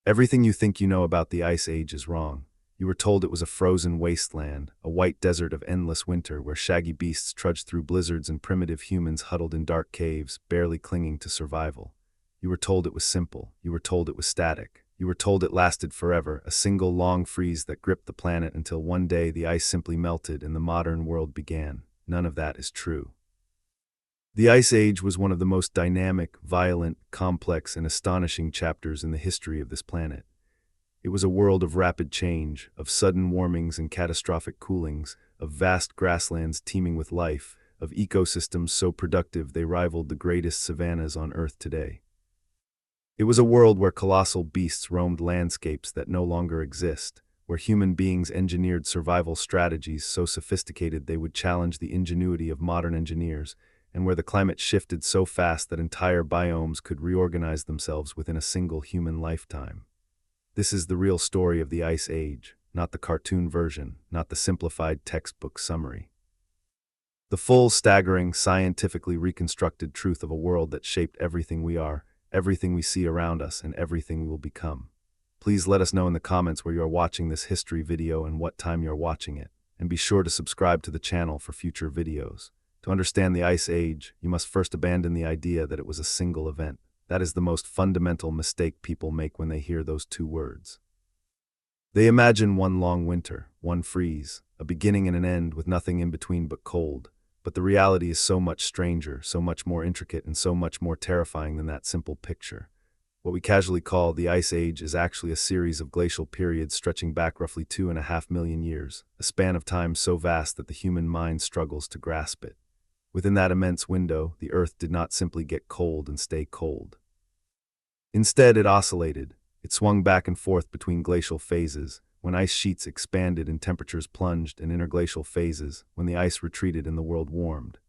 Everything you think you know about the Ice Age is wrong. You were told it was a frozen wasteland, a white desert of endless winter where shaggy beasts trudged through blizzards and primitive humans huddled in dark caves, barely clinging to survival. You were told it was simple. You were told it was static. You were told it lasted forever, a single long freeze that gripped the planet until one day the ice simply melted and the modern world began. None of that is true. The Ice Age was one of the most dynamic, violent, complex, and astonishing chapters in the history of this planet. It was a world of rapid change, of sudden warmings and catastrophic coolings, of vast grasslands teeming with life, of ecosystems so productive they rivaled the greatest savannas on Earth today. It was a world where colossal beasts roamed landscapes that no longer exist, where human beings engineered survival strategies so sophisticated they would challenge the ingenuity of modern engineers, and where the climate shifted so fast that entire biomes could reorganize themselves within a single human lifetime. This is the real story of the Ice Age, not the cartoon version, not the simplified textbook summary. The full, staggering, scientifically reconstructed truth of a world that shaped everything we are, everything we see around us, and everything we will become. Please let us know in the comments where you are watching this history video and what time you are watching it, and be sure to subscribe to the channel for future videos. To understand the Ice Age, you must first abandon the idea that it was a single event. That is the most fundamental mistake people make when they hear those two words. They imagine one long winter, one freeze, a beginning and an end with nothing in between but cold. But the reality is so much stranger, so much more intricate, and so much more terrifying than that simple picture. What we casually call the Ice Age is actually a series of glacial periods stretching back roughly 2.5 million years, a span of time so vast that the human mind struggles to grasp it. Within that immense window, the Earth did not simply get cold and stay cold. Instead, it oscillated. It swung back and forth between glacial phases, when ice sheets expanded and temperatures plunged, and interglacial phases, when the ice retreated and the world warmed.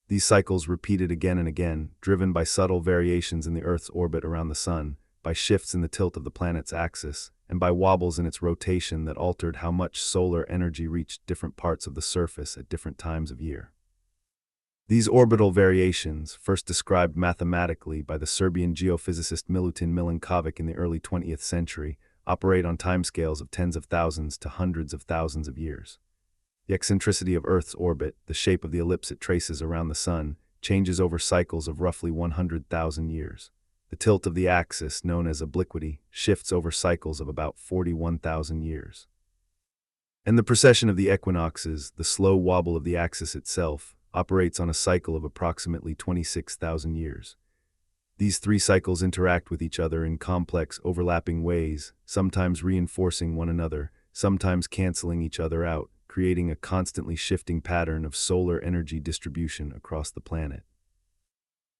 These cycles repeated again and again, driven by subtle variations in the Earth's orbit around the Sun, by shifts in the tilt of the planet's axis, and by wobbles in its rotation that altered how much solar energy reached different parts of the surface at different times of year. These orbital variations, first described mathematically by the Serbian geophysicist Milutin Milankovic in the early 20th century, operate on timescales of tens of thousands to hundreds of thousands of years. The eccentricity of Earth's orbit, the shape of the ellipse it traces around the Sun, changes over cycles of roughly 100,000 years. The tilt of the axis, known as obliquity, shifts over cycles of about 41,000 years. And the precession of the equinoxes, the slow wobble of the axis itself, operates on a cycle of approximately 26,000 years. These three cycles interact with each other in complex, overlapping ways, sometimes reinforcing one another, sometimes canceling each other out, creating a constantly shifting pattern of solar energy distribution across the planet.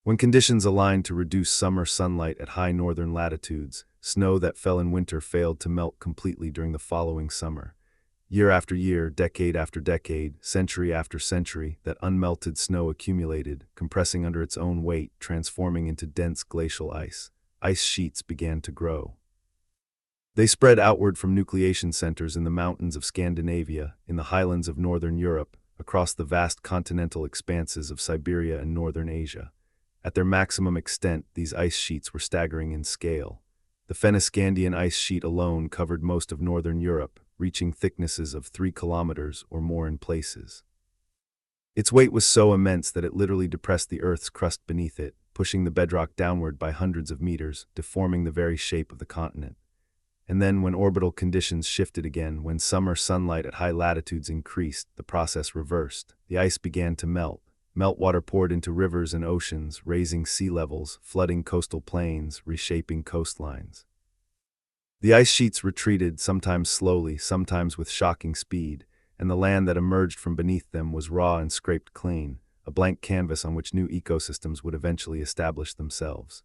When conditions aligned to reduce summer sunlight at high northern latitudes, snow that fell in winter failed to melt completely during the following summer. Year after year, decade after decade, century after century, that unmelted snow accumulated, compressing under its own weight, transforming into dense glacial ice. Ice sheets began to grow. They spread outward from nucleation centers in the mountains of Scandinavia, in the highlands of northern Europe, across the vast continental expanses of Siberia and northern Asia. At their maximum extent, these ice sheets were staggering in scale. The Fennoscandian ice sheet alone covered most of northern Europe, reaching thicknesses of 3 kilometers or more in places. Its weight was so immense that it literally depressed the Earth's crust beneath it, pushing the bedrock downward by hundreds of meters, deforming the very shape of the continent. And then, when orbital conditions shifted again, when summer sunlight at high latitudes increased, the process reversed. The ice began to melt. Meltwater poured into rivers and oceans, raising sea levels, flooding coastal plains, reshaping coastlines. The ice sheets retreated, sometimes slowly, sometimes with shocking speed, and the land that emerged from beneath them was raw and scraped clean, a blank canvas on which new ecosystems would eventually establish themselves.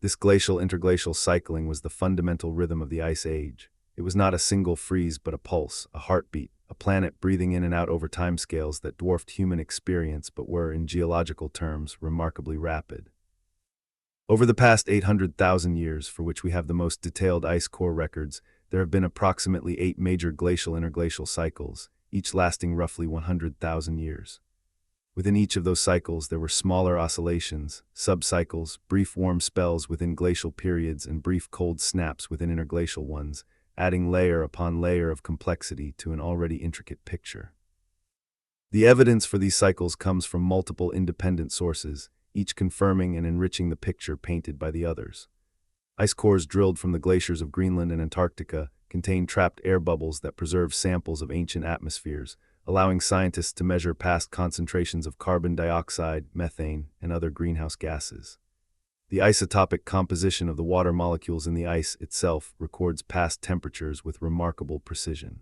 This glacial-interglacial cycling was the fundamental rhythm of the Ice Age. It was not a single freeze but a pulse, a heartbeat, a planet breathing in and out over timescales that dwarfed human experience but were, in geological terms, remarkably rapid. Over the past 800,000 years, for which we have the most detailed ice core records, there have been approximately 8 major glacial-interglacial cycles, each lasting roughly 100,000 years. Within each of those cycles, there were smaller oscillations, subcycles, brief warm spells within glacial periods, and brief cold snaps within interglacial ones, adding layer upon layer of complexity to an already intricate picture. The evidence for these cycles comes from multiple independent sources, each confirming and enriching the picture painted by the others. Ice cores drilled from the glaciers of Greenland and Antarctica contain trapped air bubbles that preserve samples of ancient atmospheres, allowing scientists to measure past concentrations of carbon dioxide, methane, and other greenhouse gases. The isotopic composition of the water molecules in the ice itself records past temperatures with remarkable precision.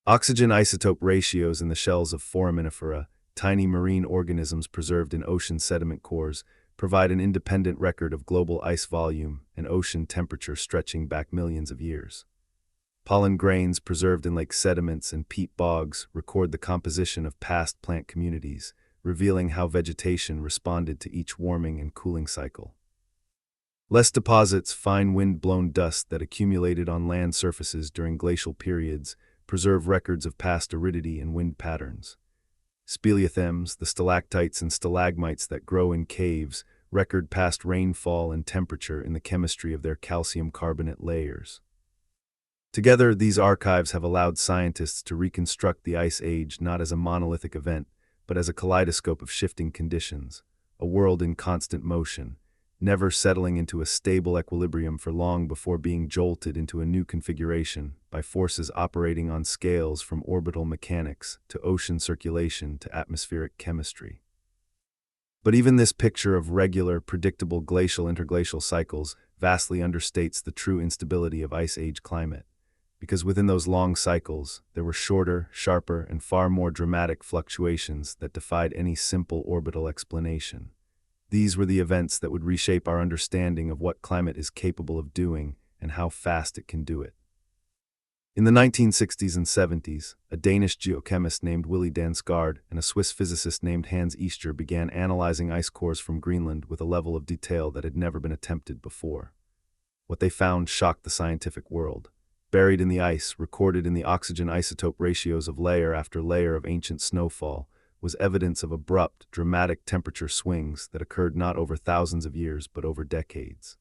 Oxygen isotope ratios in the shells of foraminifera, tiny marine organisms preserved in ocean sediment cores, provide an independent record of global ice volume and ocean temperature stretching back millions of years. Pollen grains preserved in lake sediments and peat bogs record the composition of past plant communities, revealing how vegetation responded to each warming and cooling cycle. Les deposits, fine wind-blown dust that accumulated on land surfaces during glacial periods, preserve records of past aridity and wind patterns. Speleothems, the stalactites and stalagmites that grow in caves, record past rainfall and temperature in the chemistry of their calcium carbonate layers. Together, these archives have allowed scientists to reconstruct the Ice Age not as a monolithic event, but as a kaleidoscope of shifting conditions, a world in constant motion, never settling into a stable equilibrium for long before being jolted into a new configuration by forces operating on scales from orbital mechanics to ocean circulation to atmospheric chemistry. But even this picture of regular, predictable glacial-interglacial cycles vastly understates the true instability of Ice Age climate. Because within those long cycles, there were shorter, sharper, and far more dramatic fluctuations that defied any simple orbital explanation. These were the events that would reshape our understanding of what climate is capable of doing and how fast it can do it. In the 1960s and 70s, a Danish geochemist named Willy Dansgaard and a Swiss physicist named Hans Oeschger began analyzing ice cores from Greenland with a level of detail that had never been attempted before. What they found shocked the scientific world. Buried in the ice, recorded in the oxygen isotope ratios of layer after layer of ancient snowfall, was evidence of abrupt, dramatic temperature swings that occurred not over thousands of years but over decades.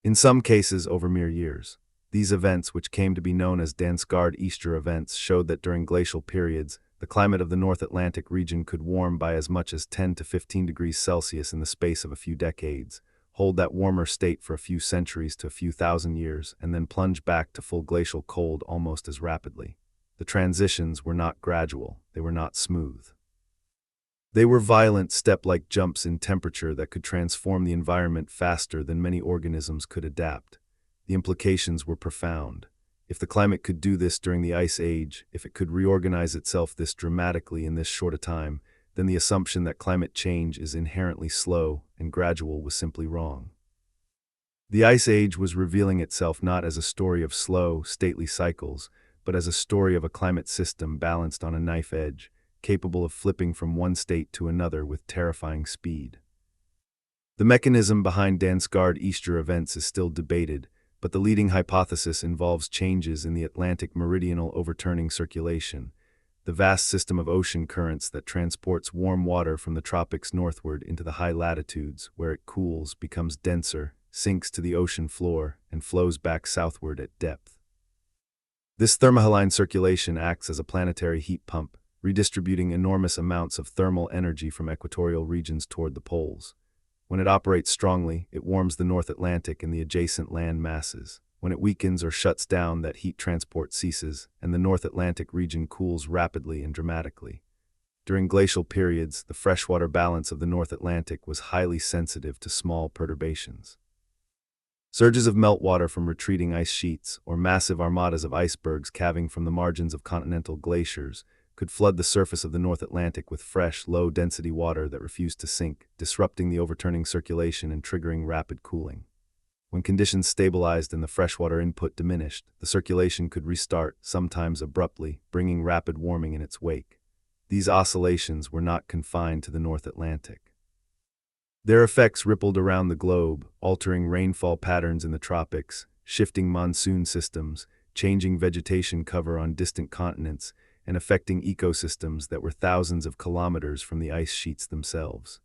In some cases, over mere years. These events, which came to be known as Dansgaard-Oeschger events, showed that during glacial periods, the climate of the North Atlantic region could warm by as much as 10 to 15 degrees Celsius in the space of a few decades, hold that warmer state for a few centuries to a few thousand years, and then plunge back to full glacial cold almost as rapidly. The transitions were not gradual, they were not smooth. They were violent, step-like jumps in temperature that could transform the environment faster than many organisms could adapt. The implications were profound. If the climate could do this during the Ice Age, if it could reorganize itself this dramatically in this short a time, then the assumption that climate change is inherently slow and gradual was simply wrong. The Ice Age was revealing itself not as a story of slow, stately cycles, but as a story of a climate system balanced on a knife edge, capable of flipping from one state to another with terrifying speed. The mechanism behind Dansgaard-Oeschger events is still debated, but the leading hypothesis involves changes in the Atlantic meridional overturning circulation, the vast system of ocean currents that transports warm water from the tropics northward into the high latitudes, where it cools, becomes denser, sinks to the ocean floor, and flows back southward at depth. This thermohaline circulation acts as a planetary heat pump, redistributing enormous amounts of thermal energy from equatorial regions toward the poles. When it operates strongly, it warms the North Atlantic and the adjacent land masses. When it weakens or shuts down, that heat transport ceases, and the North Atlantic region cools rapidly and dramatically. During glacial periods, the freshwater balance of the North Atlantic was highly sensitive to small perturbations. Surges of meltwater from retreating ice sheets, or massive armadas of icebergs calving from the margins of continental glaciers, could flood the surface of the North Atlantic with fresh, low-density water that refused to sink, disrupting the overturning circulation and triggering rapid cooling. When conditions stabilized and the freshwater input diminished, the circulation could restart, sometimes abruptly, bringing rapid warming in its wake. These oscillations were not confined to the North Atlantic. Their effects rippled around the globe, altering rainfall patterns in the tropics, shifting monsoon systems, changing vegetation cover on distant continents, and affecting ecosystems that were thousands of kilometers from the ice sheets themselves.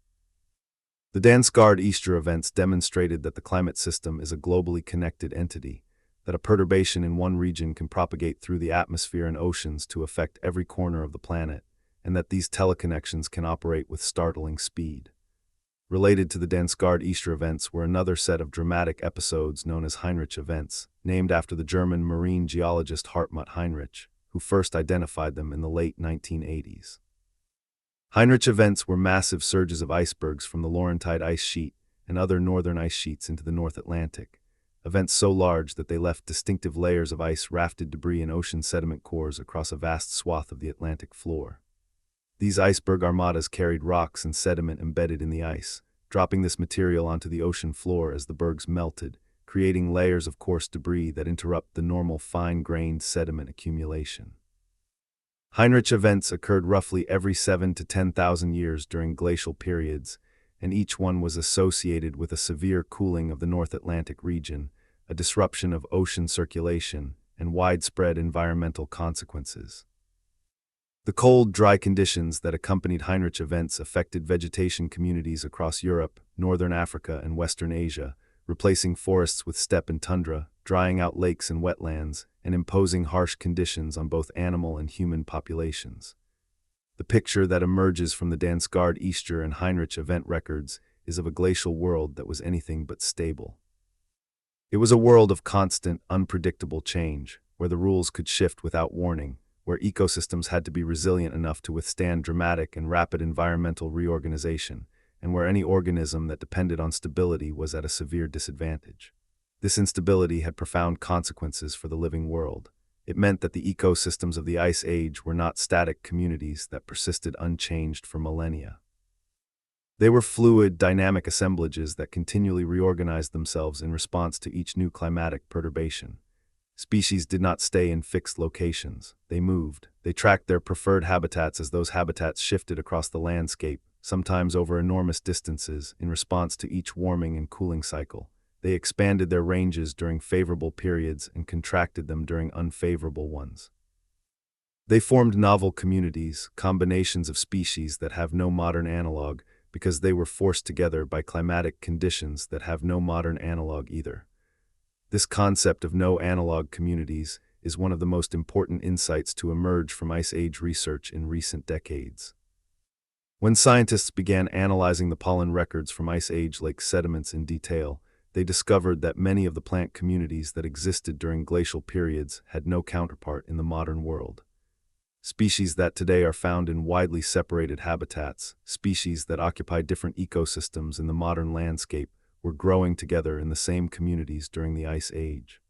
The Dansgaard-Oeschger events demonstrated that the climate system is a globally connected entity, that a perturbation in one region can propagate through the atmosphere and oceans to affect every corner of the planet, and that these teleconnections can operate with startling speed. Related to the Dansgaard-Oeschger events were another set of dramatic episodes known as Heinrich events, named after the German marine geologist Hartmut Heinrich, who first identified them in the late 1980s. Heinrich events were massive surges of icebergs from the Laurentide ice sheet and other northern ice sheets into the North Atlantic, events so large that they left distinctive layers of ice-rafted debris and ocean sediment cores across a vast swath of the Atlantic floor. These iceberg armadas carried rocks and sediment embedded in the ice, dropping this material onto the ocean floor as the bergs melted, creating layers of coarse debris that interrupt the normal fine-grained sediment accumulation. Heinrich events occurred roughly every 7,000 to 10,000 years during glacial periods, and each one was associated with a severe cooling of the North Atlantic region, a disruption of ocean circulation, and widespread environmental consequences. The cold, dry conditions that accompanied Heinrich events affected vegetation communities across Europe, northern Africa, and western Asia, replacing forests with steppe and tundra, drying out lakes and wetlands, and imposing harsh conditions on both animal and human populations. The picture that emerges from the Dansgaard-Oeschger and Heinrich event records is of a glacial world that was anything but stable. It was a world of constant, unpredictable change, where the rules could shift without warning, where ecosystems had to be resilient enough to withstand dramatic and rapid environmental reorganization, and where any organism that depended on stability was at a severe disadvantage. This instability had profound consequences for the living world. It meant that the ecosystems of the Ice Age were not static communities that persisted unchanged for millennia. They were fluid, dynamic assemblages that continually reorganized themselves in response to each new climatic perturbation. Species did not stay in fixed locations. They moved. They tracked their preferred habitats as those habitats shifted across the landscape, sometimes over enormous distances, in response to each warming and cooling cycle. They expanded their ranges during favorable periods and contracted them during unfavorable ones. They formed novel communities, combinations of species that have no modern analog, because they were forced together by climatic conditions that have no modern analog either. This concept of no analog communities is one of the most important insights to emerge from Ice Age research in recent decades. When scientists began analyzing the pollen records from Ice Age lake sediments in detail, they discovered that many of the plant communities that existed during glacial periods had no counterpart in the modern world. Species that today are found in widely separated habitats, species that occupy different ecosystems in the modern landscape, were growing together in the same communities during the Ice Age.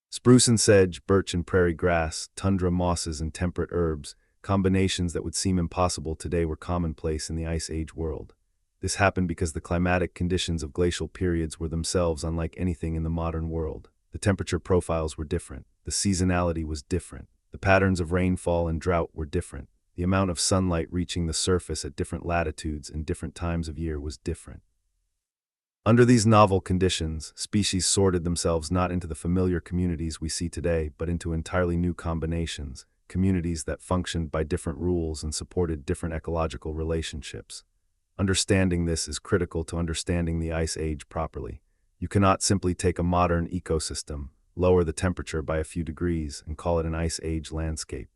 Spruce and sedge, birch and prairie grass, tundra mosses and temperate herbs, combinations that would seem impossible today were commonplace in the Ice Age world. This happened because the climatic conditions of glacial periods were themselves unlike anything in the modern world. The temperature profiles were different. The seasonality was different. The patterns of rainfall and drought were different. The amount of sunlight reaching the surface at different latitudes and different times of year was different. Under these novel conditions, species sorted themselves not into the familiar communities we see today, but into entirely new combinations, communities that functioned by different rules and supported different ecological relationships. Understanding this is critical to understanding the Ice Age properly. You cannot simply take a modern ecosystem, lower the temperature by a few degrees, and call it an Ice Age landscape.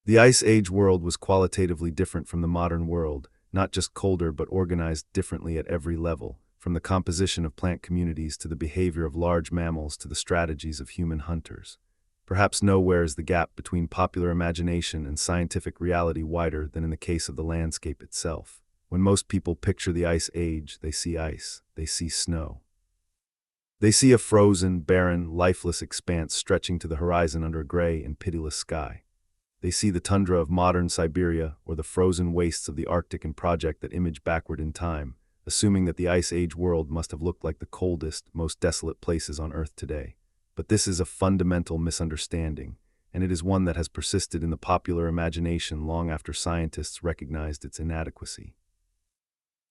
The Ice Age world was qualitatively different from the modern world, not just colder but organized differently at every level, from the composition of plant communities to the behavior of large mammals to the strategies of human hunters. Perhaps nowhere is the gap between popular imagination and scientific reality wider than in the case of the landscape itself. When most people picture the Ice Age, they see ice, they see snow. They see a frozen, barren, lifeless expanse stretching to the horizon under a gray and pitiless sky. They see the tundra of modern Siberia or the frozen wastes of the Arctic and project that image backward in time, assuming that the Ice Age world must have looked like the coldest, most desolate places on Earth today. But this is a fundamental misunderstanding, and it is one that has persisted in the popular imagination long after scientists recognized its inadequacy.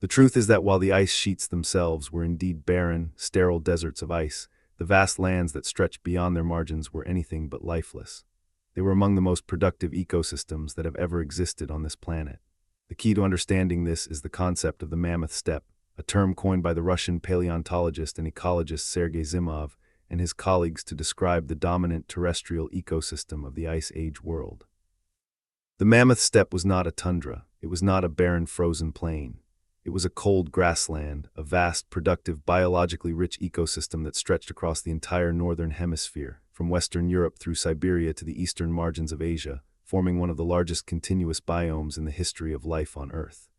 The truth is that while the ice sheets themselves were indeed barren, sterile deserts of ice, the vast lands that stretched beyond their margins were anything but lifeless. They were among the most productive ecosystems that have ever existed on this planet. The key to understanding this is the concept of the Mammoth Steppe, a term coined by the Russian paleontologist and ecologist Sergei Zimov and his colleagues to describe the dominant terrestrial ecosystem of the Ice Age world. The Mammoth Steppe was not a tundra, it was not a barren frozen plain. It was a cold grassland, a vast, productive, biologically rich ecosystem that stretched across the entire northern hemisphere, from Western Europe through Siberia to the eastern margins of Asia, forming one of the largest continuous biomes in the history of life on Earth.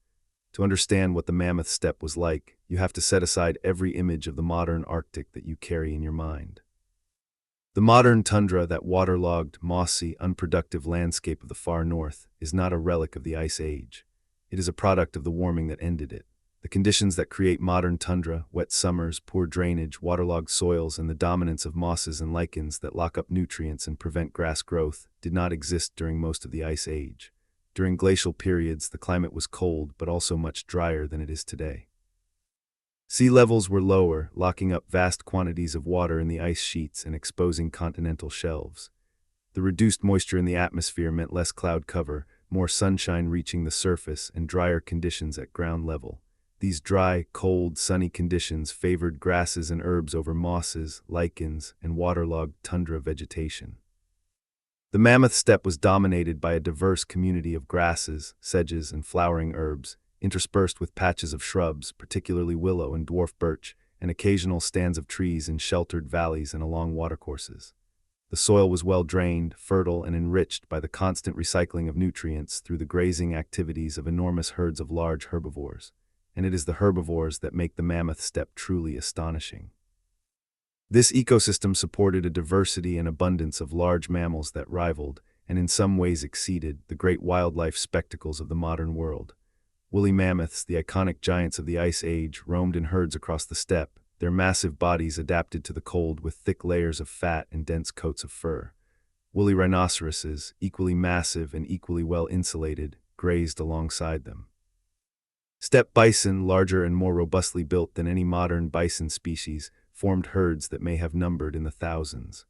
To understand what the Mammoth Steppe was like, you have to set aside every image of the modern Arctic that you carry in your mind. The modern tundra, that waterlogged, mossy, unproductive landscape of the far north, is not a relic of the Ice Age. It is a product of the warming that ended it. The conditions that create modern tundra, wet summers, poor drainage, waterlogged soils, and the dominance of mosses and lichens that lock up nutrients and prevent grass growth, did not exist during most of the Ice Age. During glacial periods, the climate was cold, but also much drier than it is today. Sea levels were lower, locking up vast quantities of water in the ice sheets and exposing continental shelves. The reduced moisture in the atmosphere meant less cloud cover, more sunshine reaching the surface, and drier conditions at ground level. These dry, cold, sunny conditions favored grasses and herbs over mosses, lichens, and waterlogged tundra vegetation. The Mammoth Steppe was dominated by a diverse community of grasses, sedges, and flowering herbs, interspersed with patches of shrubs, particularly willow and dwarf birch, and occasional stands of trees in sheltered valleys and along watercourses. The soil was well drained, fertile, and enriched by the constant recycling of nutrients through the grazing activities of enormous herds of large herbivores. And it is the herbivores that make the Mammoth Steppe truly astonishing. This ecosystem supported a diversity and abundance of large mammals that rivaled, and in some ways exceeded, the great wildlife spectacles of the modern world. Woolly mammoths, the iconic giants of the Ice Age, roamed in herds across the steppe, their massive bodies adapted to the cold with thick layers of fat and dense coats of fur. Woolly rhinoceroses, equally massive and equally well insulated, grazed alongside them. Steppe bison, larger and more robustly built than any modern bison species, formed herds that may have numbered in the thousands.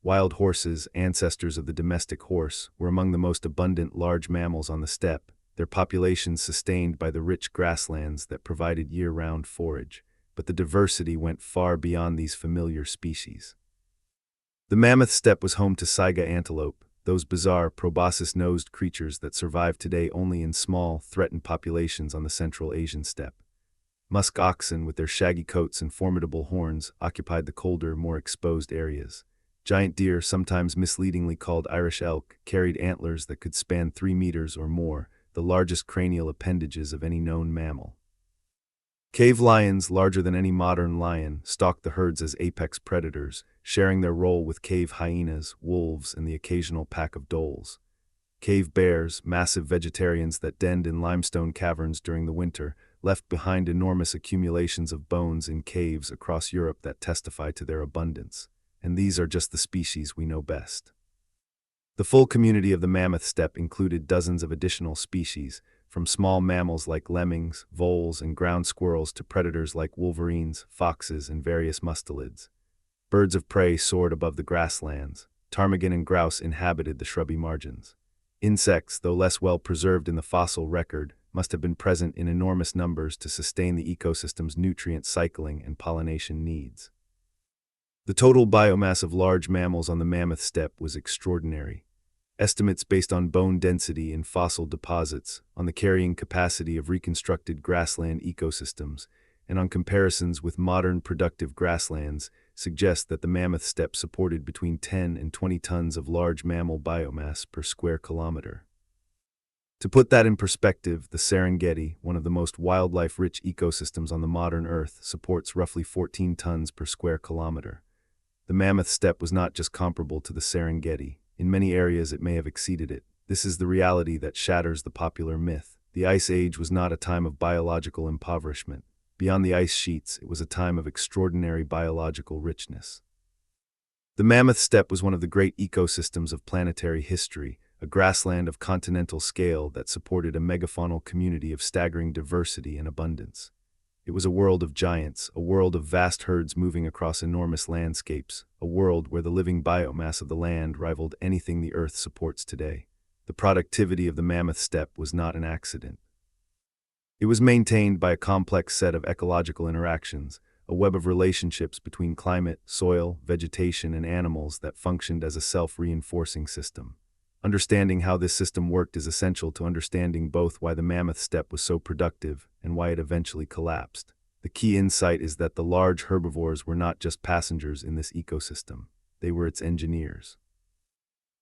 Wild horses, ancestors of the domestic horse, were among the most abundant large mammals on the steppe, their populations sustained by the rich grasslands that provided year-round forage, but the diversity went far beyond these familiar species. The Mammoth Steppe was home to saiga antelope, those bizarre, proboscis-nosed creatures that survive today only in small, threatened populations on the Central Asian steppe. Musk oxen, with their shaggy coats and formidable horns, occupied the colder, more exposed areas. Giant deer, sometimes misleadingly called Irish elk, carried antlers that could span 3 meters or more, the largest cranial appendages of any known mammal. Cave lions, larger than any modern lion, stalked the herds as apex predators, sharing their role with cave hyenas, wolves, and the occasional pack of dholes. Cave bears, massive vegetarians that denned in limestone caverns during the winter, left behind enormous accumulations of bones in caves across Europe that testify to their abundance. And these are just the species we know best. The full community of the Mammoth Steppe included dozens of additional species, from small mammals like lemmings, voles, and ground squirrels to predators like wolverines, foxes, and various mustelids. Birds of prey soared above the grasslands. Ptarmigan and grouse inhabited the shrubby margins. Insects, though less well preserved in the fossil record, must have been present in enormous numbers to sustain the ecosystem's nutrient cycling and pollination needs. The total biomass of large mammals on the Mammoth Steppe was extraordinary. Estimates based on bone density in fossil deposits, on the carrying capacity of reconstructed grassland ecosystems, and on comparisons with modern productive grasslands suggest that the Mammoth Steppe supported between 10 and 20 tons of large mammal biomass per square kilometer. To put that in perspective, the Serengeti, one of the most wildlife-rich ecosystems on the modern Earth, supports roughly 14 tons per square kilometer. The Mammoth Steppe was not just comparable to the Serengeti. In many areas it may have exceeded it. This is the reality that shatters the popular myth. The Ice Age was not a time of biological impoverishment. Beyond the ice sheets, it was a time of extraordinary biological richness. The Mammoth Steppe was one of the great ecosystems of planetary history, a grassland of continental scale that supported a megafaunal community of staggering diversity and abundance. It was a world of giants, a world of vast herds moving across enormous landscapes, a world where the living biomass of the land rivaled anything the Earth supports today. The productivity of the Mammoth Steppe was not an accident. It was maintained by a complex set of ecological interactions, a web of relationships between climate, soil, vegetation, and animals that functioned as a self-reinforcing system. Understanding how this system worked is essential to understanding both why the Mammoth Steppe was so productive and why it eventually collapsed. The key insight is that the large herbivores were not just passengers in this ecosystem, they were its engineers.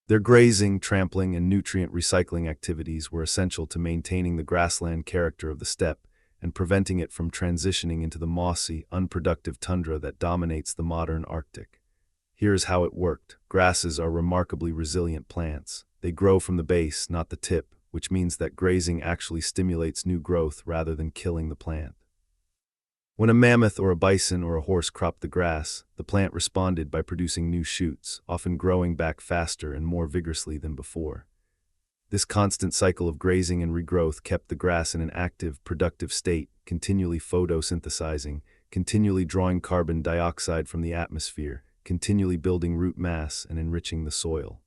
Their grazing, trampling, and nutrient recycling activities were essential to maintaining the grassland character of the steppe and preventing it from transitioning into the mossy, unproductive tundra that dominates the modern Arctic. Here's how it worked. Grasses are remarkably resilient plants. They grow from the base, not the tip, which means that grazing actually stimulates new growth rather than killing the plant. When a mammoth or a bison or a horse cropped the grass, the plant responded by producing new shoots, often growing back faster and more vigorously than before. This constant cycle of grazing and regrowth kept the grass in an active, productive state, continually photosynthesizing, continually drawing carbon dioxide from the atmosphere, continually building root mass and enriching the soil.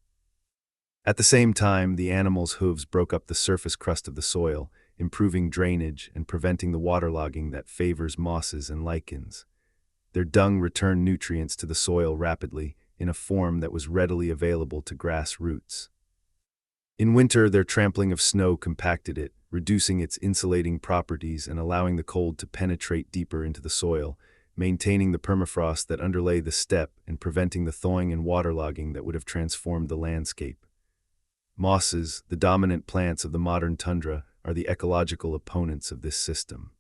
At the same time, the animals' hooves broke up the surface crust of the soil, improving drainage and preventing the waterlogging that favors mosses and lichens. Their dung returned nutrients to the soil rapidly, in a form that was readily available to grass roots. In winter, their trampling of snow compacted it, reducing its insulating properties and allowing the cold to penetrate deeper into the soil, maintaining the permafrost that underlay the steppe and preventing the thawing and waterlogging that would have transformed the landscape. Mosses, the dominant plants of the modern tundra, are the ecological opponents of this system.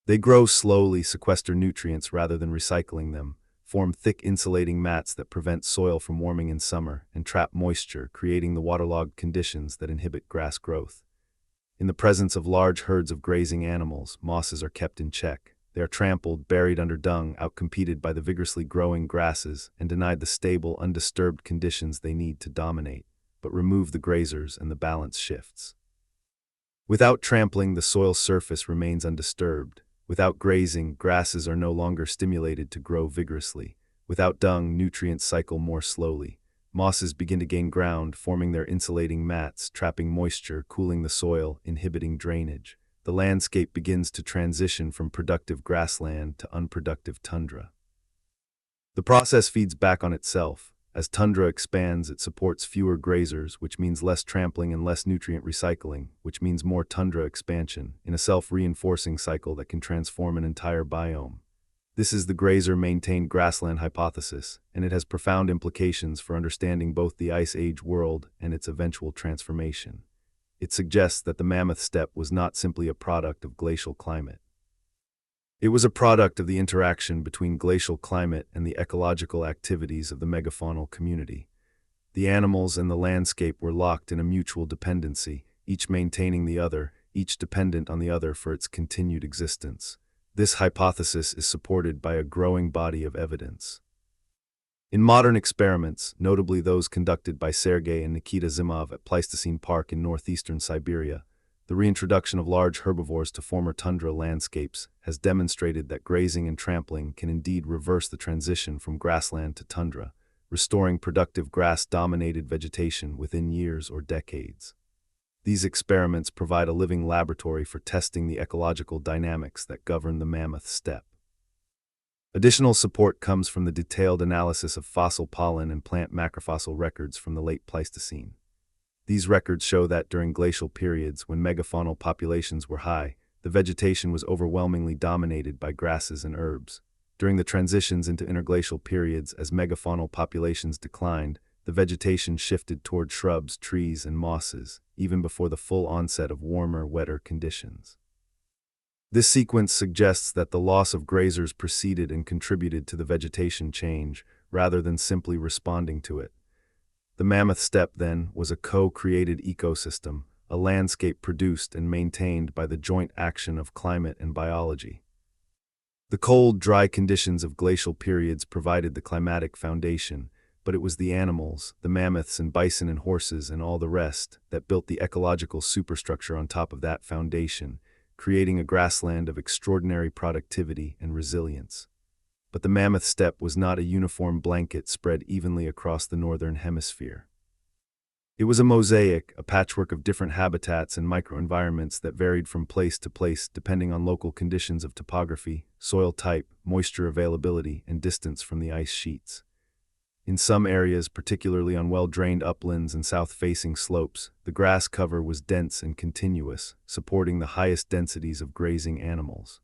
They grow slowly, sequester nutrients rather than recycling them, form thick insulating mats that prevent soil from warming in summer, and trap moisture, creating the waterlogged conditions that inhibit grass growth. In the presence of large herds of grazing animals, mosses are kept in check. They are trampled, buried under dung, outcompeted by the vigorously growing grasses, and denied the stable, undisturbed conditions they need to dominate. But remove the grazers and the balance shifts. Without trampling, the soil surface remains undisturbed. Without grazing, grasses are no longer stimulated to grow vigorously. Without dung, nutrients cycle more slowly. Mosses begin to gain ground, forming their insulating mats, trapping moisture, cooling the soil, inhibiting drainage. The landscape begins to transition from productive grassland to unproductive tundra. The process feeds back on itself. As tundra expands, it supports fewer grazers, which means less trampling and less nutrient recycling, which means more tundra expansion, in a self-reinforcing cycle that can transform an entire biome. This is the grazer-maintained grassland hypothesis, and it has profound implications for understanding both the Ice Age world and its eventual transformation. It suggests that the Mammoth Steppe was not simply a product of glacial climate. It was a product of the interaction between glacial climate and the ecological activities of the megafaunal community. The animals and the landscape were locked in a mutual dependency, each maintaining the other, each dependent on the other for its continued existence. This hypothesis is supported by a growing body of evidence. In modern experiments, notably those conducted by Sergei and Nikita Zimov at Pleistocene Park in northeastern Siberia, the reintroduction of large herbivores to former tundra landscapes has demonstrated that grazing and trampling can indeed reverse the transition from grassland to tundra, restoring productive grass-dominated vegetation within years or decades. These experiments provide a living laboratory for testing the ecological dynamics that govern the Mammoth Steppe. Additional support comes from the detailed analysis of fossil pollen and plant macrofossil records from the late Pleistocene. These records show that during glacial periods, when megafaunal populations were high, the vegetation was overwhelmingly dominated by grasses and herbs. During the transitions into interglacial periods, as megafaunal populations declined, the vegetation shifted toward shrubs, trees, and mosses, even before the full onset of warmer, wetter conditions. This sequence suggests that the loss of grazers preceded and contributed to the vegetation change, rather than simply responding to it. The Mammoth Steppe, then, was a co-created ecosystem, a landscape produced and maintained by the joint action of climate and biology. The cold, dry conditions of glacial periods provided the climatic foundation, but it was the animals, the mammoths and bison and horses and all the rest, that built the ecological superstructure on top of that foundation, creating a grassland of extraordinary productivity and resilience. But the Mammoth Steppe was not a uniform blanket spread evenly across the northern hemisphere. It was a mosaic, a patchwork of different habitats and microenvironments that varied from place to place depending on local conditions of topography, soil type, moisture availability, and distance from the ice sheets. In some areas, particularly on well-drained uplands and south-facing slopes, the grass cover was dense and continuous, supporting the highest densities of grazing animals.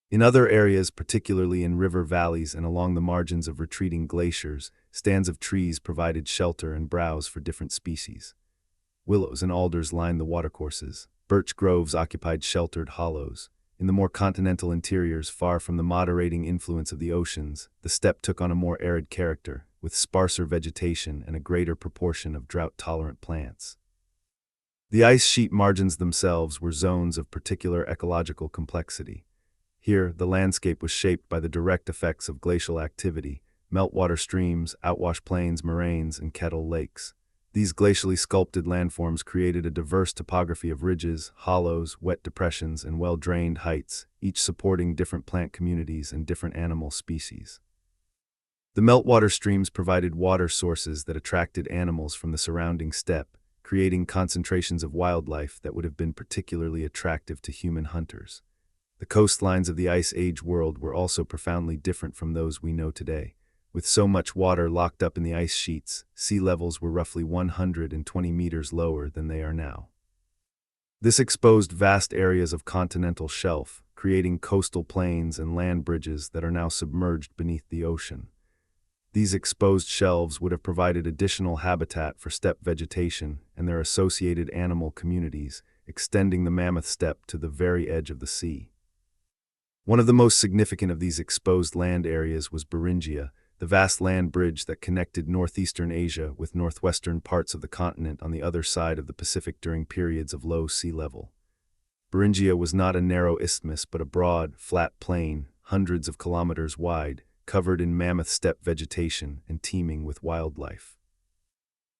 In other areas, particularly in river valleys and along the margins of retreating glaciers, stands of trees provided shelter and browse for different species. Willows and alders lined the watercourses. Birch groves occupied sheltered hollows. In the more continental interiors, far from the moderating influence of the oceans, the steppe took on a more arid character, with sparser vegetation and a greater proportion of drought-tolerant plants. The ice sheet margins themselves were zones of particular ecological complexity. Here, the landscape was shaped by the direct effects of glacial activity, meltwater streams, outwash plains, moraines, and kettle lakes. These glacially sculpted landforms created a diverse topography of ridges, hollows, wet depressions, and well-drained heights, each supporting different plant communities and different animal species. The meltwater streams provided water sources that attracted animals from the surrounding steppe, creating concentrations of wildlife that would have been particularly attractive to human hunters. The coastlines of the Ice Age world were also profoundly different from those we know today. With so much water locked up in the ice sheets, sea levels were roughly 120 meters lower than they are now. This exposed vast areas of continental shelf, creating coastal plains and land bridges that are now submerged beneath the ocean. These exposed shelves would have provided additional habitat for steppe vegetation and their associated animal communities, extending the Mammoth Steppe to the very edge of the sea. One of the most significant of these exposed land areas was Beringia, the vast land bridge that connected northeastern Asia with northwestern parts of the continent on the other side of the Pacific during periods of low sea level. Beringia was not a narrow isthmus but a broad, flat plain, hundreds of kilometers wide, covered in Mammoth Steppe vegetation and teeming with wildlife.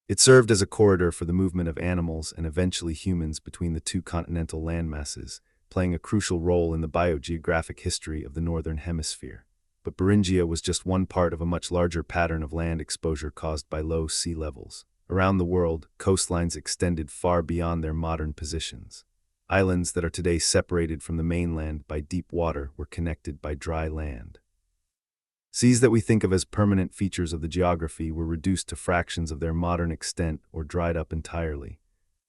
It served as a corridor for the movement of animals and eventually humans between the two continental landmasses, playing a crucial role in the biogeographic history of the northern hemisphere. But Beringia was just one part of a much larger pattern of land exposure caused by low sea levels. Around the world, coastlines extended far beyond their modern positions. Islands that are today separated from the mainland by deep water were connected by dry land. Seas that we think of as permanent features of the geography were reduced to fractions of their modern extent or dried up entirely.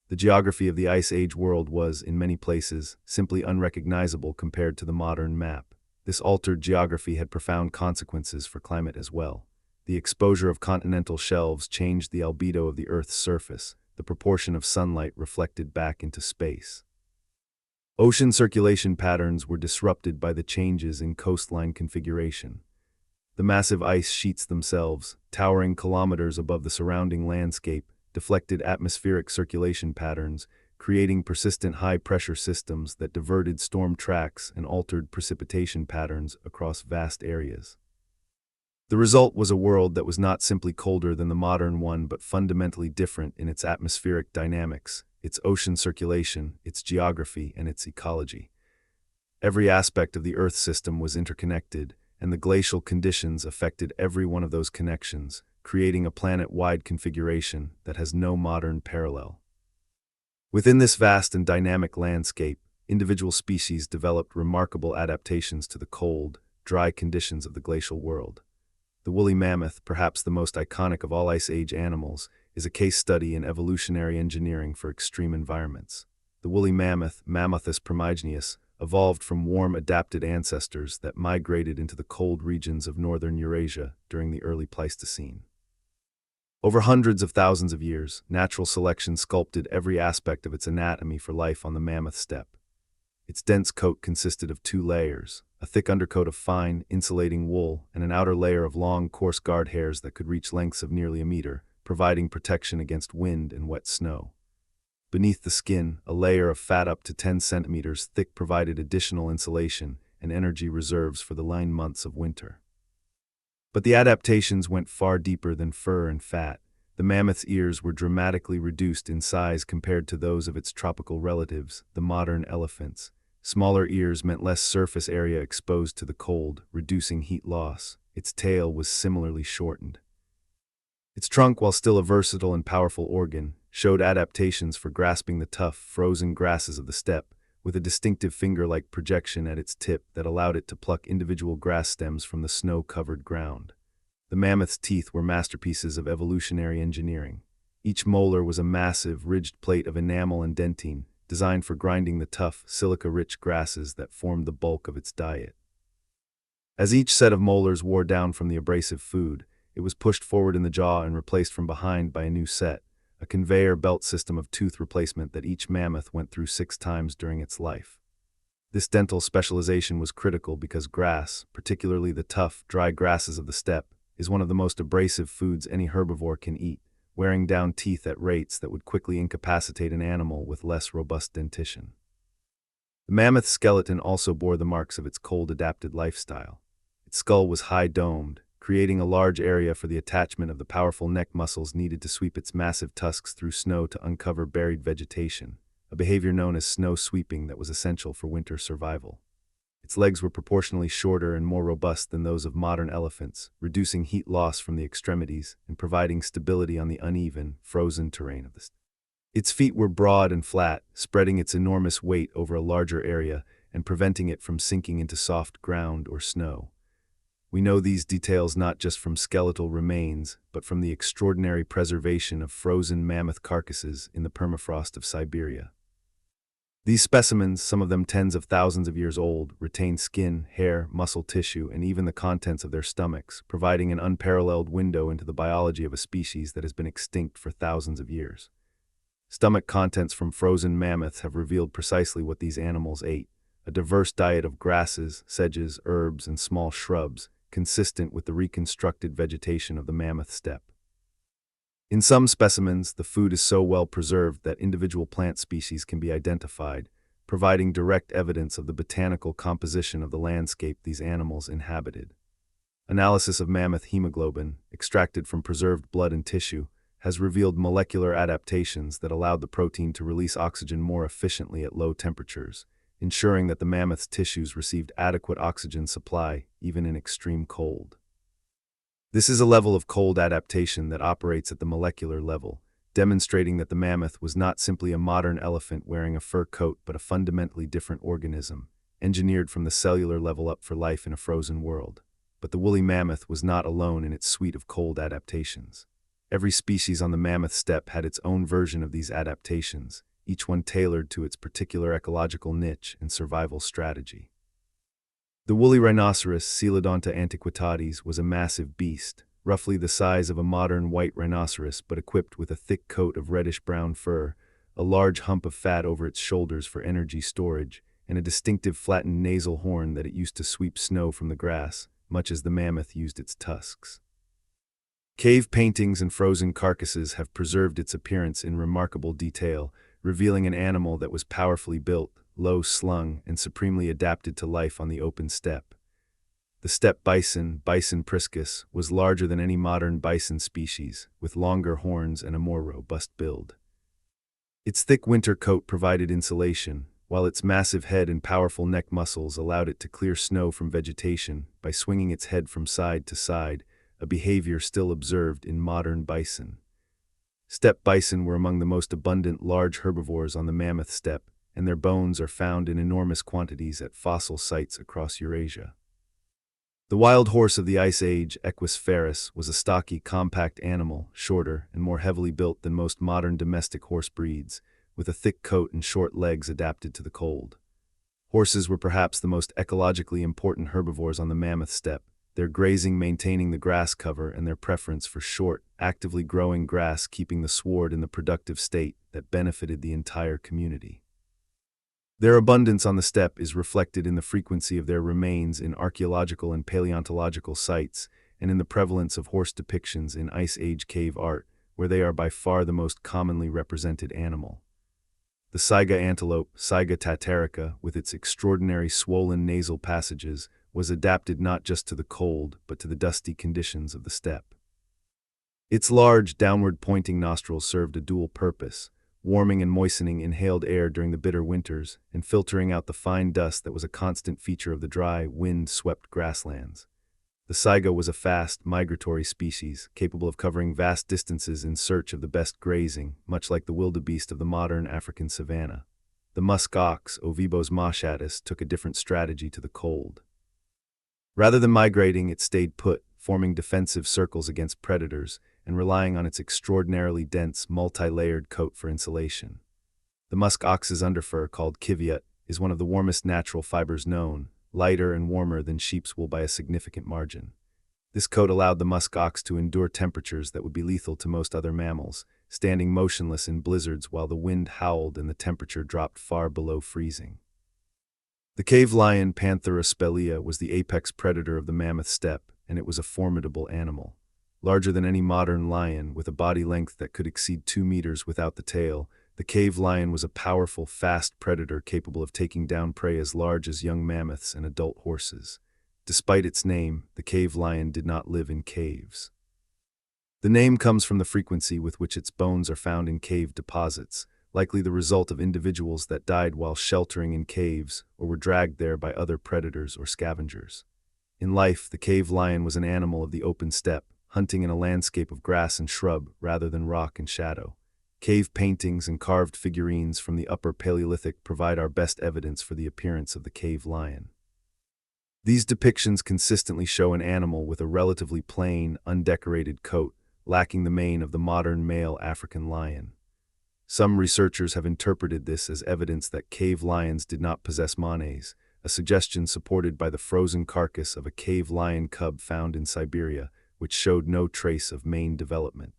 The geography of the Ice Age world was, in many places, simply unrecognizable compared to the modern map. This altered geography had profound consequences for climate as well. The exposure of continental shelves changed the albedo of the Earth's surface, the proportion of sunlight reflected back into space. Ocean circulation patterns were disrupted by the changes in coastline configuration. The massive ice sheets themselves, towering kilometers above the surrounding landscape, deflected atmospheric circulation patterns, creating persistent high-pressure systems that diverted storm tracks and altered precipitation patterns across vast areas. The result was a world that was not simply colder than the modern one but fundamentally different in its atmospheric dynamics, its ocean circulation, its geography, and its ecology. Every aspect of the Earth system was interconnected, and the glacial conditions affected every one of those connections, creating a planet-wide configuration that has no modern parallel. Within this vast and dynamic landscape, individual species developed remarkable adaptations to the cold, dry conditions of the glacial world. The woolly mammoth, perhaps the most iconic of all Ice Age animals, is a case study in evolutionary engineering for extreme environments. The woolly mammoth, Mammothus primigenius, evolved from warm, adapted ancestors that migrated into the cold regions of northern Eurasia during the early Pleistocene. Over hundreds of thousands of years, natural selection sculpted every aspect of its anatomy for life on the Mammoth Steppe. Its dense coat consisted of two layers, a thick undercoat of fine, insulating wool, and an outer layer of long, coarse guard hairs that could reach lengths of nearly a meter, providing protection against wind and wet snow. Beneath the skin, a layer of fat up to 10 centimeters thick provided additional insulation and energy reserves for the 9 months of winter. But the adaptations went far deeper than fur and fat. The mammoth's ears were dramatically reduced in size compared to those of its tropical relatives, the modern elephants. Smaller ears meant less surface area exposed to the cold, reducing heat loss. Its tail was similarly shortened. Its trunk, while still a versatile and powerful organ, showed adaptations for grasping the tough, frozen grasses of the steppe, with a distinctive finger-like projection at its tip that allowed it to pluck individual grass stems from the snow-covered ground. The mammoth's teeth were masterpieces of evolutionary engineering. Each molar was a massive, ridged plate of enamel and dentine, designed for grinding the tough, silica-rich grasses that formed the bulk of its diet. As each set of molars wore down from the abrasive food, it was pushed forward in the jaw and replaced from behind by a new set, a conveyor belt system of tooth replacement that each mammoth went through 6 times during its life. This dental specialization was critical because grass, particularly the tough, dry grasses of the steppe, is one of the most abrasive foods any herbivore can eat, wearing down teeth at rates that would quickly incapacitate an animal with less robust dentition. The mammoth's skeleton also bore the marks of its cold-adapted lifestyle. Its skull was high-domed, creating a large area for the attachment of the powerful neck muscles needed to sweep its massive tusks through snow to uncover buried vegetation, a behavior known as snow sweeping that was essential for winter survival. Its legs were proportionally shorter and more robust than those of modern elephants, reducing heat loss from the extremities and providing stability on the uneven, frozen terrain of the steppe. Its feet were broad and flat, spreading its enormous weight over a larger area and preventing it from sinking into soft ground or snow. We know these details not just from skeletal remains, but from the extraordinary preservation of frozen mammoth carcasses in the permafrost of Siberia. These specimens, some of them tens of thousands of years old, retain skin, hair, muscle tissue, and even the contents of their stomachs, providing an unparalleled window into the biology of a species that has been extinct for thousands of years. Stomach contents from frozen mammoths have revealed precisely what these animals ate: a diverse diet of grasses, sedges, herbs, and small shrubs, consistent with the reconstructed vegetation of the mammoth steppe. In some specimens, the food is so well preserved that individual plant species can be identified, providing direct evidence of the botanical composition of the landscape these animals inhabited. Analysis of mammoth hemoglobin, extracted from preserved blood and tissue, has revealed molecular adaptations that allowed the protein to release oxygen more efficiently at low temperatures, ensuring that the mammoth's tissues received adequate oxygen supply even in extreme cold. This is a level of cold adaptation that operates at the molecular level, demonstrating that the mammoth was not simply a modern elephant wearing a fur coat but a fundamentally different organism, engineered from the cellular level up for life in a frozen world. But the woolly mammoth was not alone in its suite of cold adaptations. Every species on the mammoth steppe had its own version of these adaptations, each one tailored to its particular ecological niche and survival strategy. The woolly rhinoceros, Coelodonta antiquitatis, was a massive beast, roughly the size of a modern white rhinoceros but equipped with a thick coat of reddish-brown fur, a large hump of fat over its shoulders for energy storage, and a distinctive flattened nasal horn that it used to sweep snow from the grass, much as the mammoth used its tusks. Cave paintings and frozen carcasses have preserved its appearance in remarkable detail, revealing an animal that was powerfully built, low-slung, and supremely adapted to life on the open steppe. The steppe bison, Bison priscus, was larger than any modern bison species, with longer horns and a more robust build. Its thick winter coat provided insulation, while its massive head and powerful neck muscles allowed it to clear snow from vegetation by swinging its head from side to side, a behavior still observed in modern bison. Steppe bison were among the most abundant large herbivores on the mammoth steppe, and their bones are found in enormous quantities at fossil sites across Eurasia. The wild horse of the Ice Age, Equus ferus, was a stocky, compact animal, shorter and more heavily built than most modern domestic horse breeds, with a thick coat and short legs adapted to the cold. Horses were perhaps the most ecologically important herbivores on the mammoth steppe, their grazing maintaining the grass cover and their preference for short, actively growing grass keeping the sward in the productive state that benefited the entire community. Their abundance on the steppe is reflected in the frequency of their remains in archaeological and paleontological sites, and in the prevalence of horse depictions in Ice Age cave art, where they are by far the most commonly represented animal. The saiga antelope, Saiga tatarica, with its extraordinary swollen nasal passages, was adapted not just to the cold, but to the dusty conditions of the steppe. Its large, downward-pointing nostrils served a dual purpose, warming and moistening inhaled air during the bitter winters and filtering out the fine dust that was a constant feature of the dry, wind-swept grasslands. The saiga was a fast, migratory species, capable of covering vast distances in search of the best grazing, much like the wildebeest of the modern African savanna. The musk ox, Ovibos moschatus, took a different strategy to the cold. Rather than migrating, it stayed put, forming defensive circles against predators and relying on its extraordinarily dense, multi-layered coat for insulation. The musk ox's underfur, called kiviut, is one of the warmest natural fibers known, lighter and warmer than sheep's wool by a significant margin. This coat allowed the musk ox to endure temperatures that would be lethal to most other mammals, standing motionless in blizzards while the wind howled and the temperature dropped far below freezing. The cave lion Panthera spelea was the apex predator of the Mammoth Steppe, and it was a formidable animal. Larger than any modern lion, with a body length that could exceed 2 meters without the tail, the cave lion was a powerful, fast predator capable of taking down prey as large as young mammoths and adult horses. Despite its name, the cave lion did not live in caves. The name comes from the frequency with which its bones are found in cave deposits, likely the result of individuals that died while sheltering in caves or were dragged there by other predators or scavengers. In life, the cave lion was an animal of the open steppe, hunting in a landscape of grass and shrub rather than rock and shadow. Cave paintings and carved figurines from the Upper Paleolithic provide our best evidence for the appearance of the cave lion. These depictions consistently show an animal with a relatively plain, undecorated coat, lacking the mane of the modern male African lion. Some researchers have interpreted this as evidence that cave lions did not possess manes, a suggestion supported by the frozen carcass of a cave lion cub found in Siberia, which showed no trace of mane development.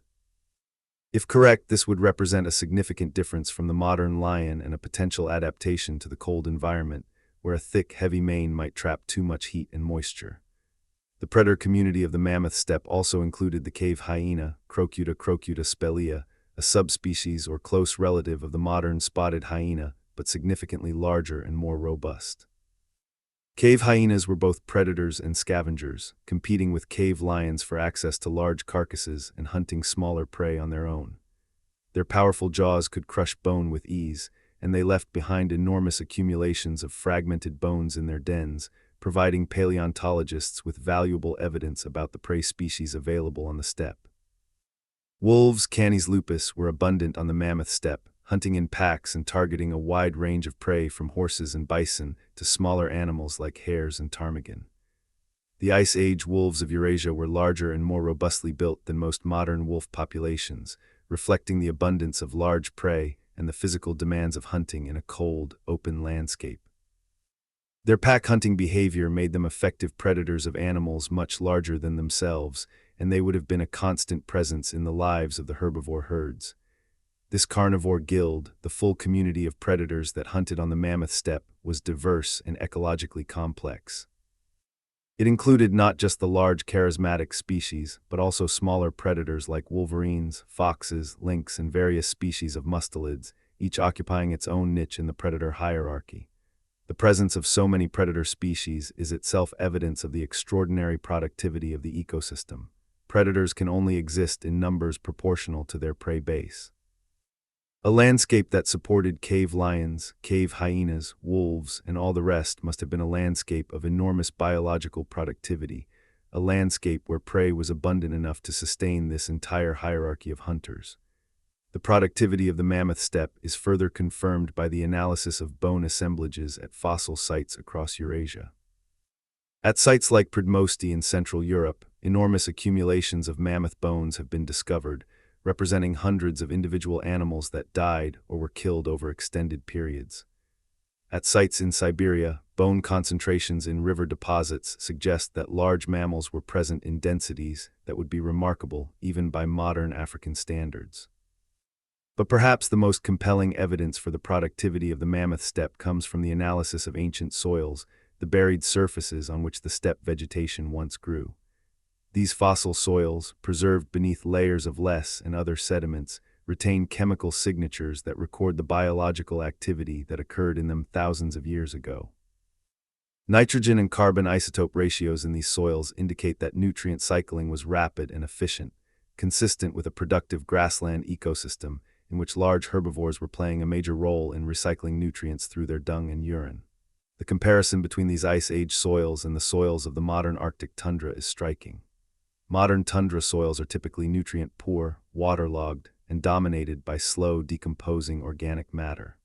If correct, this would represent a significant difference from the modern lion and a potential adaptation to the cold environment, where a thick, heavy mane might trap too much heat and moisture. The predator community of the Mammoth Steppe also included the cave hyena, Crocuta spelea, a subspecies or close relative of the modern spotted hyena, but significantly larger and more robust. Cave hyenas were both predators and scavengers, competing with cave lions for access to large carcasses and hunting smaller prey on their own. Their powerful jaws could crush bone with ease, and they left behind enormous accumulations of fragmented bones in their dens, providing paleontologists with valuable evidence about the prey species available on the steppe. Wolves, Canis lupus, were abundant on the Mammoth Steppe, hunting in packs and targeting a wide range of prey from horses and bison to smaller animals like hares and ptarmigan. The Ice Age wolves of Eurasia were larger and more robustly built than most modern wolf populations, reflecting the abundance of large prey and the physical demands of hunting in a cold, open landscape. Their pack-hunting behavior made them effective predators of animals much larger than themselves, and they would have been a constant presence in the lives of the herbivore herds. This carnivore guild, the full community of predators that hunted on the Mammoth Steppe, was diverse and ecologically complex. It included not just the large charismatic species, but also smaller predators like wolverines, foxes, lynx, and various species of mustelids, each occupying its own niche in the predator hierarchy. The presence of so many predator species is itself evidence of the extraordinary productivity of the ecosystem. Predators can only exist in numbers proportional to their prey base. A landscape that supported cave lions, cave hyenas, wolves, and all the rest must have been a landscape of enormous biological productivity, a landscape where prey was abundant enough to sustain this entire hierarchy of hunters. The productivity of the Mammoth Steppe is further confirmed by the analysis of bone assemblages at fossil sites across Eurasia. At sites like Predmosti in Central Europe, enormous accumulations of mammoth bones have been discovered, representing hundreds of individual animals that died or were killed over extended periods. At sites in Siberia, bone concentrations in river deposits suggest that large mammals were present in densities that would be remarkable even by modern African standards. But perhaps the most compelling evidence for the productivity of the Mammoth Steppe comes from the analysis of ancient soils, the buried surfaces on which the steppe vegetation once grew. These fossil soils, preserved beneath layers of loess and other sediments, retain chemical signatures that record the biological activity that occurred in them thousands of years ago. Nitrogen and carbon isotope ratios in these soils indicate that nutrient cycling was rapid and efficient, consistent with a productive grassland ecosystem, in which large herbivores were playing a major role in recycling nutrients through their dung and urine. The comparison between these Ice Age soils and the soils of the modern Arctic tundra is striking. Modern tundra soils are typically nutrient-poor, waterlogged, and dominated by slow, decomposing organic matter.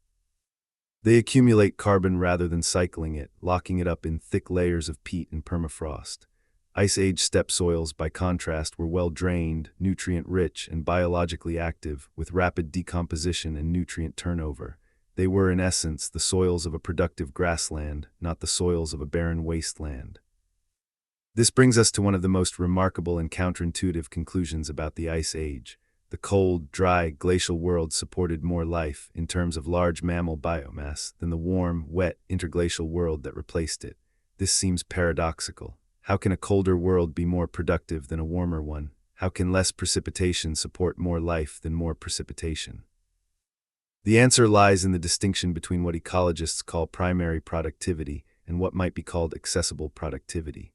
They accumulate carbon rather than cycling it, locking it up in thick layers of peat and permafrost. Ice Age steppe soils, by contrast, were well-drained, nutrient-rich, and biologically active, with rapid decomposition and nutrient turnover. They were, in essence, the soils of a productive grassland, not the soils of a barren wasteland. This brings us to one of the most remarkable and counterintuitive conclusions about the Ice Age. The cold, dry, glacial world supported more life, in terms of large mammal biomass, than the warm, wet, interglacial world that replaced it. This seems paradoxical. How can a colder world be more productive than a warmer one? How can less precipitation support more life than more precipitation? The answer lies in the distinction between what ecologists call primary productivity and what might be called accessible productivity.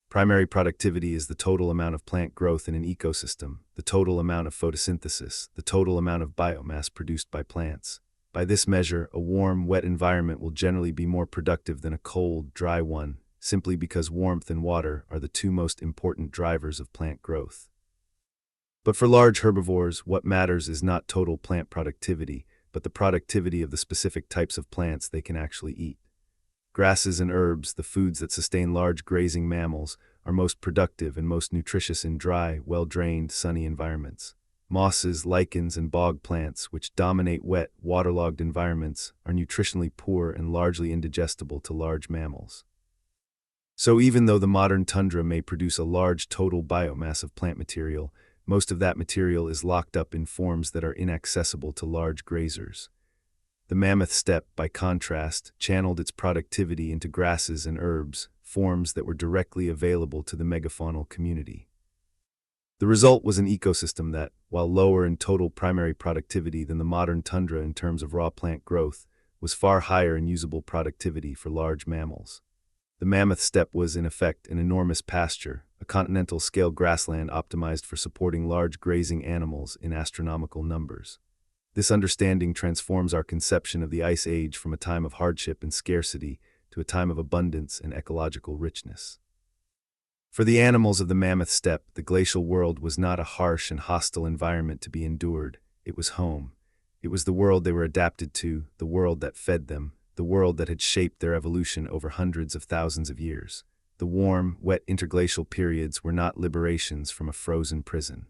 Primary productivity is the total amount of plant growth in an ecosystem, the total amount of photosynthesis, the total amount of biomass produced by plants. By this measure, a warm, wet environment will generally be more productive than a cold, dry one, simply because warmth and water are the two most important drivers of plant growth. But for large herbivores, what matters is not total plant productivity, but the productivity of the specific types of plants they can actually eat. Grasses and herbs, the foods that sustain large grazing mammals, are most productive and most nutritious in dry, well-drained, sunny environments. Mosses, lichens, and bog plants, which dominate wet, waterlogged environments, are nutritionally poor and largely indigestible to large mammals. So even though the modern tundra may produce a large total biomass of plant material, most of that material is locked up in forms that are inaccessible to large grazers. The Mammoth Steppe, by contrast, channeled its productivity into grasses and herbs, forms that were directly available to the megafaunal community. The result was an ecosystem that, while lower in total primary productivity than the modern tundra in terms of raw plant growth, was far higher in usable productivity for large mammals. The Mammoth Steppe was, in effect, an enormous pasture, a continental-scale grassland optimized for supporting large grazing animals in astronomical numbers. This understanding transforms our conception of the Ice Age from a time of hardship and scarcity to a time of abundance and ecological richness. For the animals of the Mammoth Steppe, the glacial world was not a harsh and hostile environment to be endured. It was home. It was the world they were adapted to, the world that fed them, the world that had shaped their evolution over hundreds of thousands of years. The warm, wet interglacial periods were not liberations from a frozen prison.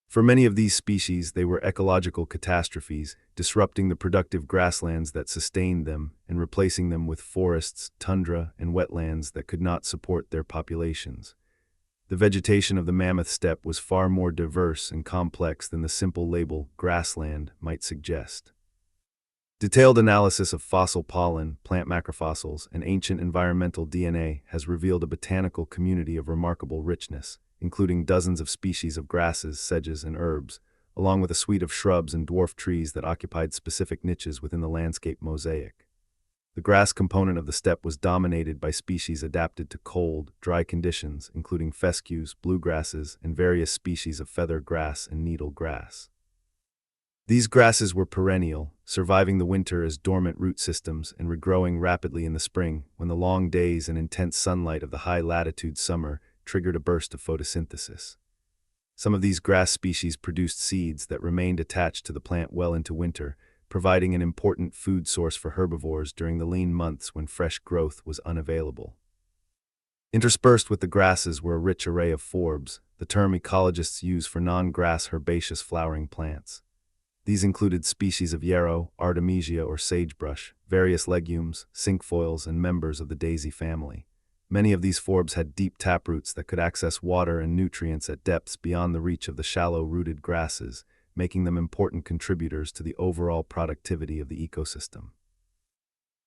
For many of these species, they were ecological catastrophes, disrupting the productive grasslands that sustained them and replacing them with forests, tundra, and wetlands that could not support their populations. The vegetation of the Mammoth Steppe was far more diverse and complex than the simple label grassland might suggest. Detailed analysis of fossil pollen, plant macrofossils, and ancient environmental DNA has revealed a botanical community of remarkable richness, including dozens of species of grasses, sedges, and herbs, along with a suite of shrubs and dwarf trees that occupied specific niches within the landscape mosaic. The grass component of the steppe was dominated by species adapted to cold, dry conditions, including fescues, bluegrasses, and various species of feather grass and needle grass. These grasses were perennial, surviving the winter as dormant root systems and regrowing rapidly in the spring when the long days and intense sunlight of the high-latitude summer triggered a burst of photosynthesis. Some of these grass species produced seeds that remained attached to the plant well into winter, providing an important food source for herbivores during the lean months when fresh growth was unavailable. Interspersed with the grasses were a rich array of forbs, the term ecologists use for non-grass herbaceous flowering plants. These included species of yarrow, artemisia or sagebrush, various legumes, cinquefoils, and members of the daisy family. Many of these forbs had deep taproots that could access water and nutrients at depths beyond the reach of the shallow-rooted grasses, making them important contributors to the overall productivity of the ecosystem.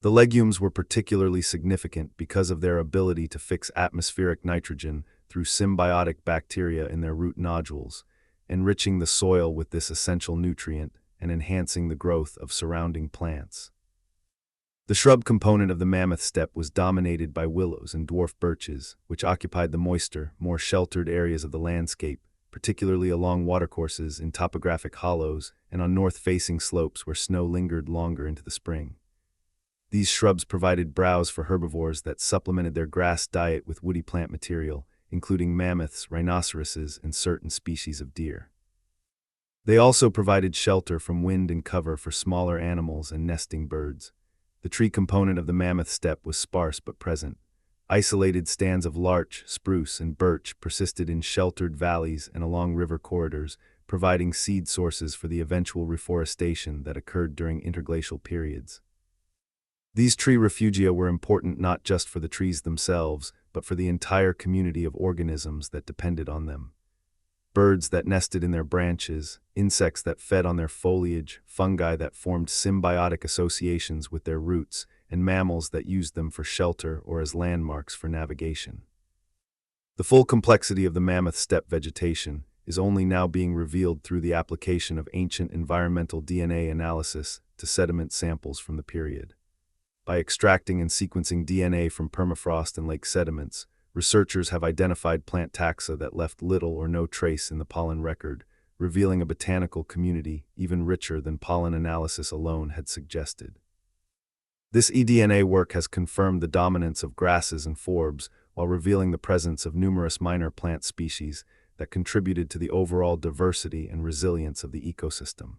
The legumes were particularly significant because of their ability to fix atmospheric nitrogen through symbiotic bacteria in their root nodules, enriching the soil with this essential nutrient and enhancing the growth of surrounding plants. The shrub component of the Mammoth Steppe was dominated by willows and dwarf birches, which occupied the moister, more sheltered areas of the landscape, particularly along watercourses in topographic hollows and on north-facing slopes where snow lingered longer into the spring. These shrubs provided browse for herbivores that supplemented their grass diet with woody plant material, including mammoths, rhinoceroses, and certain species of deer. They also provided shelter from wind and cover for smaller animals and nesting birds. The tree component of the Mammoth Steppe was sparse but present. Isolated stands of larch, spruce, and birch persisted in sheltered valleys and along river corridors, providing seed sources for the eventual reforestation that occurred during interglacial periods. These tree refugia were important not just for the trees themselves, but for the entire community of organisms that depended on them. Birds that nested in their branches, insects that fed on their foliage, fungi that formed symbiotic associations with their roots, and mammals that used them for shelter or as landmarks for navigation. The full complexity of the Mammoth Steppe vegetation is only now being revealed through the application of ancient environmental DNA analysis to sediment samples from the period. By extracting and sequencing DNA from permafrost and lake sediments, researchers have identified plant taxa that left little or no trace in the pollen record, revealing a botanical community even richer than pollen analysis alone had suggested. This eDNA work has confirmed the dominance of grasses and forbs while revealing the presence of numerous minor plant species that contributed to the overall diversity and resilience of the ecosystem.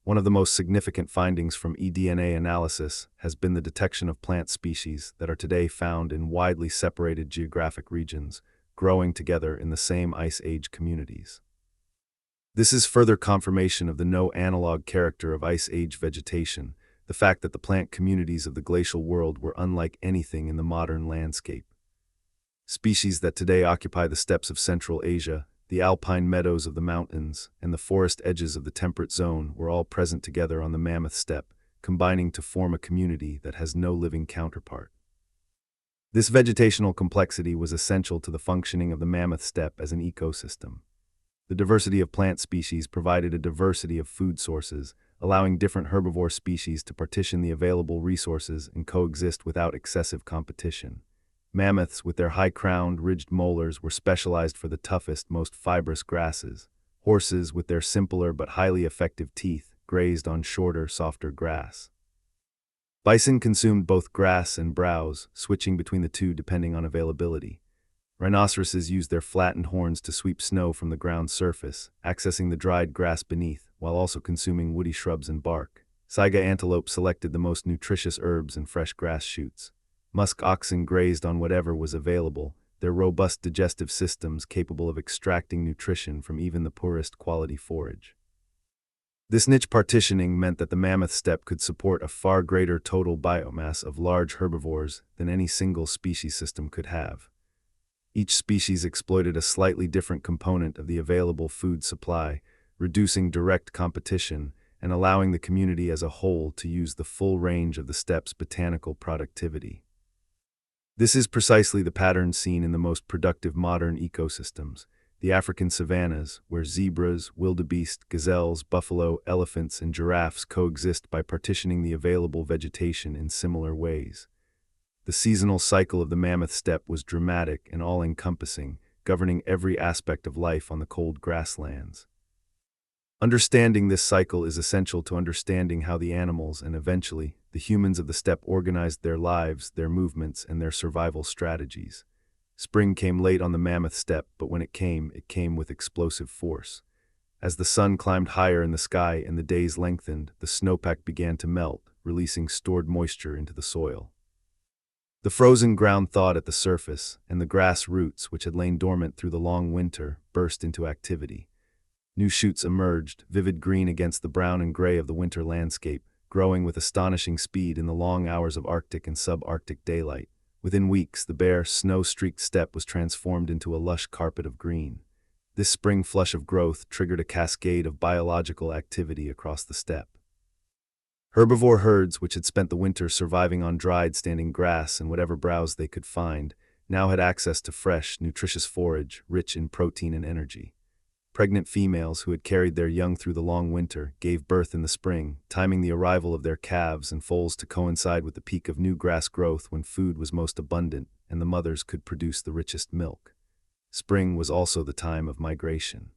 One of the most significant findings from eDNA analysis has been the detection of plant species that are today found in widely separated geographic regions, growing together in the same Ice Age communities. This is further confirmation of the no-analog character of Ice Age vegetation, the fact that the plant communities of the glacial world were unlike anything in the modern landscape. Species that today occupy the steppes of Central Asia, the alpine meadows of the mountains, and the forest edges of the temperate zone were all present together on the Mammoth Steppe, combining to form a community that has no living counterpart. This vegetational complexity was essential to the functioning of the Mammoth Steppe as an ecosystem. The diversity of plant species provided a diversity of food sources, allowing different herbivore species to partition the available resources and coexist without excessive competition. Mammoths, with their high-crowned, ridged molars, were specialized for the toughest, most fibrous grasses. Horses, with their simpler but highly effective teeth, grazed on shorter, softer grass. Bison consumed both grass and browse, switching between the two depending on availability. Rhinoceroses used their flattened horns to sweep snow from the ground surface, accessing the dried grass beneath, while also consuming woody shrubs and bark. Saiga antelope selected the most nutritious herbs and fresh grass shoots. Musk oxen grazed on whatever was available, their robust digestive systems capable of extracting nutrition from even the poorest quality forage. This niche partitioning meant that the Mammoth Steppe could support a far greater total biomass of large herbivores than any single species system could have. Each species exploited a slightly different component of the available food supply, reducing direct competition and allowing the community as a whole to use the full range of the steppe's botanical productivity. This is precisely the pattern seen in the most productive modern ecosystems, the African savannas, where zebras, wildebeest, gazelles, buffalo, elephants, and giraffes coexist by partitioning the available vegetation in similar ways. The seasonal cycle of the Mammoth Steppe was dramatic and all-encompassing, governing every aspect of life on the cold grasslands. Understanding this cycle is essential to understanding how the animals and eventually the humans of the steppe organized their lives, their movements, and their survival strategies. Spring came late on the Mammoth Steppe, but when it came with explosive force. As the sun climbed higher in the sky and the days lengthened, the snowpack began to melt, releasing stored moisture into the soil. The frozen ground thawed at the surface, and the grass roots, which had lain dormant through the long winter, burst into activity. New shoots emerged, vivid green against the brown and gray of the winter landscape, growing with astonishing speed in the long hours of Arctic and subarctic daylight. Within weeks, the bare, snow-streaked steppe was transformed into a lush carpet of green. This spring flush of growth triggered a cascade of biological activity across the steppe. Herbivore herds, which had spent the winter surviving on dried, standing grass and whatever browse they could find, now had access to fresh, nutritious forage, rich in protein and energy. Pregnant females who had carried their young through the long winter gave birth in the spring, timing the arrival of their calves and foals to coincide with the peak of new grass growth when food was most abundant and the mothers could produce the richest milk. Spring was also the time of migration.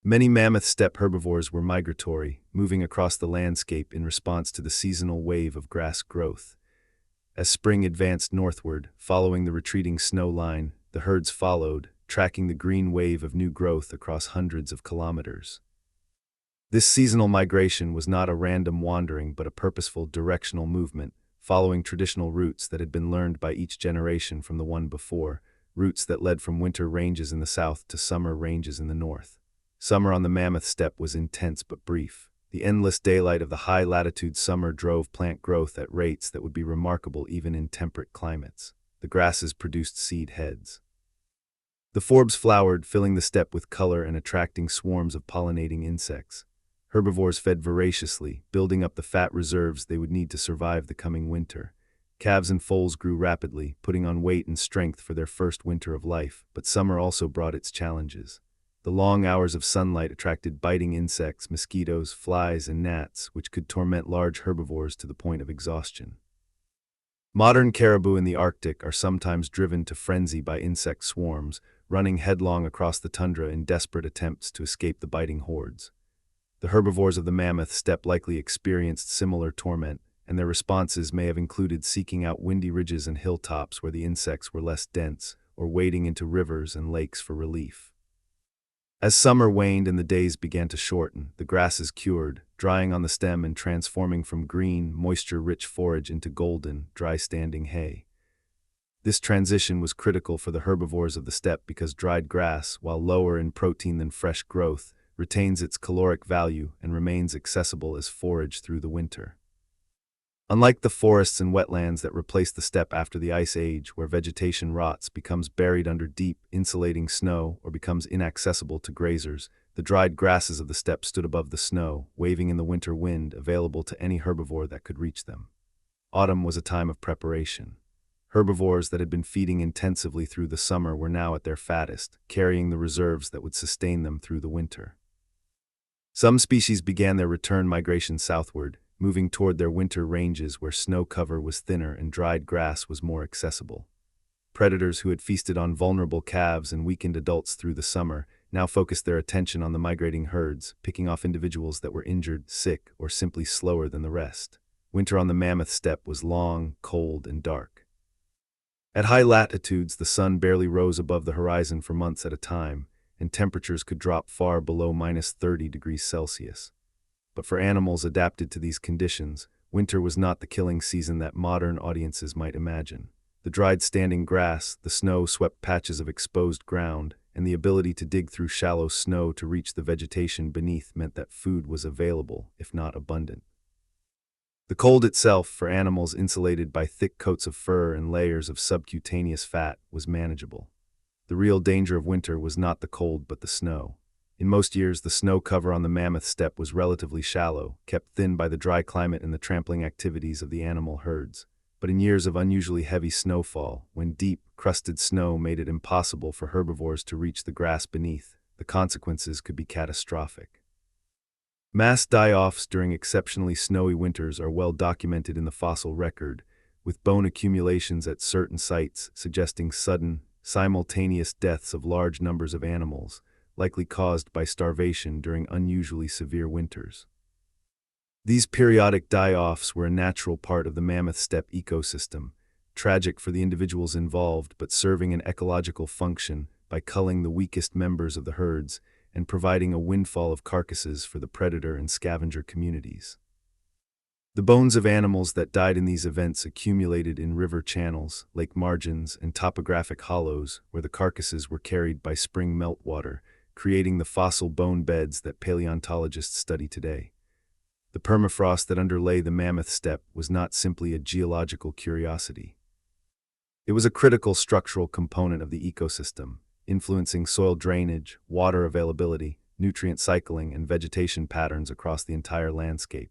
Many mammoth steppe herbivores were migratory, moving across the landscape in response to the seasonal wave of grass growth. As spring advanced northward, following the retreating snow line, the herds followed, tracking the green wave of new growth across hundreds of kilometers. This seasonal migration was not a random wandering but a purposeful directional movement, following traditional routes that had been learned by each generation from the one before, routes that led from winter ranges in the south to summer ranges in the north. Summer on the Mammoth Steppe was intense but brief. The endless daylight of the high-latitude summer drove plant growth at rates that would be remarkable even in temperate climates. The grasses produced seed heads. The forbs flowered, filling the steppe with color and attracting swarms of pollinating insects. Herbivores fed voraciously, building up the fat reserves they would need to survive the coming winter. Calves and foals grew rapidly, putting on weight and strength for their first winter of life, but summer also brought its challenges. The long hours of sunlight attracted biting insects, mosquitoes, flies, and gnats, which could torment large herbivores to the point of exhaustion. Modern caribou in the Arctic are sometimes driven to frenzy by insect swarms, running headlong across the tundra in desperate attempts to escape the biting hordes. The herbivores of the Mammoth Steppe likely experienced similar torment, and their responses may have included seeking out windy ridges and hilltops where the insects were less dense, or wading into rivers and lakes for relief. As summer waned and the days began to shorten, the grasses cured, drying on the stem and transforming from green, moisture-rich forage into golden, dry-standing hay. This transition was critical for the herbivores of the steppe because dried grass, while lower in protein than fresh growth, retains its caloric value and remains accessible as forage through the winter. Unlike the forests and wetlands that replaced the steppe after the Ice Age, where vegetation rots, becomes buried under deep, insulating snow, or becomes inaccessible to grazers, the dried grasses of the steppe stood above the snow, waving in the winter wind, available to any herbivore that could reach them. Autumn was a time of preparation. Herbivores that had been feeding intensively through the summer were now at their fattest, carrying the reserves that would sustain them through the winter. Some species began their return migration southward, moving toward their winter ranges where snow cover was thinner and dried grass was more accessible. Predators who had feasted on vulnerable calves and weakened adults through the summer now focused their attention on the migrating herds, picking off individuals that were injured, sick, or simply slower than the rest. Winter on the Mammoth Steppe was long, cold, and dark. At high latitudes, the sun barely rose above the horizon for months at a time, and temperatures could drop far below -30 degrees Celsius. But for animals adapted to these conditions, winter was not the killing season that modern audiences might imagine. The dried standing grass, the snow-swept patches of exposed ground, and the ability to dig through shallow snow to reach the vegetation beneath meant that food was available, if not abundant. The cold itself, for animals insulated by thick coats of fur and layers of subcutaneous fat, was manageable. The real danger of winter was not the cold but the snow. In most years, the snow cover on the Mammoth Steppe was relatively shallow, kept thin by the dry climate and the trampling activities of the animal herds. But in years of unusually heavy snowfall, when deep, crusted snow made it impossible for herbivores to reach the grass beneath, the consequences could be catastrophic. Mass die-offs during exceptionally snowy winters are well documented in the fossil record, with bone accumulations at certain sites suggesting sudden, simultaneous deaths of large numbers of animals, likely caused by starvation during unusually severe winters. These periodic die-offs were a natural part of the Mammoth Steppe ecosystem, tragic for the individuals involved but serving an ecological function by culling the weakest members of the herds and providing a windfall of carcasses for the predator and scavenger communities. The bones of animals that died in these events accumulated in river channels, lake margins, and topographic hollows where the carcasses were carried by spring meltwater, creating the fossil bone beds that paleontologists study today. The permafrost that underlay the Mammoth Steppe was not simply a geological curiosity. It was a critical structural component of the ecosystem, influencing soil drainage, water availability, nutrient cycling, and vegetation patterns across the entire landscape.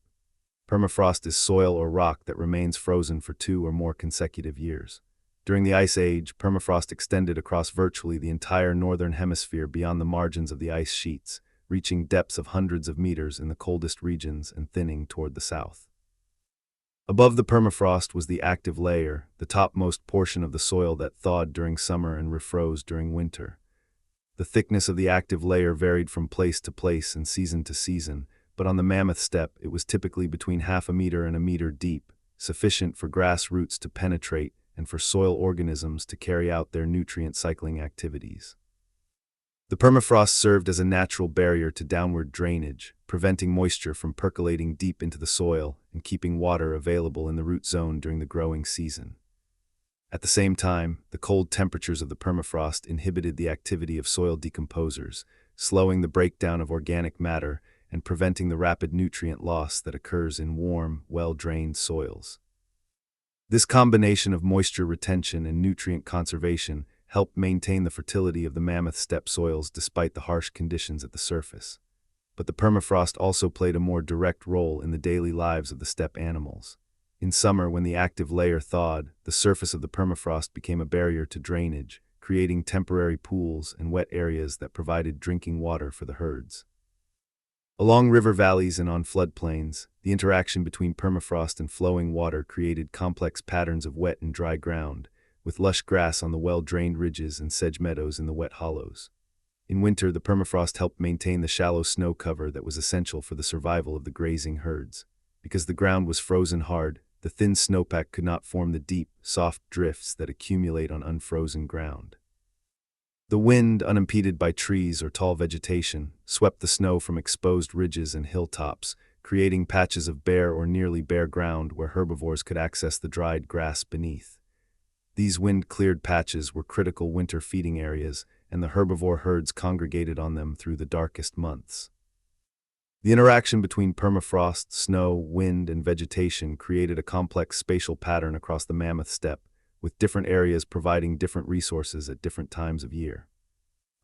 Permafrost is soil or rock that remains frozen for 2 or more consecutive years. During the Ice Age, permafrost extended across virtually the entire northern hemisphere beyond the margins of the ice sheets, reaching depths of hundreds of meters in the coldest regions and thinning toward the south. Above the permafrost was the active layer, the topmost portion of the soil that thawed during summer and refroze during winter. The thickness of the active layer varied from place to place and season to season, but on the Mammoth Steppe it was typically between half a meter and a meter deep, sufficient for grass roots to penetrate and for soil organisms to carry out their nutrient cycling activities. The permafrost served as a natural barrier to downward drainage, preventing moisture from percolating deep into the soil and keeping water available in the root zone during the growing season. At the same time, the cold temperatures of the permafrost inhibited the activity of soil decomposers, slowing the breakdown of organic matter and preventing the rapid nutrient loss that occurs in warm, well-drained soils. This combination of moisture retention and nutrient conservation helped maintain the fertility of the Mammoth Steppe soils despite the harsh conditions at the surface. But the permafrost also played a more direct role in the daily lives of the steppe animals. In summer, when the active layer thawed, the surface of the permafrost became a barrier to drainage, creating temporary pools and wet areas that provided drinking water for the herds. Along river valleys and on floodplains, the interaction between permafrost and flowing water created complex patterns of wet and dry ground, with lush grass on the well-drained ridges and sedge meadows in the wet hollows. In winter, the permafrost helped maintain the shallow snow cover that was essential for the survival of the grazing herds. Because the ground was frozen hard, the thin snowpack could not form the deep, soft drifts that accumulate on unfrozen ground. The wind, unimpeded by trees or tall vegetation, swept the snow from exposed ridges and hilltops, creating patches of bare or nearly bare ground where herbivores could access the dried grass beneath. These wind-cleared patches were critical winter feeding areas, and the herbivore herds congregated on them through the darkest months. The interaction between permafrost, snow, wind, and vegetation created a complex spatial pattern across the Mammoth Steppe, with different areas providing different resources at different times of year.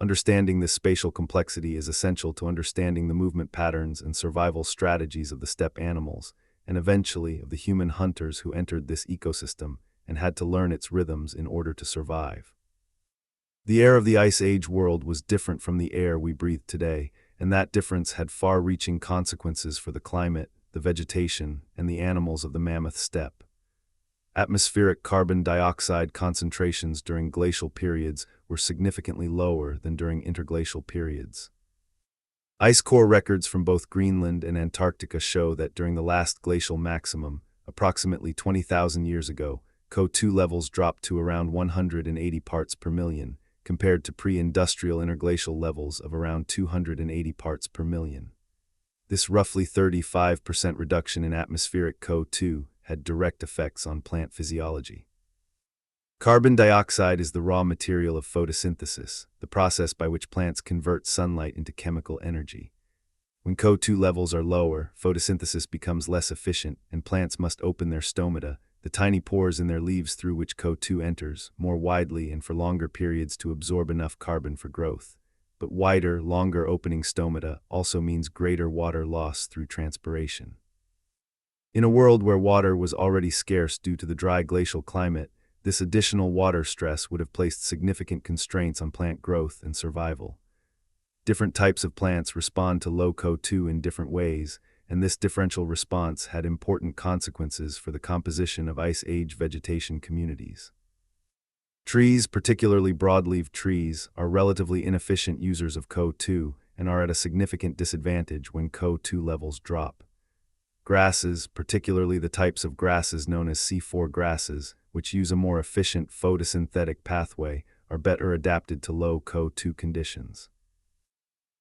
Understanding this spatial complexity is essential to understanding the movement patterns and survival strategies of the steppe animals, and eventually of the human hunters who entered this ecosystem and had to learn its rhythms in order to survive. The air of the Ice Age world was different from the air we breathe today, and that difference had far-reaching consequences for the climate, the vegetation, and the animals of the Mammoth Steppe. Atmospheric carbon dioxide concentrations during glacial periods were significantly lower than during interglacial periods. Ice core records from both Greenland and Antarctica show that during the last glacial maximum, approximately 20,000 years ago, CO2 levels dropped to around 180 parts per million, compared to pre-industrial interglacial levels of around 280 parts per million. This roughly 35% reduction in atmospheric CO2 had direct effects on plant physiology. Carbon dioxide is the raw material of photosynthesis, the process by which plants convert sunlight into chemical energy. When CO2 levels are lower, photosynthesis becomes less efficient and plants must open their stomata, the tiny pores in their leaves through which CO2 enters, more widely and for longer periods to absorb enough carbon for growth. But wider, longer opening stomata also means greater water loss through transpiration. In a world where water was already scarce due to the dry glacial climate, this additional water stress would have placed significant constraints on plant growth and survival. Different types of plants respond to low CO2 in different ways, and this differential response had important consequences for the composition of Ice Age vegetation communities. Trees, particularly broadleaf trees, are relatively inefficient users of CO2 and are at a significant disadvantage when CO2 levels drop. Grasses, particularly the types of grasses known as C4 grasses, which use a more efficient photosynthetic pathway, are better adapted to low CO2 conditions.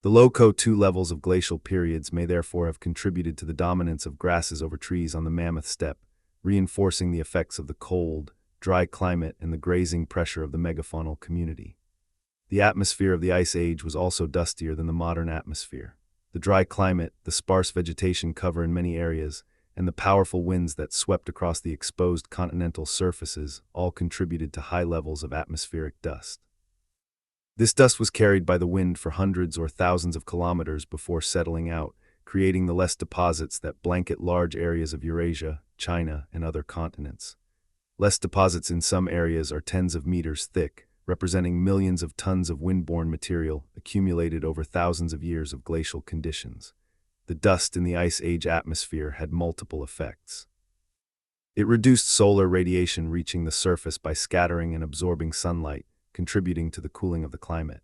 The low CO2 levels of glacial periods may therefore have contributed to the dominance of grasses over trees on the Mammoth Steppe, reinforcing the effects of the cold, dry climate and the grazing pressure of the megafaunal community. The atmosphere of the Ice Age was also dustier than the modern atmosphere. The dry climate, the sparse vegetation cover in many areas, and the powerful winds that swept across the exposed continental surfaces all contributed to high levels of atmospheric dust. This dust was carried by the wind for hundreds or thousands of kilometers before settling out, creating the less deposits that blanket large areas of Eurasia, China, and other continents. Less deposits in some areas are tens of meters thick, representing millions of tons of windborne material accumulated over thousands of years of glacial conditions. The dust in the Ice Age atmosphere had multiple effects. It reduced solar radiation reaching the surface by scattering and absorbing sunlight, contributing to the cooling of the climate.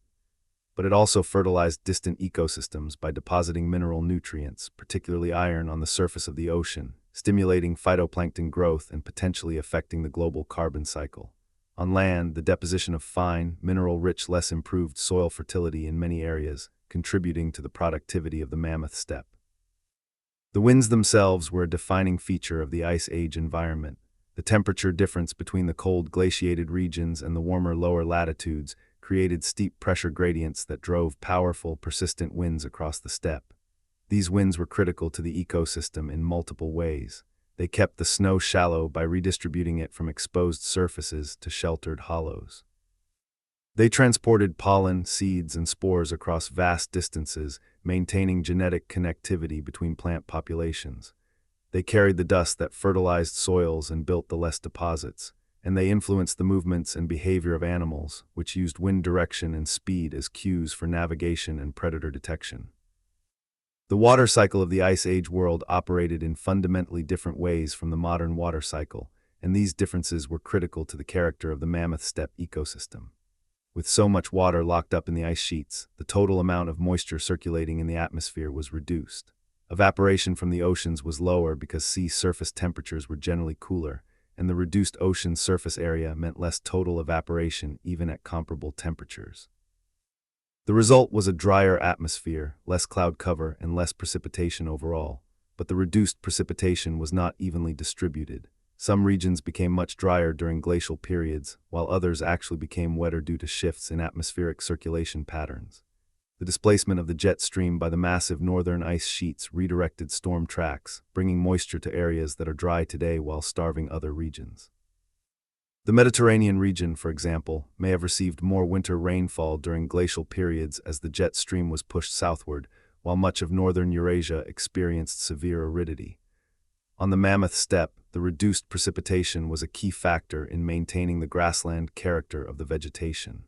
But it also fertilized distant ecosystems by depositing mineral nutrients, particularly iron, on the surface of the ocean, stimulating phytoplankton growth and potentially affecting the global carbon cycle. On land, the deposition of fine, mineral-rich, less improved soil fertility in many areas, contributing to the productivity of the Mammoth Steppe. The winds themselves were a defining feature of the Ice Age environment. The temperature difference between the cold glaciated regions and the warmer lower latitudes created steep pressure gradients that drove powerful, persistent winds across the steppe. These winds were critical to the ecosystem in multiple ways. They kept the snow shallow by redistributing it from exposed surfaces to sheltered hollows. They transported pollen, seeds, and spores across vast distances, maintaining genetic connectivity between plant populations. They carried the dust that fertilized soils and built the less deposits, and they influenced the movements and behavior of animals, which used wind direction and speed as cues for navigation and predator detection. The water cycle of the Ice Age world operated in fundamentally different ways from the modern water cycle, and these differences were critical to the character of the Mammoth Steppe ecosystem. With so much water locked up in the ice sheets, the total amount of moisture circulating in the atmosphere was reduced. Evaporation from the oceans was lower because sea surface temperatures were generally cooler, and the reduced ocean surface area meant less total evaporation even at comparable temperatures. The result was a drier atmosphere, less cloud cover, and less precipitation overall, but the reduced precipitation was not evenly distributed. Some regions became much drier during glacial periods, while others actually became wetter due to shifts in atmospheric circulation patterns. The displacement of the jet stream by the massive northern ice sheets redirected storm tracks, bringing moisture to areas that are dry today while starving other regions. The Mediterranean region, for example, may have received more winter rainfall during glacial periods as the jet stream was pushed southward, while much of northern Eurasia experienced severe aridity. On the Mammoth Steppe, the reduced precipitation was a key factor in maintaining the grassland character of the vegetation.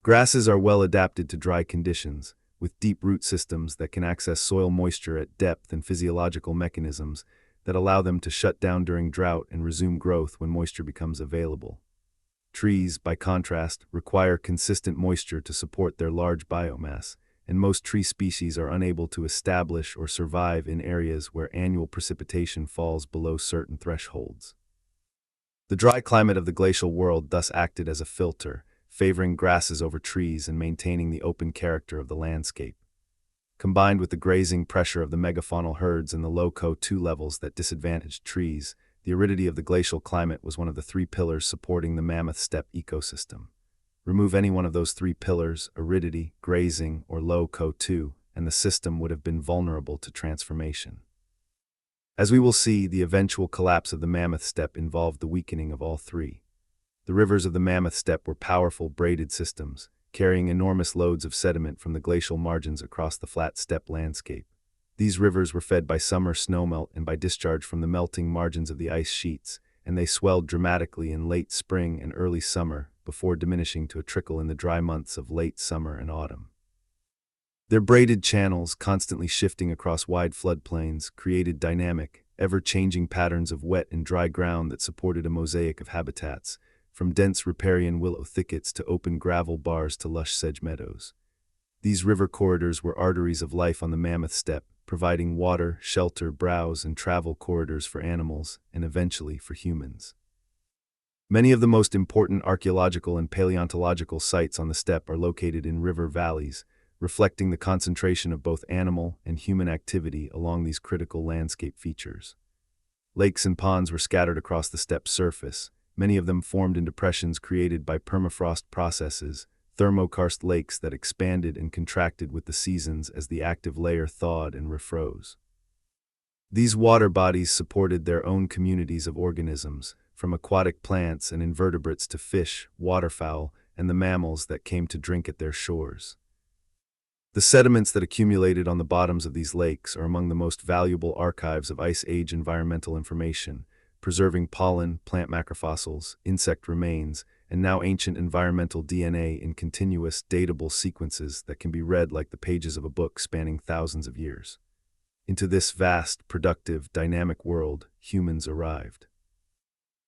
Grasses are well adapted to dry conditions, with deep root systems that can access soil moisture at depth and physiological mechanisms that allow them to shut down during drought and resume growth when moisture becomes available. Trees, by contrast, require consistent moisture to support their large biomass, and most tree species are unable to establish or survive in areas where annual precipitation falls below certain thresholds. The dry climate of the glacial world thus acted as a filter, favoring grasses over trees and maintaining the open character of the landscape. Combined with the grazing pressure of the megafaunal herds and the low CO2 levels that disadvantaged trees, the aridity of the glacial climate was one of the three pillars supporting the Mammoth Steppe ecosystem. Remove any one of those three pillars, aridity, grazing, or low CO2, and the system would have been vulnerable to transformation. As we will see, the eventual collapse of the Mammoth Steppe involved the weakening of all three. The rivers of the Mammoth Steppe were powerful braided systems, carrying enormous loads of sediment from the glacial margins across the flat steppe landscape. These rivers were fed by summer snowmelt and by discharge from the melting margins of the ice sheets, and they swelled dramatically in late spring and early summer before diminishing to a trickle in the dry months of late summer and autumn. Their braided channels, constantly shifting across wide floodplains, created dynamic, ever-changing patterns of wet and dry ground that supported a mosaic of habitats, from dense riparian willow thickets to open gravel bars to lush sedge meadows. These river corridors were arteries of life on the Mammoth Steppe, providing water, shelter, browse, and travel corridors for animals, and eventually for humans. Many of the most important archaeological and paleontological sites on the steppe are located in river valleys, reflecting the concentration of both animal and human activity along these critical landscape features. Lakes and ponds were scattered across the steppe's surface, many of them formed in depressions created by permafrost processes, thermokarst lakes that expanded and contracted with the seasons as the active layer thawed and refroze. These water bodies supported their own communities of organisms, from aquatic plants and invertebrates to fish, waterfowl, and the mammals that came to drink at their shores. The sediments that accumulated on the bottoms of these lakes are among the most valuable archives of Ice Age environmental information, preserving pollen, plant macrofossils, insect remains, and now ancient environmental DNA in continuous, datable sequences that can be read like the pages of a book spanning thousands of years. into this vast, productive, dynamic world, humans arrived.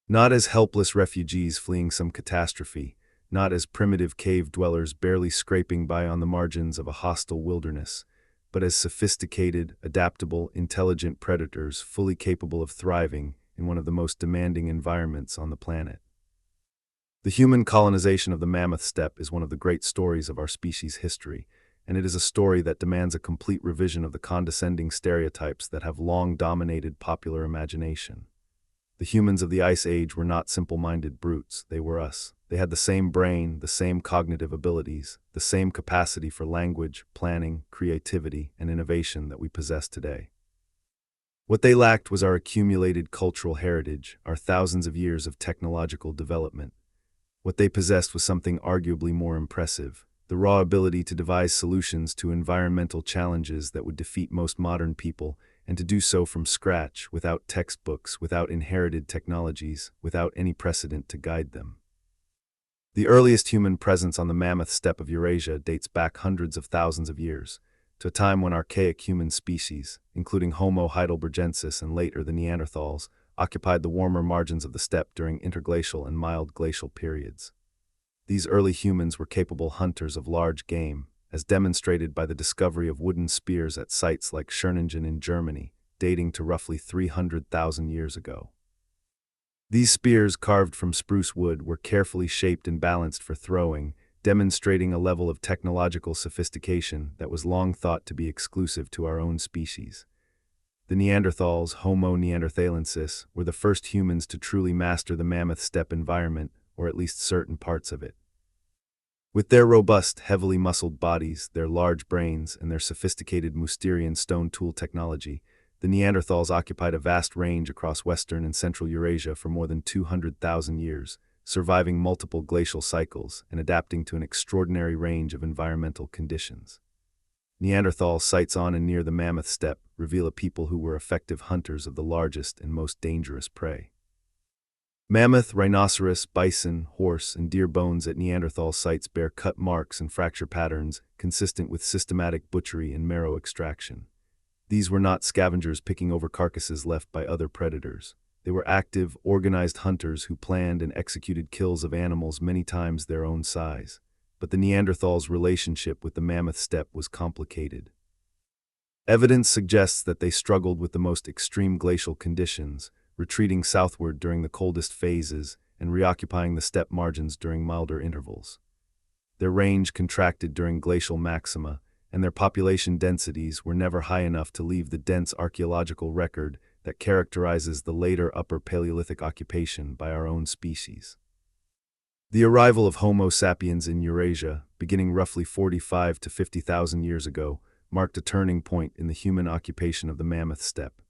Not as helpless refugees fleeing some catastrophe, not as primitive cave dwellers barely scraping by on the margins of a hostile wilderness, but as sophisticated, adaptable, intelligent predators fully capable of thriving in one of the most demanding environments on the planet. The human colonization of the Mammoth Steppe is one of the great stories of our species' history, and it is a story that demands a complete revision of the condescending stereotypes that have long dominated popular imagination. The humans of the Ice Age were not simple-minded brutes, they were us. They had the same brain, the same cognitive abilities, the same capacity for language, planning, creativity, and innovation that we possess today. What they lacked was our accumulated cultural heritage, our thousands of years of technological development. What they possessed was something arguably more impressive, the raw ability to devise solutions to environmental challenges that would defeat most modern people, and to do so from scratch, without textbooks, without inherited technologies, without any precedent to guide them. The earliest human presence on the Mammoth Steppe of Eurasia dates back hundreds of thousands of years, to a time when archaic human species, including Homo heidelbergensis and later the Neanderthals, occupied the warmer margins of the steppe during interglacial and mild glacial periods. These early humans were capable hunters of large game, as demonstrated by the discovery of wooden spears at sites like Schöningen in Germany, dating to roughly 300,000 years ago. These spears, carved from spruce wood, were carefully shaped and balanced for throwing, demonstrating a level of technological sophistication that was long thought to be exclusive to our own species. The Neanderthals, Homo neanderthalensis, were the first humans to truly master the Mammoth Steppe environment, or at least certain parts of it. With their robust, heavily muscled bodies, their large brains, and their sophisticated Mousterian stone tool technology, the Neanderthals occupied a vast range across western and central Eurasia for more than 200,000 years, surviving multiple glacial cycles and adapting to an extraordinary range of environmental conditions. Neanderthal sites on and near the Mammoth Steppe reveal a people who were effective hunters of the largest and most dangerous prey. Mammoth, rhinoceros, bison, horse, and deer bones at Neanderthal sites bear cut marks and fracture patterns consistent with systematic butchery and marrow extraction. These were not scavengers picking over carcasses left by other predators. They were active, organized hunters who planned and executed kills of animals many times their own size. But the Neanderthals' relationship with the Mammoth Steppe was complicated. Evidence suggests that they struggled with the most extreme glacial conditions, retreating southward during the coldest phases and reoccupying the steppe margins during milder intervals. Their range contracted during glacial maxima, and their population densities were never high enough to leave the dense archaeological record that characterizes the later Upper Paleolithic occupation by our own species. The arrival of Homo sapiens in Eurasia, beginning roughly 45 to 50,000 years ago, marked a turning point in the human occupation of the Mammoth Steppe.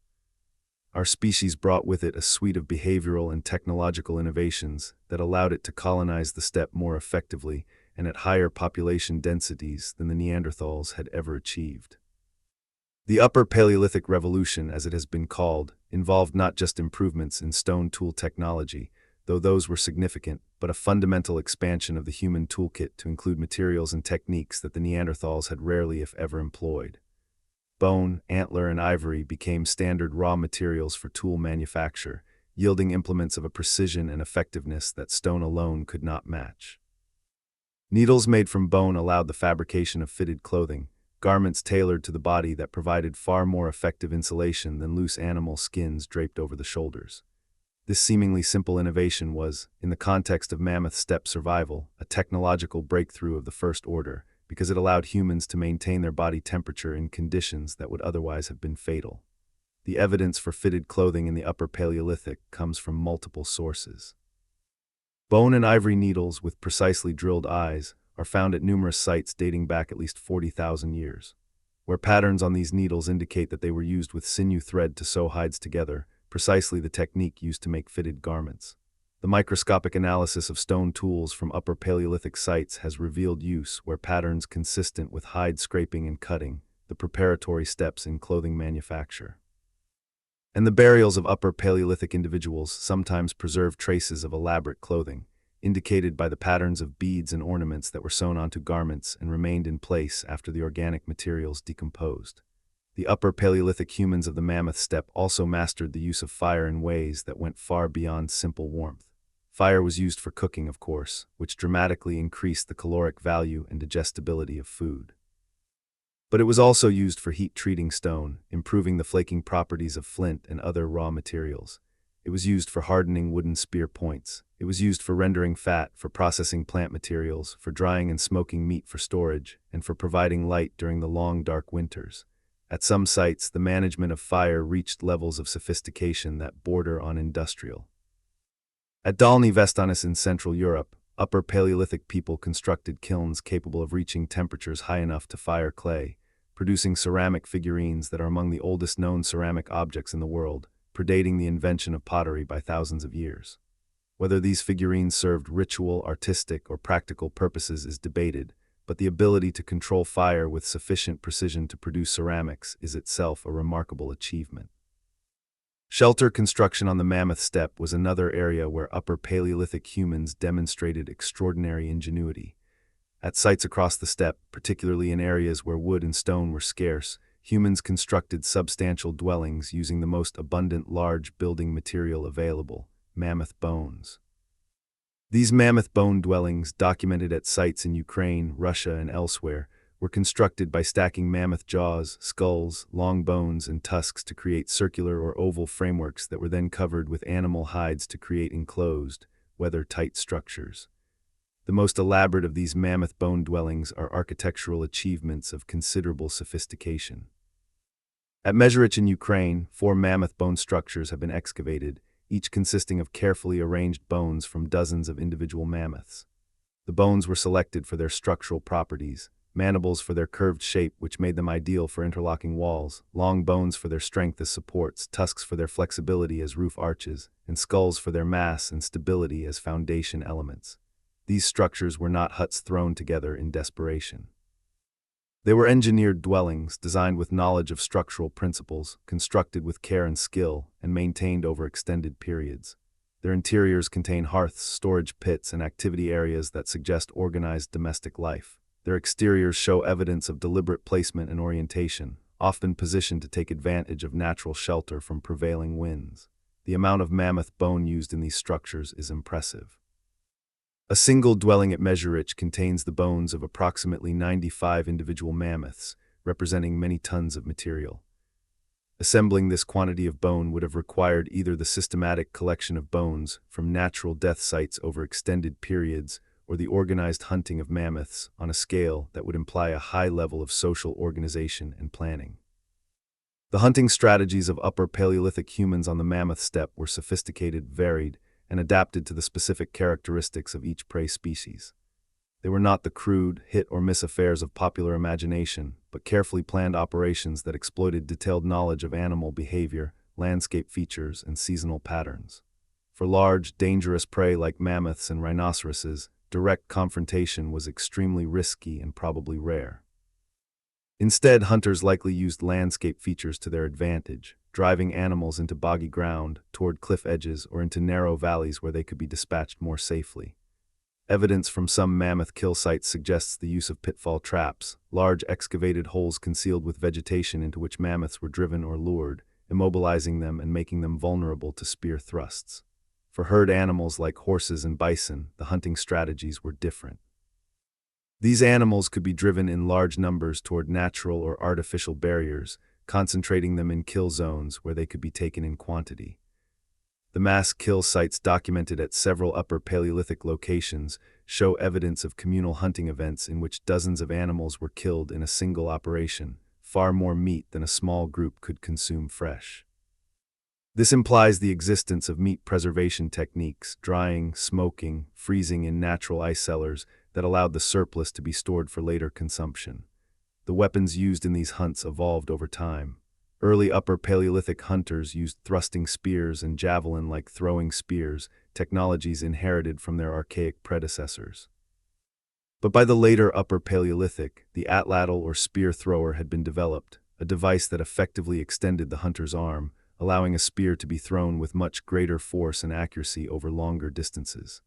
Our species brought with it a suite of behavioral and technological innovations that allowed it to colonize the steppe more effectively and at higher population densities than the Neanderthals had ever achieved. The Upper Paleolithic Revolution, as it has been called, involved not just improvements in stone tool technology, though those were significant, but a fundamental expansion of the human toolkit to include materials and techniques that the Neanderthals had rarely if ever employed. Bone, antler, and ivory became standard raw materials for tool manufacture, yielding implements of a precision and effectiveness that stone alone could not match. Needles made from bone allowed the fabrication of fitted clothing, garments tailored to the body that provided far more effective insulation than loose animal skins draped over the shoulders. This seemingly simple innovation was, in the context of Mammoth Steppe survival, a technological breakthrough of the first order, because it allowed humans to maintain their body temperature in conditions that would otherwise have been fatal. The evidence for fitted clothing in the Upper Paleolithic comes from multiple sources. Bone and ivory needles with precisely drilled eyes are found at numerous sites dating back at least 40,000 years, where patterns on these needles indicate that they were used with sinew thread to sew hides together, precisely the technique used to make fitted garments. The microscopic analysis of stone tools from Upper Paleolithic sites has revealed use where patterns consistent with hide scraping and cutting, the preparatory steps in clothing manufacture. And the burials of Upper Paleolithic individuals sometimes preserve traces of elaborate clothing, indicated by the patterns of beads and ornaments that were sewn onto garments and remained in place after the organic materials decomposed. The Upper Paleolithic humans of the Mammoth Steppe also mastered the use of fire in ways that went far beyond simple warmth. Fire was used for cooking, of course, which dramatically increased the caloric value and digestibility of food. But it was also used for heat-treating stone, improving the flaking properties of flint and other raw materials. It was used for hardening wooden spear points. It was used for rendering fat, for processing plant materials, for drying and smoking meat for storage, and for providing light during the long, dark winters. At some sites, the management of fire reached levels of sophistication that border on industrial. At Dolny Vestanis in Central Europe, Upper Paleolithic people constructed kilns capable of reaching temperatures high enough to fire clay, producing ceramic figurines that are among the oldest known ceramic objects in the world, predating the invention of pottery by thousands of years. Whether these figurines served ritual, artistic, or practical purposes is debated, but the ability to control fire with sufficient precision to produce ceramics is itself a remarkable achievement. Shelter construction on the Mammoth Steppe was another area where Upper Paleolithic humans demonstrated extraordinary ingenuity. At sites across the steppe, particularly in areas where wood and stone were scarce, humans constructed substantial dwellings using the most abundant large building material available, mammoth bones. These mammoth bone dwellings, documented at sites in Ukraine, Russia, and elsewhere, were constructed by stacking mammoth jaws, skulls, long bones, and tusks to create circular or oval frameworks that were then covered with animal hides to create enclosed, weather-tight structures. The most elaborate of these mammoth bone dwellings are architectural achievements of considerable sophistication. At Mezherich in Ukraine, 4 mammoth bone structures have been excavated, each consisting of carefully arranged bones from dozens of individual mammoths. The bones were selected for their structural properties: mandibles for their curved shape, which made them ideal for interlocking walls, long bones for their strength as supports, tusks for their flexibility as roof arches, and skulls for their mass and stability as foundation elements. These structures were not huts thrown together in desperation. They were engineered dwellings, designed with knowledge of structural principles, constructed with care and skill, and maintained over extended periods. Their interiors contain hearths, storage pits, and activity areas that suggest organized domestic life. Their exteriors show evidence of deliberate placement and orientation, often positioned to take advantage of natural shelter from prevailing winds. The amount of mammoth bone used in these structures is impressive. A single dwelling at Mezherich contains the bones of approximately 95 individual mammoths, representing many tons of material. Assembling this quantity of bone would have required either the systematic collection of bones from natural death sites over extended periods or the organized hunting of mammoths on a scale that would imply a high level of social organization and planning. The hunting strategies of Upper Paleolithic humans on the Mammoth Steppe were sophisticated, varied, and adapted to the specific characteristics of each prey species. They were not the crude, hit-or-miss affairs of popular imagination, but carefully planned operations that exploited detailed knowledge of animal behavior, landscape features, and seasonal patterns. For large, dangerous prey like mammoths and rhinoceroses, direct confrontation was extremely risky and probably rare. Instead, hunters likely used landscape features to their advantage, driving animals into boggy ground, toward cliff edges, or into narrow valleys where they could be dispatched more safely. Evidence from some mammoth kill sites suggests the use of pitfall traps, large excavated holes concealed with vegetation into which mammoths were driven or lured, immobilizing them and making them vulnerable to spear thrusts. For herd animals like horses and bison, the hunting strategies were different. These animals could be driven in large numbers toward natural or artificial barriers, concentrating them in kill zones where they could be taken in quantity. The mass kill sites documented at several Upper Paleolithic locations show evidence of communal hunting events in which dozens of animals were killed in a single operation, far more meat than a small group could consume fresh. This implies the existence of meat preservation techniques, drying, smoking, freezing in natural ice cellars that allowed the surplus to be stored for later consumption. The weapons used in these hunts evolved over time. Early Upper Paleolithic hunters used thrusting spears and javelin-like throwing spears, technologies inherited from their archaic predecessors. But by the later Upper Paleolithic, the atlatl or spear thrower had been developed, a device that effectively extended the hunter's arm, allowing a spear to be thrown with much greater force and accuracy over longer distances.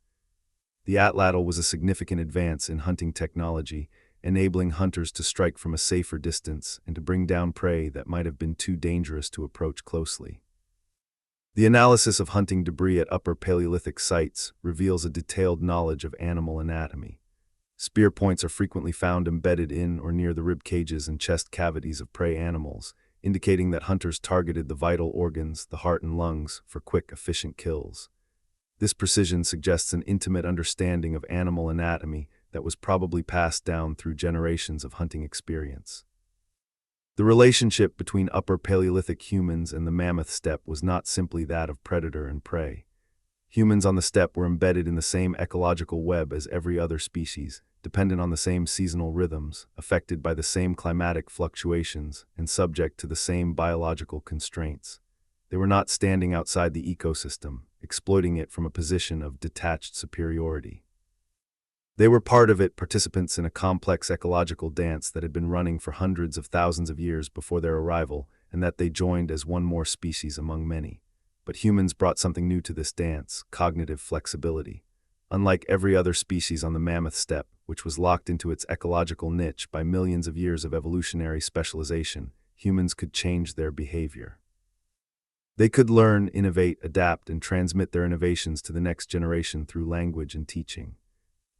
The atlatl was a significant advance in hunting technology, enabling hunters to strike from a safer distance and to bring down prey that might have been too dangerous to approach closely. The analysis of hunting debris at Upper Paleolithic sites reveals a detailed knowledge of animal anatomy. Spear points are frequently found embedded in or near the rib cages and chest cavities of prey animals, indicating that hunters targeted the vital organs, the heart and lungs, for quick, efficient kills. This precision suggests an intimate understanding of animal anatomy that was probably passed down through generations of hunting experience. The relationship between Upper Paleolithic humans and the Mammoth Steppe was not simply that of predator and prey. Humans on the steppe were embedded in the same ecological web as every other species, dependent on the same seasonal rhythms, affected by the same climatic fluctuations, and subject to the same biological constraints. They were not standing outside the ecosystem, exploiting it from a position of detached superiority. They were part of it, participants in a complex ecological dance that had been running for hundreds of thousands of years before their arrival, and that they joined as one more species among many. But humans brought something new to this dance: cognitive flexibility. Unlike every other species on the Mammoth Steppe, which was locked into its ecological niche by millions of years of evolutionary specialization, humans could change their behavior. They could learn, innovate, adapt, and transmit their innovations to the next generation through language and teaching.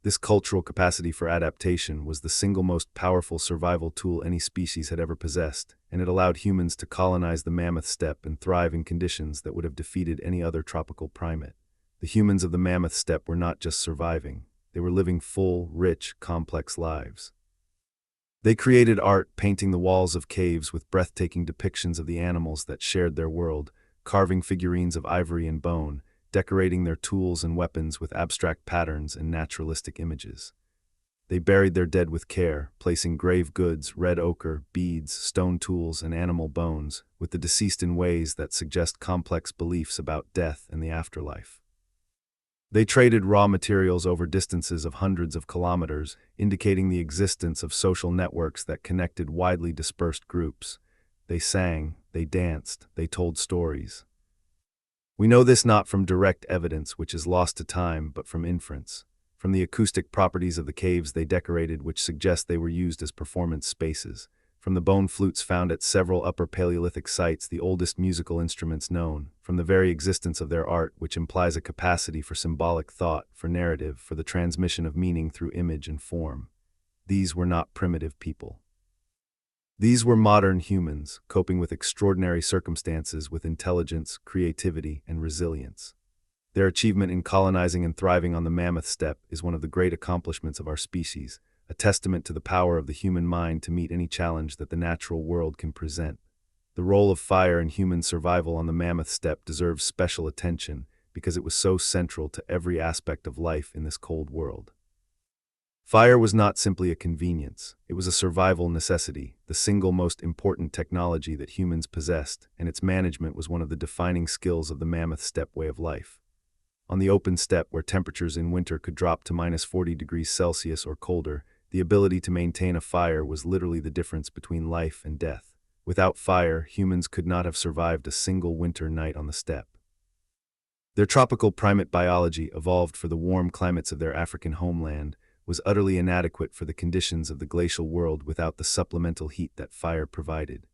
This cultural capacity for adaptation was the single most powerful survival tool any species had ever possessed, and it allowed humans to colonize the Mammoth Steppe and thrive in conditions that would have defeated any other tropical primate. The humans of the Mammoth Steppe were not just surviving, they were living full, rich, complex lives. They created art, painting the walls of caves with breathtaking depictions of the animals that shared their world, carving figurines of ivory and bone, decorating their tools and weapons with abstract patterns and naturalistic images. They buried their dead with care, placing grave goods, red ochre, beads, stone tools, and animal bones, with the deceased in ways that suggest complex beliefs about death and the afterlife. They traded raw materials over distances of hundreds of kilometers, indicating the existence of social networks that connected widely dispersed groups. They sang, they danced, they told stories. We know this not from direct evidence, which is lost to time, but from inference. From the acoustic properties of the caves they decorated, which suggest they were used as performance spaces. From the bone flutes found at several Upper Paleolithic sites, the oldest musical instruments known. From the very existence of their art, which implies a capacity for symbolic thought, for narrative, for the transmission of meaning through image and form. These were not primitive people. These were modern humans, coping with extraordinary circumstances with intelligence, creativity, and resilience. Their achievement in colonizing and thriving on the Mammoth Steppe is one of the great accomplishments of our species, a testament to the power of the human mind to meet any challenge that the natural world can present. The role of fire in human survival on the Mammoth Steppe deserves special attention because it was so central to every aspect of life in this cold world. Fire was not simply a convenience, it was a survival necessity, the single most important technology that humans possessed, and its management was one of the defining skills of the Mammoth Steppe way of life. On the open steppe, where temperatures in winter could drop to -40°C or colder, the ability to maintain a fire was literally the difference between life and death. Without fire, humans could not have survived a single winter night on the steppe. Their tropical primate biology, evolved for the warm climates of their African homeland, was utterly inadequate for the conditions of the glacial world without the supplemental heat that fire provided.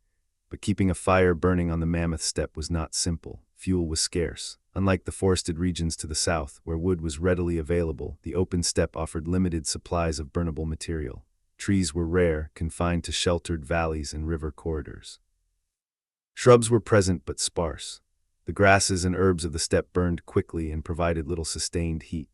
But keeping a fire burning on the Mammoth Steppe was not simple. Fuel was scarce. Unlike the forested regions to the south, where wood was readily available, the open steppe offered limited supplies of burnable material. Trees were rare, confined to sheltered valleys and river corridors. Shrubs were present but sparse. The grasses and herbs of the steppe burned quickly and provided little sustained heat.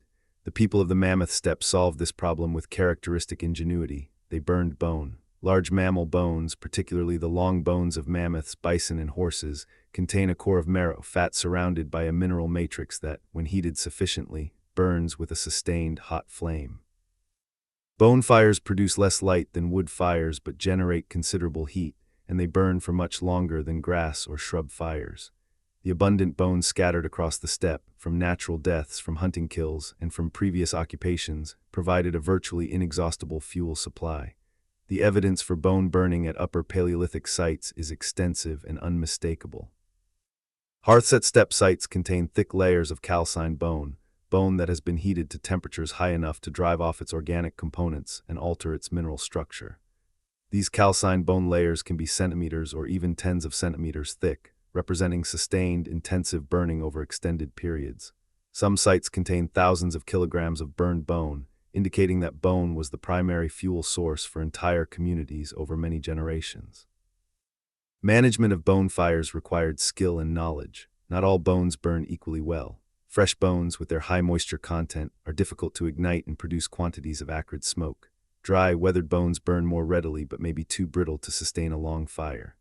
The people of the Mammoth Steppe solved this problem with characteristic ingenuity. They burned bone. Large mammal bones, particularly the long bones of mammoths, bison, and horses, contain a core of marrow, fat surrounded by a mineral matrix that, when heated sufficiently, burns with a sustained hot flame. Bone fires produce less light than wood fires but generate considerable heat, and they burn for much longer than grass or shrub fires. The abundant bones scattered across the steppe, from natural deaths, from hunting kills, and from previous occupations, provided a virtually inexhaustible fuel supply. The evidence for bone burning at Upper Paleolithic sites is extensive and unmistakable. Hearths at steppe sites contain thick layers of calcined bone, bone that has been heated to temperatures high enough to drive off its organic components and alter its mineral structure. These calcined bone layers can be centimeters or even tens of centimeters thick, representing sustained, intensive burning over extended periods. Some sites contain thousands of kilograms of burned bone, indicating that bone was the primary fuel source for entire communities over many generations. Management of bone fires required skill and knowledge. Not all bones burn equally well. Fresh bones, with their high moisture content, are difficult to ignite and produce quantities of acrid smoke. Dry, weathered bones burn more readily but may be too brittle to sustain a long fire.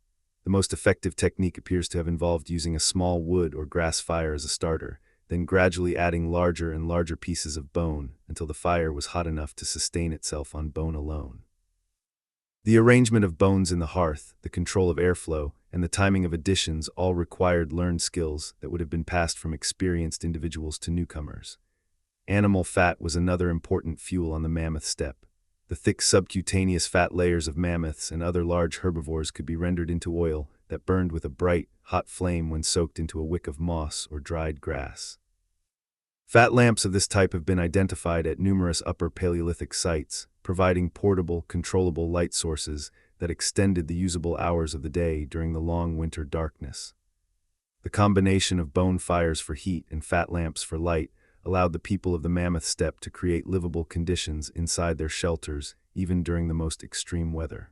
The most effective technique appears to have involved using a small wood or grass fire as a starter, then gradually adding larger and larger pieces of bone until the fire was hot enough to sustain itself on bone alone. The arrangement of bones in the hearth, the control of airflow, and the timing of additions all required learned skills that would have been passed from experienced individuals to newcomers. Animal fat was another important fuel on the Mammoth Steppe. The thick subcutaneous fat layers of mammoths and other large herbivores could be rendered into oil that burned with a bright, hot flame when soaked into a wick of moss or dried grass. Fat lamps of this type have been identified at numerous Upper Paleolithic sites, providing portable, controllable light sources that extended the usable hours of the day during the long winter darkness. The combination of bone fires for heat and fat lamps for light allowed the people of the Mammoth Steppe to create livable conditions inside their shelters, even during the most extreme weather.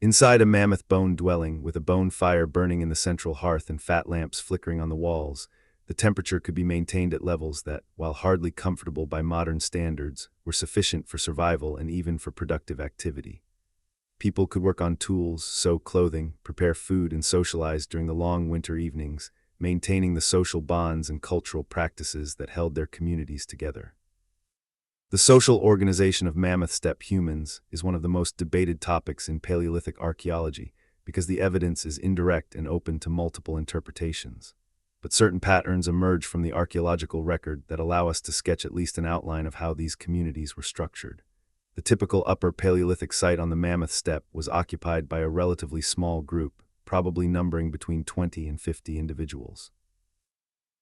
Inside a mammoth bone dwelling, with a bone fire burning in the central hearth and fat lamps flickering on the walls, the temperature could be maintained at levels that, while hardly comfortable by modern standards, were sufficient for survival and even for productive activity. People could work on tools, sew clothing, prepare food, and socialize during the long winter evenings, maintaining the social bonds and cultural practices that held their communities together. The social organization of Mammoth Steppe humans is one of the most debated topics in Paleolithic archaeology because the evidence is indirect and open to multiple interpretations. But certain patterns emerge from the archaeological record that allow us to sketch at least an outline of how these communities were structured. The typical Upper Paleolithic site on the Mammoth Steppe was occupied by a relatively small group, probably numbering between 20 and 50 individuals.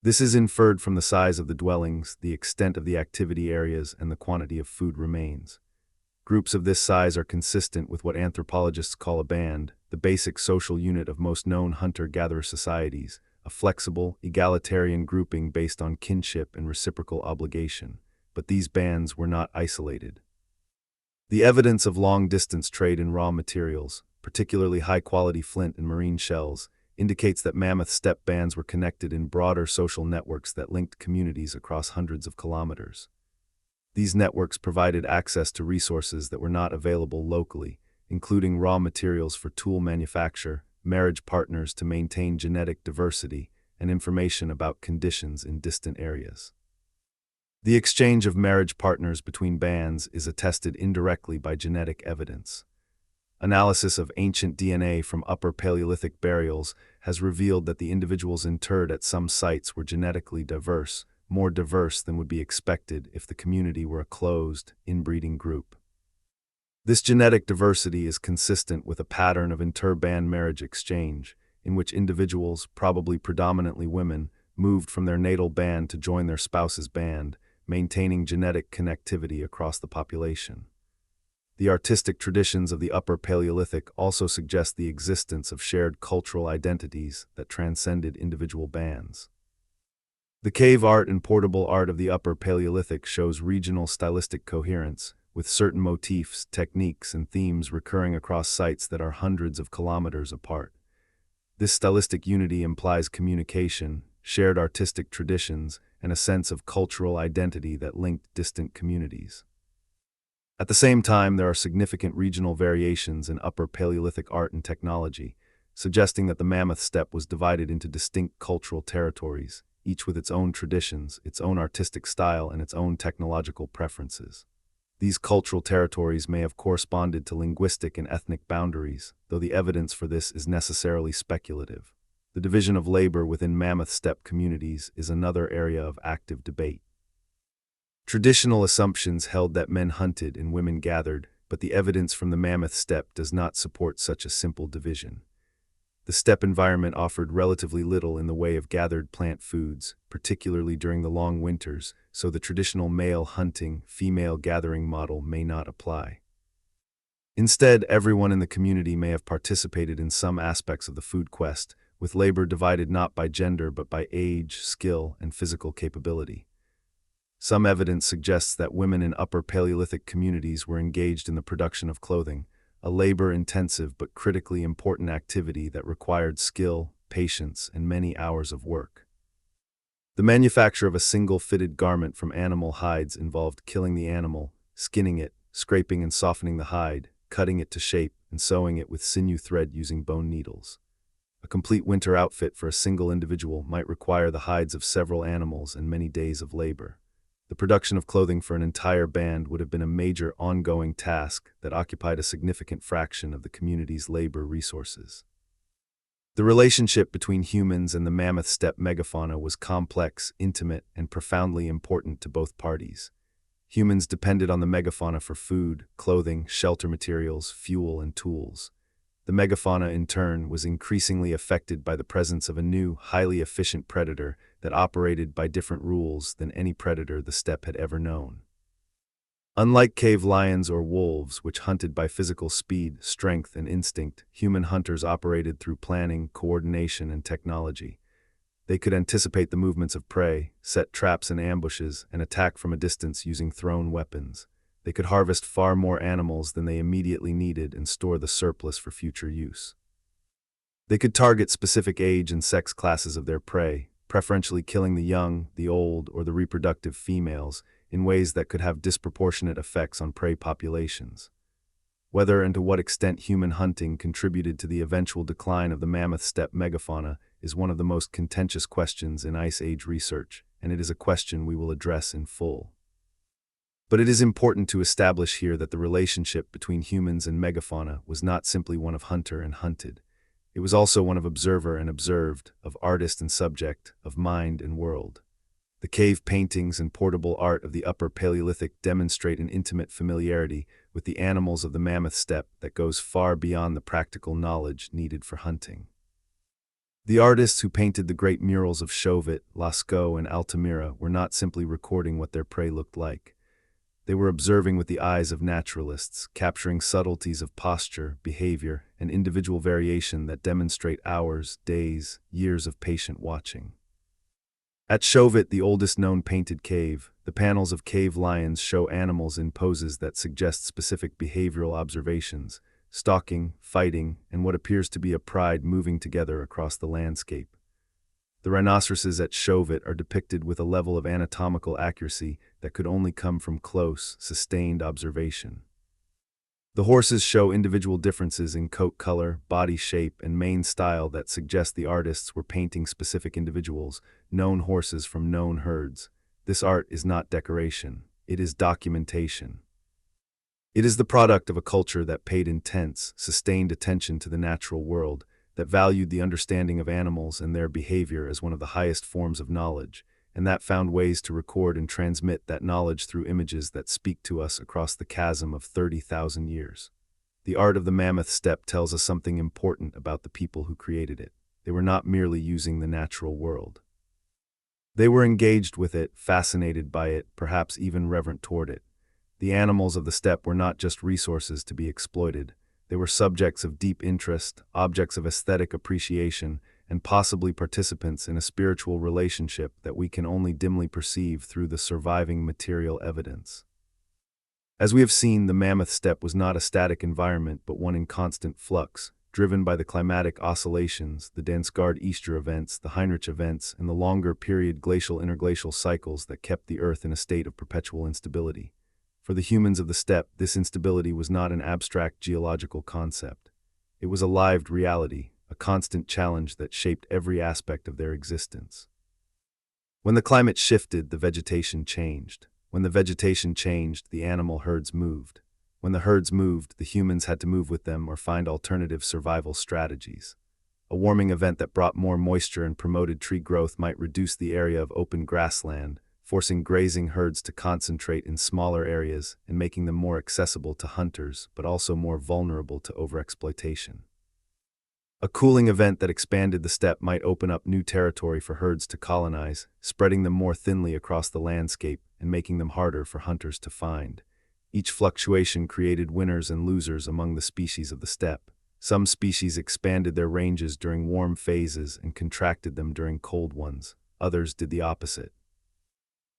This is inferred from the size of the dwellings, the extent of the activity areas, and the quantity of food remains. Groups of this size are consistent with what anthropologists call a band, the basic social unit of most known hunter-gatherer societies, a flexible, egalitarian grouping based on kinship and reciprocal obligation. But these bands were not isolated. The evidence of long-distance trade in raw materials, particularly high-quality flint and marine shells, indicates that Mammoth Steppe bands were connected in broader social networks that linked communities across hundreds of kilometers. These networks provided access to resources that were not available locally, including raw materials for tool manufacture, marriage partners to maintain genetic diversity, and information about conditions in distant areas. The exchange of marriage partners between bands is attested indirectly by genetic evidence. Analysis of ancient DNA from Upper Paleolithic burials has revealed that the individuals interred at some sites were genetically diverse, more diverse than would be expected if the community were a closed, inbreeding group. This genetic diversity is consistent with a pattern of inter-band marriage exchange, in which individuals, probably predominantly women, moved from their natal band to join their spouse's band, maintaining genetic connectivity across the population. The artistic traditions of the Upper Paleolithic also suggest the existence of shared cultural identities that transcended individual bands. The cave art and portable art of the Upper Paleolithic shows regional stylistic coherence, with certain motifs, techniques, and themes recurring across sites that are hundreds of kilometers apart. This stylistic unity implies communication, shared artistic traditions, and a sense of cultural identity that linked distant communities. At the same time, there are significant regional variations in Upper Paleolithic art and technology, suggesting that the Mammoth Steppe was divided into distinct cultural territories, each with its own traditions, its own artistic style, and its own technological preferences. These cultural territories may have corresponded to linguistic and ethnic boundaries, though the evidence for this is necessarily speculative. The division of labor within Mammoth Steppe communities is another area of active debate. Traditional assumptions held that men hunted and women gathered, but the evidence from the Mammoth Steppe does not support such a simple division. The steppe environment offered relatively little in the way of gathered plant foods, particularly during the long winters, so the traditional male hunting, female gathering model may not apply. Instead, everyone in the community may have participated in some aspects of the food quest, with labor divided not by gender but by age, skill, and physical capability. Some evidence suggests that women in Upper Paleolithic communities were engaged in the production of clothing, a labor-intensive but critically important activity that required skill, patience, and many hours of work. The manufacture of a single fitted garment from animal hides involved killing the animal, skinning it, scraping and softening the hide, cutting it to shape, and sewing it with sinew thread using bone needles. A complete winter outfit for a single individual might require the hides of several animals and many days of labor. The production of clothing for an entire band would have been a major ongoing task that occupied a significant fraction of the community's labor resources. The relationship between humans and the Mammoth Steppe megafauna was complex, intimate, and profoundly important to both parties. Humans depended on the megafauna for food, clothing, shelter materials, fuel, and tools. The megafauna, in turn, was increasingly affected by the presence of a new, highly efficient predator that operated by different rules than any predator the steppe had ever known. Unlike cave lions or wolves, which hunted by physical speed, strength, and instinct, human hunters operated through planning, coordination, and technology. They could anticipate the movements of prey, set traps and ambushes, and attack from a distance using thrown weapons. They could harvest far more animals than they immediately needed and store the surplus for future use. They could target specific age and sex classes of their prey, preferentially killing the young, the old, or the reproductive females, in ways that could have disproportionate effects on prey populations. Whether and to what extent human hunting contributed to the eventual decline of the Mammoth Steppe megafauna is one of the most contentious questions in Ice Age research, and it is a question we will address in full. But it is important to establish here that the relationship between humans and megafauna was not simply one of hunter and hunted. It was also one of observer and observed, of artist and subject, of mind and world. The cave paintings and portable art of the Upper Paleolithic demonstrate an intimate familiarity with the animals of the Mammoth Steppe that goes far beyond the practical knowledge needed for hunting. The artists who painted the great murals of Chauvet, Lascaux, and Altamira were not simply recording what their prey looked like. They were observing with the eyes of naturalists, capturing subtleties of posture, behavior, and individual variation that demonstrate hours, days, years of patient watching. At Chauvet, the oldest known painted cave, the panels of cave lions show animals in poses that suggest specific behavioral observations, stalking, fighting, and what appears to be a pride moving together across the landscape. The rhinoceroses at Chauvet are depicted with a level of anatomical accuracy that could only come from close, sustained observation. The horses show individual differences in coat color, body shape, and mane style that suggest the artists were painting specific individuals, known horses from known herds. This art is not decoration, it is documentation. It is the product of a culture that paid intense, sustained attention to the natural world, that valued the understanding of animals and their behavior as one of the highest forms of knowledge, and that found ways to record and transmit that knowledge through images that speak to us across the chasm of 30,000 years. The art of the Mammoth Steppe tells us something important about the people who created it. They were not merely using the natural world. They were engaged with it, fascinated by it, perhaps even reverent toward it. The animals of the steppe were not just resources to be exploited. They were subjects of deep interest, objects of aesthetic appreciation, and possibly participants in a spiritual relationship that we can only dimly perceive through the surviving material evidence. As we have seen, the Mammoth Steppe was not a static environment but one in constant flux, driven by the climatic oscillations, the Dansgaard-Oeschger events, the Heinrich events, and the longer-period glacial-interglacial cycles that kept the Earth in a state of perpetual instability. For the humans of the steppe, this instability was not an abstract geological concept. It was a lived reality, a constant challenge that shaped every aspect of their existence. When the climate shifted, the vegetation changed. When the vegetation changed, the animal herds moved. When the herds moved, the humans had to move with them or find alternative survival strategies. A warming event that brought more moisture and promoted tree growth might reduce the area of open grassland, forcing grazing herds to concentrate in smaller areas and making them more accessible to hunters, but also more vulnerable to overexploitation. A cooling event that expanded the steppe might open up new territory for herds to colonize, spreading them more thinly across the landscape and making them harder for hunters to find. Each fluctuation created winners and losers among the species of the steppe. Some species expanded their ranges during warm phases and contracted them during cold ones. Others did the opposite.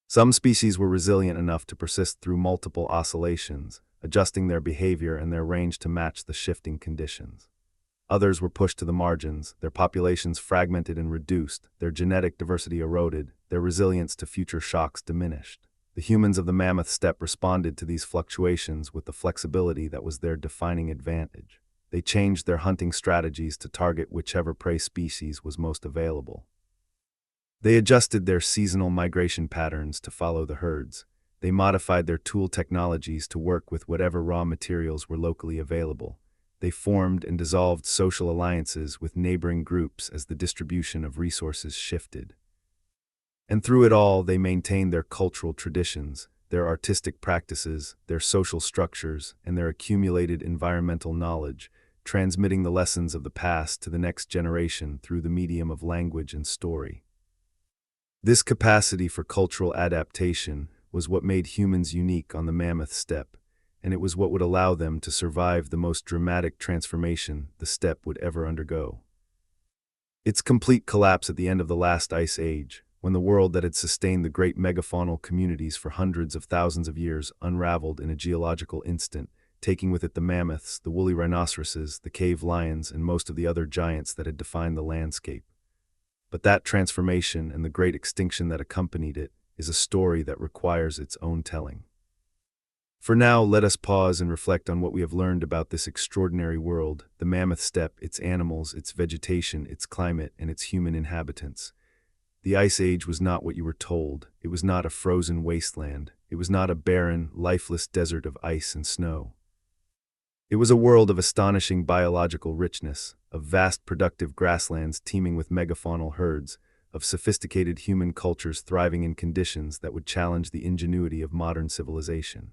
Some species were resilient enough to persist through multiple oscillations, adjusting their behavior and their range to match the shifting conditions. Others were pushed to the margins, their populations fragmented and reduced, their genetic diversity eroded, their resilience to future shocks diminished. The humans of the Mammoth Steppe responded to these fluctuations with the flexibility that was their defining advantage. They changed their hunting strategies to target whichever prey species was most available. They adjusted their seasonal migration patterns to follow the herds. They modified their tool technologies to work with whatever raw materials were locally available. They formed and dissolved social alliances with neighboring groups as the distribution of resources shifted. And through it all, they maintained their cultural traditions, their artistic practices, their social structures, and their accumulated environmental knowledge, transmitting the lessons of the past to the next generation through the medium of language and story. This capacity for cultural adaptation was what made humans unique on the Mammoth Steppe, and it was what would allow them to survive the most dramatic transformation the steppe would ever undergo. Its complete collapse at the end of the last ice age, when the world that had sustained the great megafaunal communities for hundreds of thousands of years unraveled in a geological instant, taking with it the mammoths, the woolly rhinoceroses, the cave lions, and most of the other giants that had defined the landscape. But that transformation and the great extinction that accompanied it is a story that requires its own telling. For now, let us pause and reflect on what we have learned about this extraordinary world, the Mammoth Steppe, its animals, its vegetation, its climate, and its human inhabitants. The Ice Age was not what you were told. It was not a frozen wasteland. It was not a barren, lifeless desert of ice and snow. It was a world of astonishing biological richness, of vast productive grasslands teeming with megafaunal herds, of sophisticated human cultures thriving in conditions that would challenge the ingenuity of modern civilization.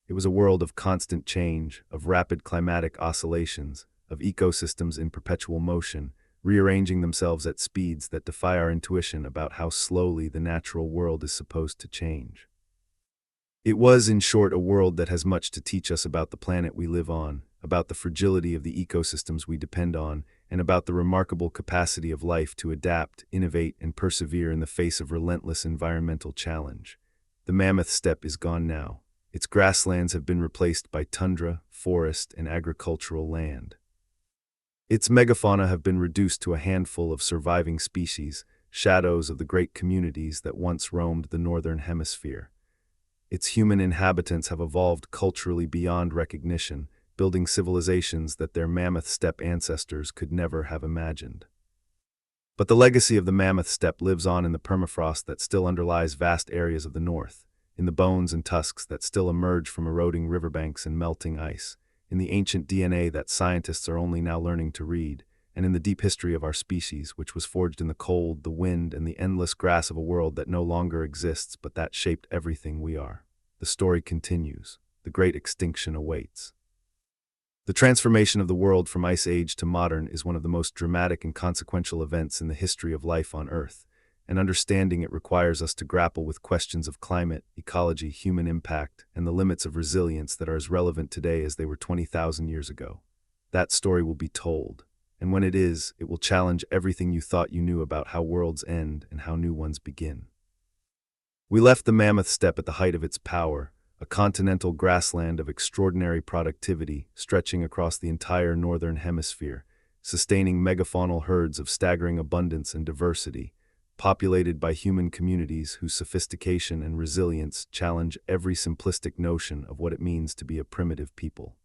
It was a world of constant change, of rapid climatic oscillations, of ecosystems in perpetual motion, rearranging themselves at speeds that defy our intuition about how slowly the natural world is supposed to change. It was, in short, a world that has much to teach us about the planet we live on, about the fragility of the ecosystems we depend on, and about the remarkable capacity of life to adapt, innovate, and persevere in the face of relentless environmental challenge. The Mammoth Steppe is gone now. Its grasslands have been replaced by tundra, forest, and agricultural land. Its megafauna have been reduced to a handful of surviving species, shadows of the great communities that once roamed the northern hemisphere. Its human inhabitants have evolved culturally beyond recognition, building civilizations that their Mammoth Steppe ancestors could never have imagined. But the legacy of the Mammoth Steppe lives on in the permafrost that still underlies vast areas of the north, in the bones and tusks that still emerge from eroding riverbanks and melting ice, in the ancient DNA that scientists are only now learning to read, and in the deep history of our species, which was forged in the cold, the wind, and the endless grass of a world that no longer exists but that shaped everything we are. The story continues. The great extinction awaits. The transformation of the world from Ice Age to modern is one of the most dramatic and consequential events in the history of life on Earth, and understanding it requires us to grapple with questions of climate, ecology, human impact, and the limits of resilience that are as relevant today as they were 20,000 years ago. That story will be told, and when it is, it will challenge everything you thought you knew about how worlds end and how new ones begin. We left the Mammoth Steppe at the height of its power, a continental grassland of extraordinary productivity stretching across the entire northern hemisphere, sustaining megafaunal herds of staggering abundance and diversity, populated by human communities whose sophistication and resilience challenge every simplistic notion of what it means to be a primitive people.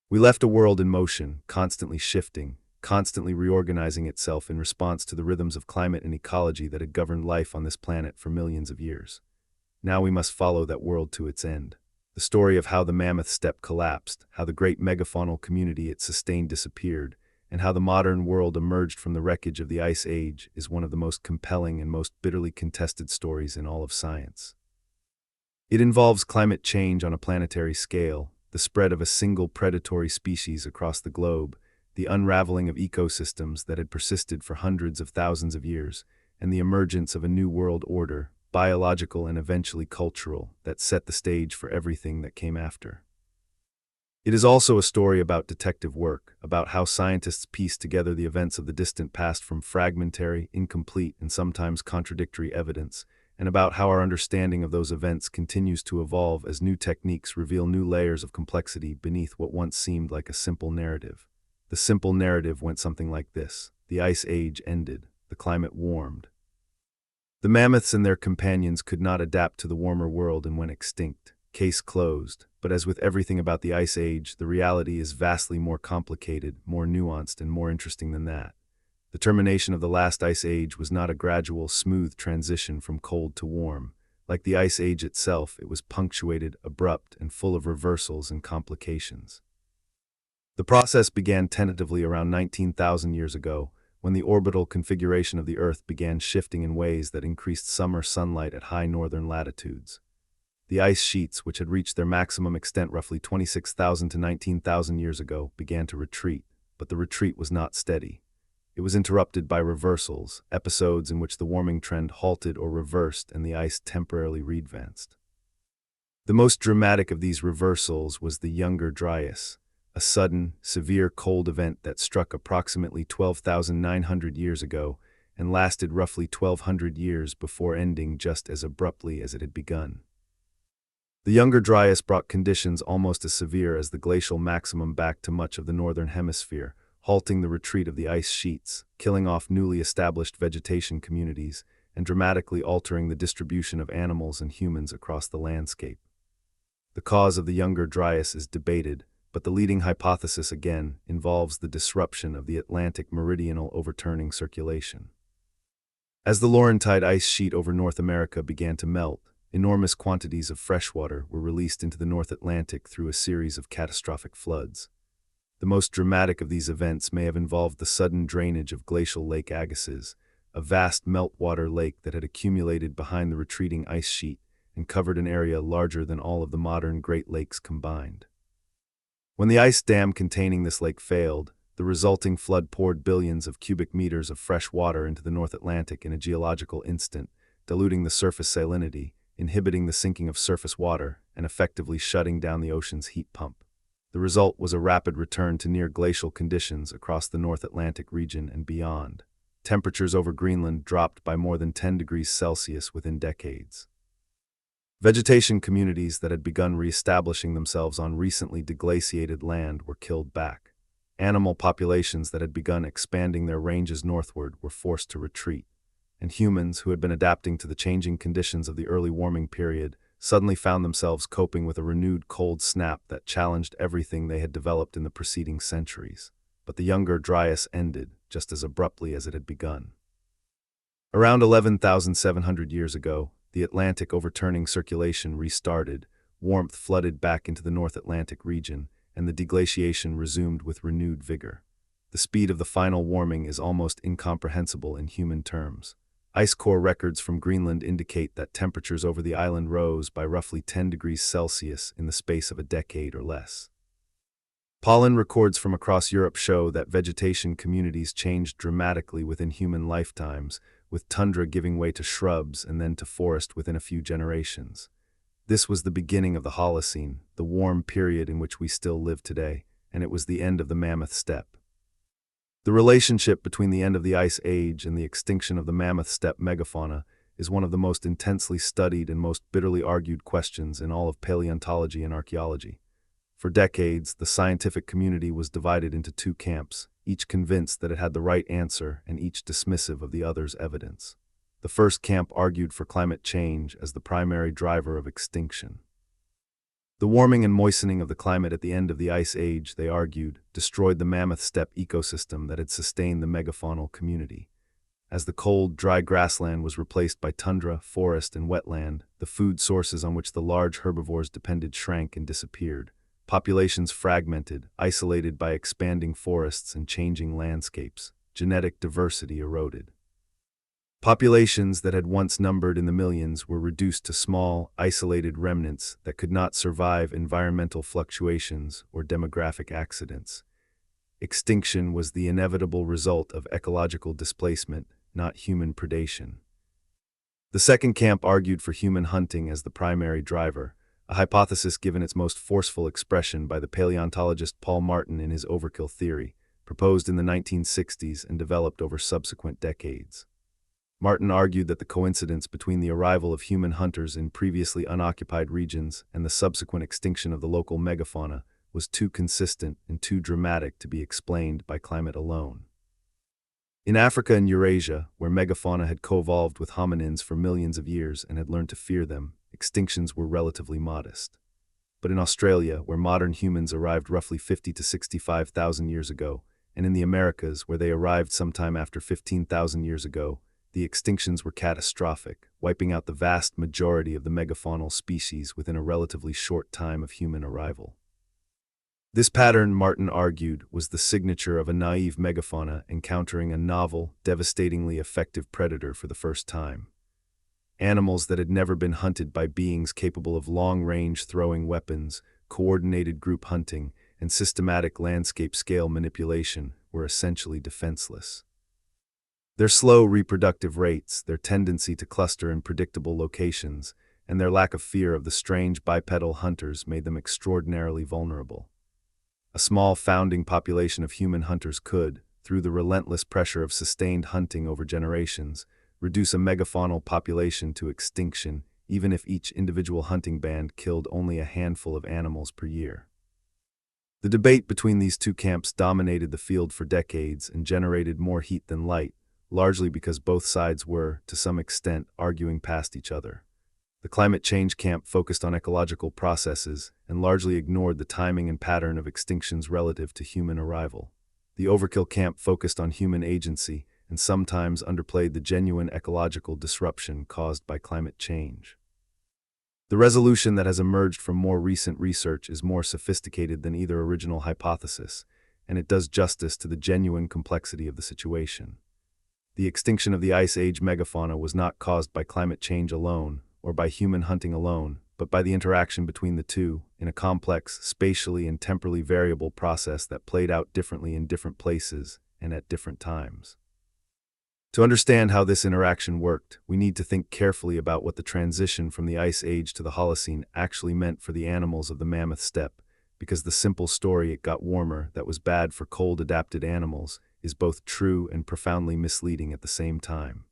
We left a world in motion, constantly shifting, constantly reorganizing itself in response to the rhythms of climate and ecology that had governed life on this planet for millions of years. Now we must follow that world to its end. The story of how the Mammoth Steppe collapsed, how the great megafaunal community it sustained disappeared, and how the modern world emerged from the wreckage of the Ice Age is one of the most compelling and most bitterly contested stories in all of science. It involves climate change on a planetary scale, the spread of a single predatory species across the globe, the unraveling of ecosystems that had persisted for hundreds of thousands of years, and the emergence of a new world order, biological and eventually cultural, that set the stage for everything that came after. It is also a story about detective work, about how scientists piece together the events of the distant past from fragmentary, incomplete, and sometimes contradictory evidence, and about how our understanding of those events continues to evolve as new techniques reveal new layers of complexity beneath what once seemed like a simple narrative. The simple narrative went something like this: the Ice Age ended, the climate warmed. The mammoths and their companions could not adapt to the warmer world and went extinct. Case closed. But as with everything about the Ice Age, the reality is vastly more complicated, more nuanced, and more interesting than that. The termination of the last Ice Age was not a gradual, smooth transition from cold to warm. Like the Ice Age itself, it was punctuated, abrupt, and full of reversals and complications. The process began tentatively around 19,000 years ago, when the orbital configuration of the Earth began shifting in ways that increased summer sunlight at high northern latitudes. The ice sheets, which had reached their maximum extent roughly 26,000 to 19,000 years ago, began to retreat, but the retreat was not steady. It was interrupted by reversals, episodes in which the warming trend halted or reversed and the ice temporarily re-advanced. The most dramatic of these reversals was the Younger Dryas, a sudden, severe cold event that struck approximately 12,900 years ago and lasted roughly 1,200 years before ending just as abruptly as it had begun. The Younger Dryas brought conditions almost as severe as the glacial maximum back to much of the northern hemisphere, halting the retreat of the ice sheets, killing off newly established vegetation communities, and dramatically altering the distribution of animals and humans across the landscape. The cause of the Younger Dryas is debated, but the leading hypothesis again involves the disruption of the Atlantic meridional overturning circulation. As the Laurentide ice sheet over North America began to melt, enormous quantities of fresh water were released into the North Atlantic through a series of catastrophic floods. The most dramatic of these events may have involved the sudden drainage of glacial Lake Agassiz, a vast meltwater lake that had accumulated behind the retreating ice sheet and covered an area larger than all of the modern Great Lakes combined. When the ice dam containing this lake failed, the resulting flood poured billions of cubic meters of fresh water into the North Atlantic in a geological instant, diluting the surface salinity, inhibiting the sinking of surface water, and effectively shutting down the ocean's heat pump. The result was a rapid return to near glacial conditions across the North Atlantic region and beyond. Temperatures over Greenland dropped by more than 10 degrees Celsius within decades. Vegetation communities that had begun re-establishing themselves on recently deglaciated land were killed back. Animal populations that had begun expanding their ranges northward were forced to retreat, and humans who had been adapting to the changing conditions of the early warming period suddenly found themselves coping with a renewed cold snap that challenged everything they had developed in the preceding centuries. But the Younger Dryas ended just as abruptly as it had begun. Around 11,700 years ago, the Atlantic overturning circulation restarted, warmth flooded back into the North Atlantic region, and the deglaciation resumed with renewed vigor. The speed of the final warming is almost incomprehensible in human terms. Ice core records from Greenland indicate that temperatures over the island rose by roughly 10 degrees Celsius in the space of a decade or less. Pollen records from across Europe show that vegetation communities changed dramatically within human lifetimes, with tundra giving way to shrubs and then to forest within a few generations. This was the beginning of the Holocene, the warm period in which we still live today, and it was the end of the Mammoth Steppe. The relationship between the end of the Ice Age and the extinction of the Mammoth Steppe megafauna is one of the most intensely studied and most bitterly argued questions in all of paleontology and archaeology. For decades, the scientific community was divided into two camps, each convinced that it had the right answer and each dismissive of the other's evidence. The first camp argued for climate change as the primary driver of extinction. The warming and moistening of the climate at the end of the Ice Age, they argued, destroyed the Mammoth Steppe ecosystem that had sustained the megafaunal community. As the cold, dry grassland was replaced by tundra, forest, and wetland, the food sources on which the large herbivores depended shrank and disappeared. Populations fragmented, isolated by expanding forests and changing landscapes. Genetic diversity eroded. Populations that had once numbered in the millions were reduced to small, isolated remnants that could not survive environmental fluctuations or demographic accidents. Extinction was the inevitable result of ecological displacement, not human predation. The second camp argued for human hunting as the primary driver, a hypothesis given its most forceful expression by the paleontologist Paul Martin in his overkill theory, proposed in the 1960s and developed over subsequent decades. Martin argued that the coincidence between the arrival of human hunters in previously unoccupied regions and the subsequent extinction of the local megafauna was too consistent and too dramatic to be explained by climate alone. In Africa and Eurasia, where megafauna had co-evolved with hominins for millions of years and had learned to fear them, extinctions were relatively modest. But in Australia, where modern humans arrived roughly 50 to 65,000 years ago, and in the Americas, where they arrived sometime after 15,000 years ago, the extinctions were catastrophic, wiping out the vast majority of the megafaunal species within a relatively short time of human arrival. This pattern, Martin argued, was the signature of a naive megafauna encountering a novel, devastatingly effective predator for the first time. Animals that had never been hunted by beings capable of long-range throwing weapons, coordinated group hunting, and systematic landscape-scale manipulation were essentially defenseless. Their slow reproductive rates, their tendency to cluster in predictable locations, and their lack of fear of the strange bipedal hunters made them extraordinarily vulnerable. A small founding population of human hunters could, through the relentless pressure of sustained hunting over generations, reduce a megafaunal population to extinction, even if each individual hunting band killed only a handful of animals per year. The debate between these two camps dominated the field for decades and generated more heat than light, largely because both sides were, to some extent, arguing past each other. The climate change camp focused on ecological processes and largely ignored the timing and pattern of extinctions relative to human arrival. The overkill camp focused on human agency and sometimes underplayed the genuine ecological disruption caused by climate change. The resolution that has emerged from more recent research is more sophisticated than either original hypothesis, and it does justice to the genuine complexity of the situation. The extinction of the Ice Age megafauna was not caused by climate change alone, or by human hunting alone, but by the interaction between the two, in a complex, spatially and temporally variable process that played out differently in different places and at different times. To understand how this interaction worked, we need to think carefully about what the transition from the Ice Age to the Holocene actually meant for the animals of the Mammoth Steppe, because the simple story "it got warmer" that was bad for cold-adapted animals is both true and profoundly misleading at the same time.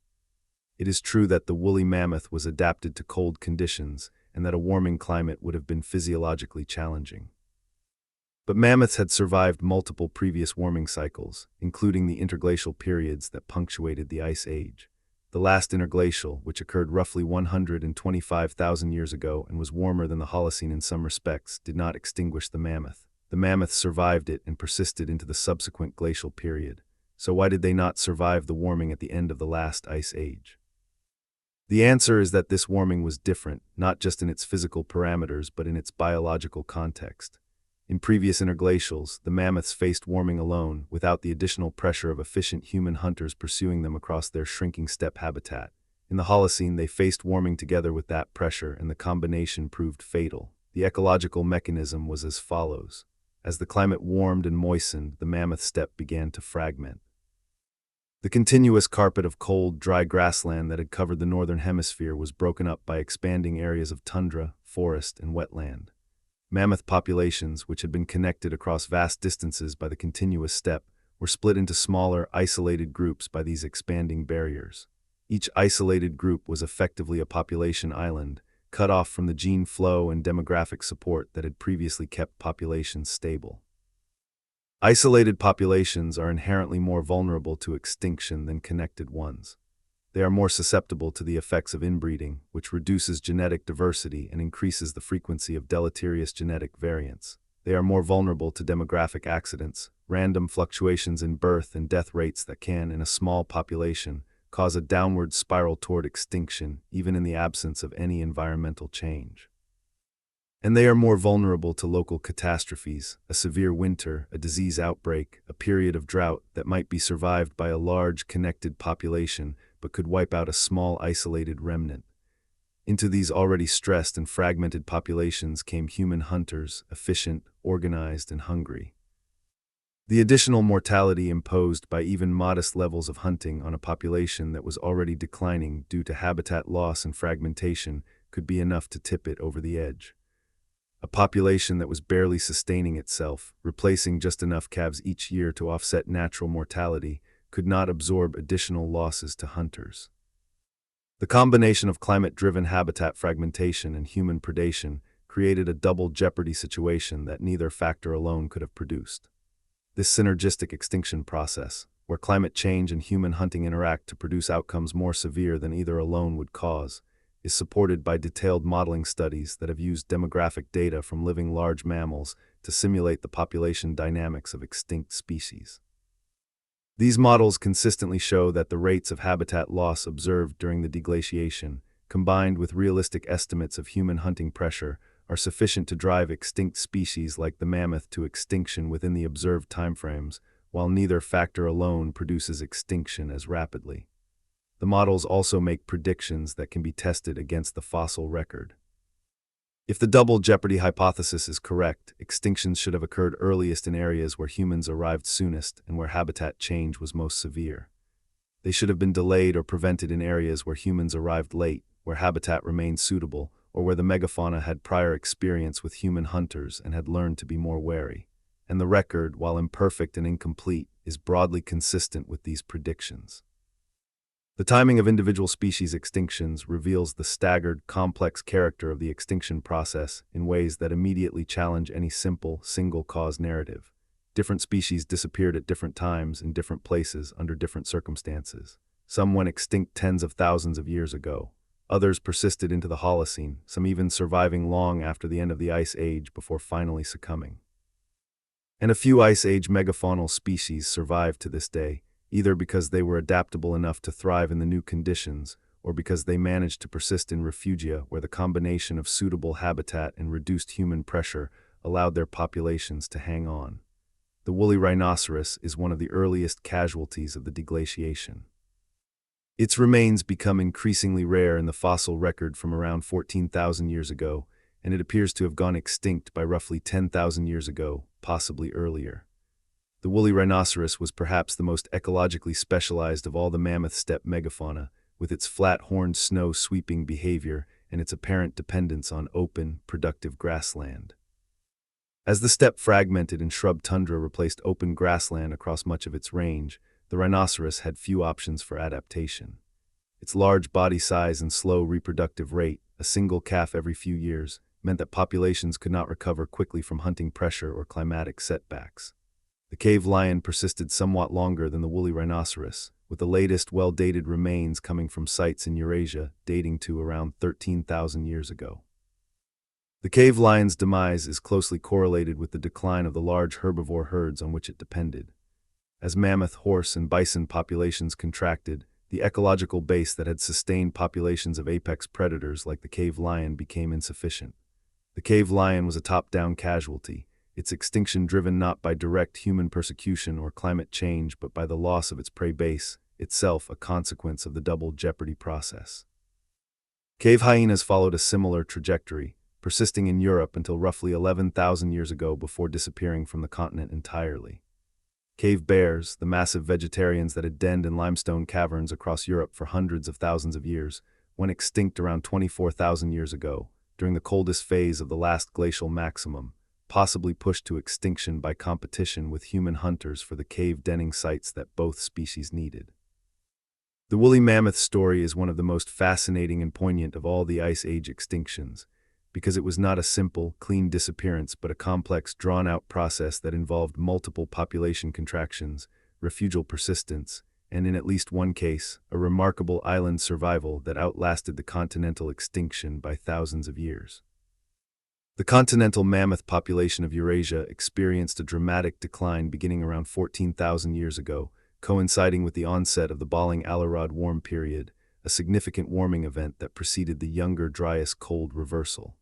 It is true that the woolly mammoth was adapted to cold conditions and that a warming climate would have been physiologically challenging. But mammoths had survived multiple previous warming cycles, including the interglacial periods that punctuated the Ice Age. The last interglacial, which occurred roughly 125,000 years ago and was warmer than the Holocene in some respects, did not extinguish the mammoth. The mammoths survived it and persisted into the subsequent glacial period. So why did they not survive the warming at the end of the last Ice Age? The answer is that this warming was different, not just in its physical parameters, but in its biological context. In previous interglacials, the mammoths faced warming alone, without the additional pressure of efficient human hunters pursuing them across their shrinking steppe habitat. In the Holocene, they faced warming together with that pressure, and the combination proved fatal. The ecological mechanism was as follows. As the climate warmed and moistened, the mammoth steppe began to fragment. The continuous carpet of cold, dry grassland that had covered the northern hemisphere was broken up by expanding areas of tundra, forest, and wetland. Mammoth populations, which had been connected across vast distances by the continuous steppe, were split into smaller, isolated groups by these expanding barriers. Each isolated group was effectively a population island, cut off from the gene flow and demographic support that had previously kept populations stable. Isolated populations are inherently more vulnerable to extinction than connected ones. They are more susceptible to the effects of inbreeding, which reduces genetic diversity and increases the frequency of deleterious genetic variants. They are more vulnerable to demographic accidents, random fluctuations in birth and death rates that can, in a small population, cause a downward spiral toward extinction, even in the absence of any environmental change. And they are more vulnerable to local catastrophes, a severe winter, a disease outbreak, a period of drought that might be survived by a large connected population but could wipe out a small isolated remnant. Into these already stressed and fragmented populations came human hunters, efficient, organized, and hungry. The additional mortality imposed by even modest levels of hunting on a population that was already declining due to habitat loss and fragmentation could be enough to tip it over the edge. A population that was barely sustaining itself, replacing just enough calves each year to offset natural mortality, could not absorb additional losses to hunters. The combination of climate-driven habitat fragmentation and human predation created a double jeopardy situation that neither factor alone could have produced. This synergistic extinction process, where climate change and human hunting interact to produce outcomes more severe than either alone would cause, is supported by detailed modeling studies that have used demographic data from living large mammals to simulate the population dynamics of extinct species. These models consistently show that the rates of habitat loss observed during the deglaciation, combined with realistic estimates of human hunting pressure, are sufficient to drive extinct species like the mammoth to extinction within the observed timeframes, while neither factor alone produces extinction as rapidly. The models also make predictions that can be tested against the fossil record. If the double jeopardy hypothesis is correct, extinctions should have occurred earliest in areas where humans arrived soonest and where habitat change was most severe. They should have been delayed or prevented in areas where humans arrived late, where habitat remained suitable, or where the megafauna had prior experience with human hunters and had learned to be more wary. And the record, while imperfect and incomplete, is broadly consistent with these predictions. The timing of individual species extinctions reveals the staggered, complex character of the extinction process in ways that immediately challenge any simple, single-cause narrative. Different species disappeared at different times in different places under different circumstances. Some went extinct tens of thousands of years ago. Others persisted into the Holocene, some even surviving long after the end of the Ice Age before finally succumbing. And a few Ice Age megafaunal species survive to this day, either because they were adaptable enough to thrive in the new conditions, or because they managed to persist in refugia where the combination of suitable habitat and reduced human pressure allowed their populations to hang on. The woolly rhinoceros is one of the earliest casualties of the deglaciation. Its remains become increasingly rare in the fossil record from around 14,000 years ago, and it appears to have gone extinct by roughly 10,000 years ago, possibly earlier. The woolly rhinoceros was perhaps the most ecologically specialized of all the Mammoth Steppe megafauna, with its flat-horned snow-sweeping behavior and its apparent dependence on open, productive grassland. As the steppe fragmented and shrub tundra replaced open grassland across much of its range, the rhinoceros had few options for adaptation. Its large body size and slow reproductive rate, a single calf every few years, meant that populations could not recover quickly from hunting pressure or climatic setbacks. The cave lion persisted somewhat longer than the woolly rhinoceros, with the latest well-dated remains coming from sites in Eurasia dating to around 13,000 years ago. The cave lion's demise is closely correlated with the decline of the large herbivore herds on which it depended. As mammoth, horse, and bison populations contracted, the ecological base that had sustained populations of apex predators like the cave lion became insufficient. The cave lion was a top-down casualty, its extinction driven not by direct human persecution or climate change but by the loss of its prey base, itself a consequence of the double jeopardy process. Cave hyenas followed a similar trajectory, persisting in Europe until roughly 11,000 years ago before disappearing from the continent entirely. Cave bears, the massive vegetarians that had denned in limestone caverns across Europe for hundreds of thousands of years, went extinct around 24,000 years ago, during the coldest phase of the last glacial maximum, possibly pushed to extinction by competition with human hunters for the cave denning sites that both species needed. The woolly mammoth story is one of the most fascinating and poignant of all the Ice Age extinctions, because it was not a simple, clean disappearance but a complex, drawn-out process that involved multiple population contractions, refugial persistence, and in at least one case, a remarkable island survival that outlasted the continental extinction by thousands of years. The continental mammoth population of Eurasia experienced a dramatic decline beginning around 14,000 years ago, coinciding with the onset of the Balling-Allerod warm period, a significant warming event that preceded the Younger Dryas cold reversal.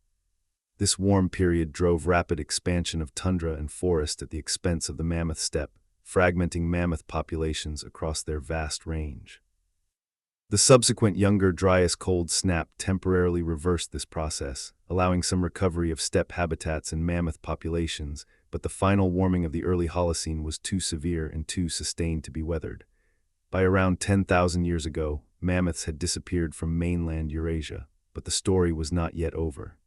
This warm period drove rapid expansion of tundra and forest at the expense of the Mammoth Steppe, fragmenting mammoth populations across their vast range. The subsequent younger Dryas cold snap temporarily reversed this process, allowing some recovery of steppe habitats and mammoth populations, but the final warming of the early Holocene was too severe and too sustained to be weathered. By around 10,000 years ago, mammoths had disappeared from mainland Eurasia, but the story was not yet over.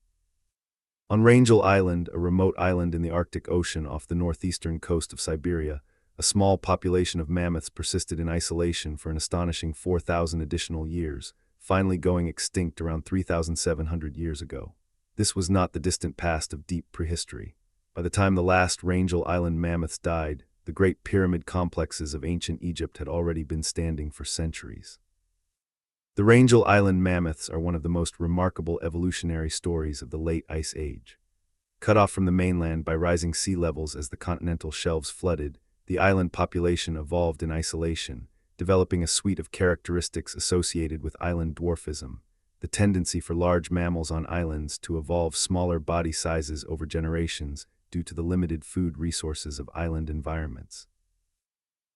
On Wrangel Island, a remote island in the Arctic Ocean off the northeastern coast of Siberia, a small population of mammoths persisted in isolation for an astonishing 4,000 additional years, finally going extinct around 3,700 years ago. This was not the distant past of deep prehistory. By the time the last Wrangel Island mammoths died, the great pyramid complexes of ancient Egypt had already been standing for centuries. The Wrangel Island mammoths are one of the most remarkable evolutionary stories of the late Ice Age. Cut off from the mainland by rising sea levels as the continental shelves flooded, the island population evolved in isolation, developing a suite of characteristics associated with island dwarfism, the tendency for large mammals on islands to evolve smaller body sizes over generations due to the limited food resources of island environments.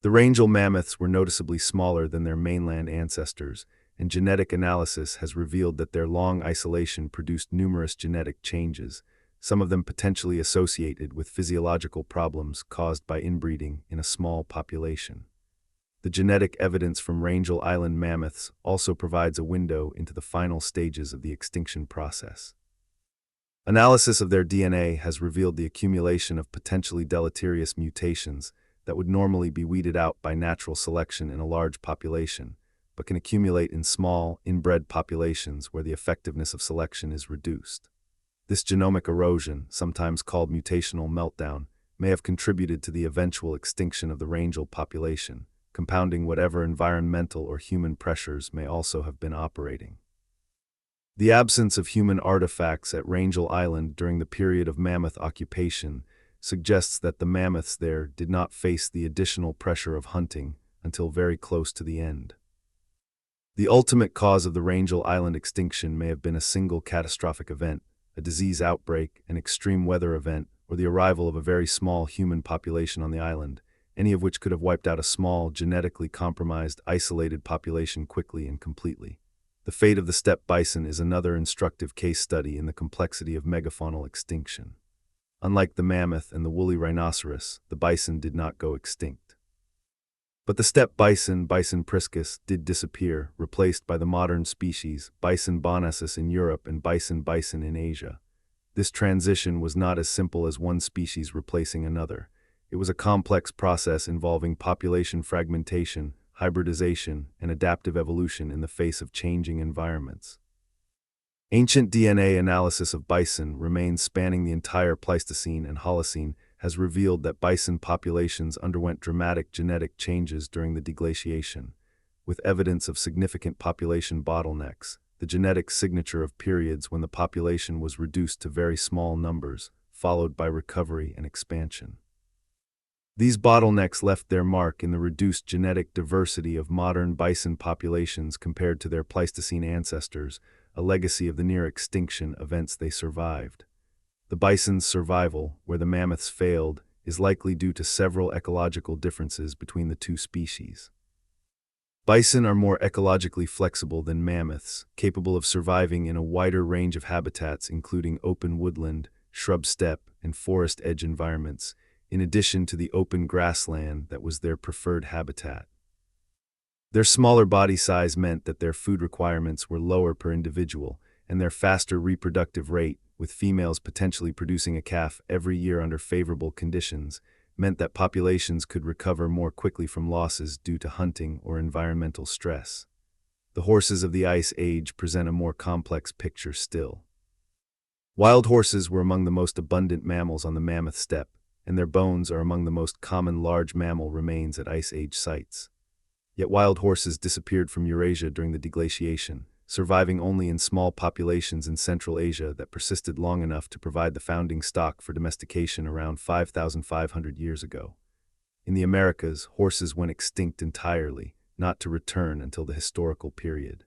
The Wrangel mammoths were noticeably smaller than their mainland ancestors, and genetic analysis has revealed that their long isolation produced numerous genetic changes, some of them potentially associated with physiological problems caused by inbreeding in a small population. The genetic evidence from Wrangel Island mammoths also provides a window into the final stages of the extinction process. Analysis of their DNA has revealed the accumulation of potentially deleterious mutations that would normally be weeded out by natural selection in a large population, but can accumulate in small, inbred populations where the effectiveness of selection is reduced. This genomic erosion, sometimes called mutational meltdown, may have contributed to the eventual extinction of the Wrangel population, compounding whatever environmental or human pressures may also have been operating. The absence of human artifacts at Wrangel Island during the period of mammoth occupation suggests that the mammoths there did not face the additional pressure of hunting until very close to the end. The ultimate cause of the Wrangel Island extinction may have been a single catastrophic event, a disease outbreak, an extreme weather event, or the arrival of a very small human population on the island, any of which could have wiped out a small, genetically compromised, isolated population quickly and completely. The fate of the steppe bison is another instructive case study in the complexity of megafaunal extinction. Unlike the mammoth and the woolly rhinoceros, the bison did not go extinct. But the steppe bison, Bison priscus, did disappear, replaced by the modern species, Bison bonasus in Europe and bison in Asia. This transition was not as simple as one species replacing another. It was a complex process involving population fragmentation, hybridization, and adaptive evolution in the face of changing environments. Ancient DNA analysis of bison remains spanning the entire Pleistocene and Holocene has revealed that bison populations underwent dramatic genetic changes during the deglaciation, with evidence of significant population bottlenecks, the genetic signature of periods when the population was reduced to very small numbers, followed by recovery and expansion. These bottlenecks left their mark in the reduced genetic diversity of modern bison populations compared to their Pleistocene ancestors, a legacy of the near-extinction events they survived. The bison's survival, where the mammoths failed, is likely due to several ecological differences between the two species. Bison are more ecologically flexible than mammoths, capable of surviving in a wider range of habitats including open woodland, shrub steppe, and forest edge environments, in addition to the open grassland that was their preferred habitat. Their smaller body size meant that their food requirements were lower per individual, and their faster reproductive rate, with females potentially producing a calf every year under favorable conditions, meant that populations could recover more quickly from losses due to hunting or environmental stress. The horses of the Ice Age present a more complex picture still. Wild horses were among the most abundant mammals on the Mammoth Steppe, and their bones are among the most common large mammal remains at Ice Age sites. Yet wild horses disappeared from Eurasia during the deglaciation, surviving only in small populations in Central Asia that persisted long enough to provide the founding stock for domestication around 5,500 years ago. In the Americas, horses went extinct entirely, not to return until the historical period.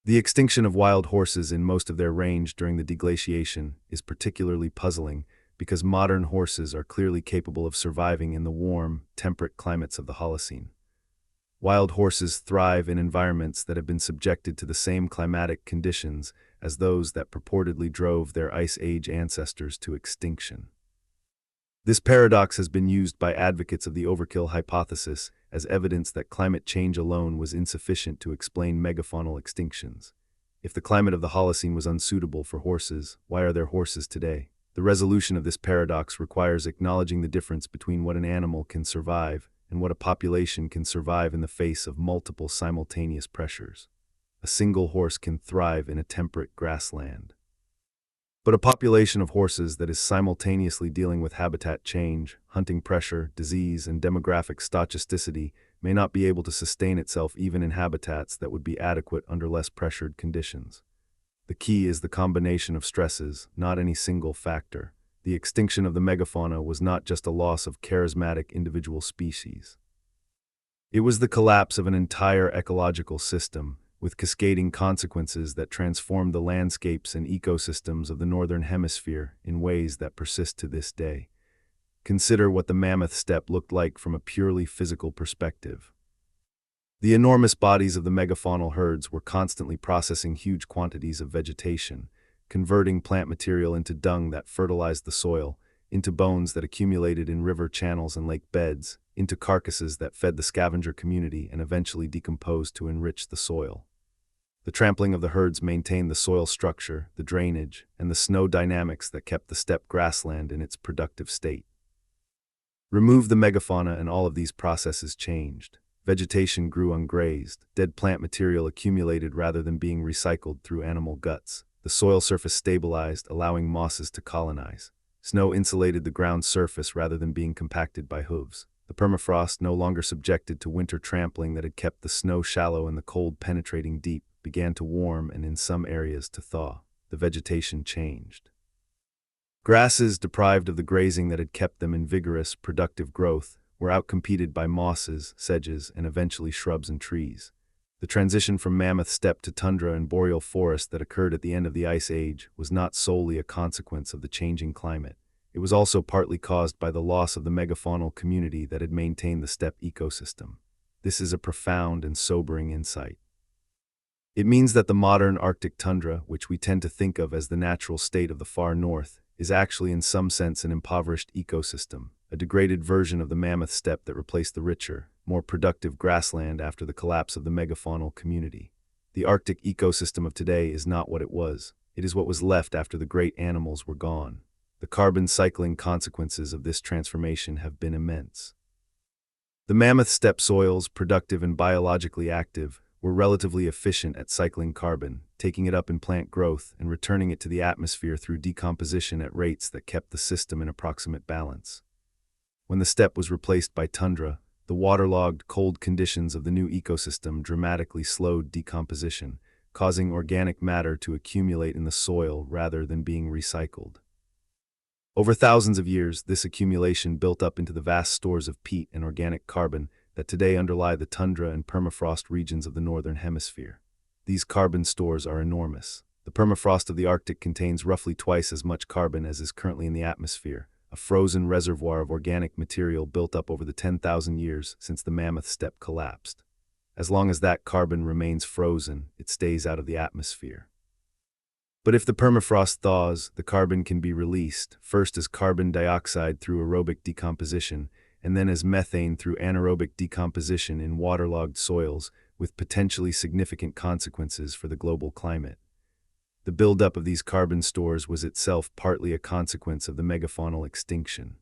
The extinction of wild horses in most of their range during the deglaciation is particularly puzzling because modern horses are clearly capable of surviving in the warm, temperate climates of the Holocene. Wild horses thrive in environments that have been subjected to the same climatic conditions as those that purportedly drove their Ice Age ancestors to extinction. This paradox has been used by advocates of the overkill hypothesis as evidence that climate change alone was insufficient to explain megafaunal extinctions. If the climate of the Holocene was unsuitable for horses, why are there horses today? The resolution of this paradox requires acknowledging the difference between what an animal can survive and what a population can survive in the face of multiple simultaneous pressures. A single horse can thrive in a temperate grassland. But a population of horses that is simultaneously dealing with habitat change, hunting pressure, disease, and demographic stochasticity may not be able to sustain itself even in habitats that would be adequate under less pressured conditions. The key is the combination of stresses, not any single factor. The extinction of the megafauna was not just a loss of charismatic individual species. It was the collapse of an entire ecological system, with cascading consequences that transformed the landscapes and ecosystems of the Northern Hemisphere in ways that persist to this day. Consider what the Mammoth Steppe looked like from a purely physical perspective. The enormous bodies of the megafaunal herds were constantly processing huge quantities of vegetation, converting plant material into dung that fertilized the soil, into bones that accumulated in river channels and lake beds, into carcasses that fed the scavenger community and eventually decomposed to enrich the soil. The trampling of the herds maintained the soil structure, the drainage, and the snow dynamics that kept the steppe grassland in its productive state. Remove the megafauna and all of these processes changed. Vegetation grew ungrazed, dead plant material accumulated rather than being recycled through animal guts. The soil surface stabilized, allowing mosses to colonize. Snow insulated the ground surface rather than being compacted by hooves. The permafrost, no longer subjected to winter trampling that had kept the snow shallow and the cold penetrating deep, began to warm and in some areas to thaw. The vegetation changed. Grasses, deprived of the grazing that had kept them in vigorous, productive growth, were outcompeted by mosses, sedges, and eventually shrubs and trees. The transition from Mammoth Steppe to tundra and boreal forest that occurred at the end of the Ice Age was not solely a consequence of the changing climate. It was also partly caused by the loss of the megafaunal community that had maintained the steppe ecosystem. This is a profound and sobering insight. It means that the modern Arctic tundra, which we tend to think of as the natural state of the far north, is actually in some sense an impoverished ecosystem, a degraded version of the Mammoth Steppe that replaced the richer, more productive grassland after the collapse of the megafaunal community. The Arctic ecosystem of today is not what it was. It is what was left after the great animals were gone. The carbon cycling consequences of this transformation have been immense. The Mammoth Steppe soils, productive and biologically active, were relatively efficient at cycling carbon, taking it up in plant growth and returning it to the atmosphere through decomposition at rates that kept the system in approximate balance. When the steppe was replaced by tundra, the waterlogged, cold conditions of the new ecosystem dramatically slowed decomposition, causing organic matter to accumulate in the soil rather than being recycled. Over thousands of years, this accumulation built up into the vast stores of peat and organic carbon that today underlie the tundra and permafrost regions of the Northern Hemisphere. These carbon stores are enormous. The permafrost of the Arctic contains roughly twice as much carbon as is currently in the atmosphere, a frozen reservoir of organic material built up over the 10,000 years since the Mammoth Steppe collapsed. As long as that carbon remains frozen, it stays out of the atmosphere. But if the permafrost thaws, the carbon can be released, first as carbon dioxide through aerobic decomposition, and then as methane through anaerobic decomposition in waterlogged soils, with potentially significant consequences for the global climate. The buildup of these carbon stores was itself partly a consequence of the megafaunal extinction.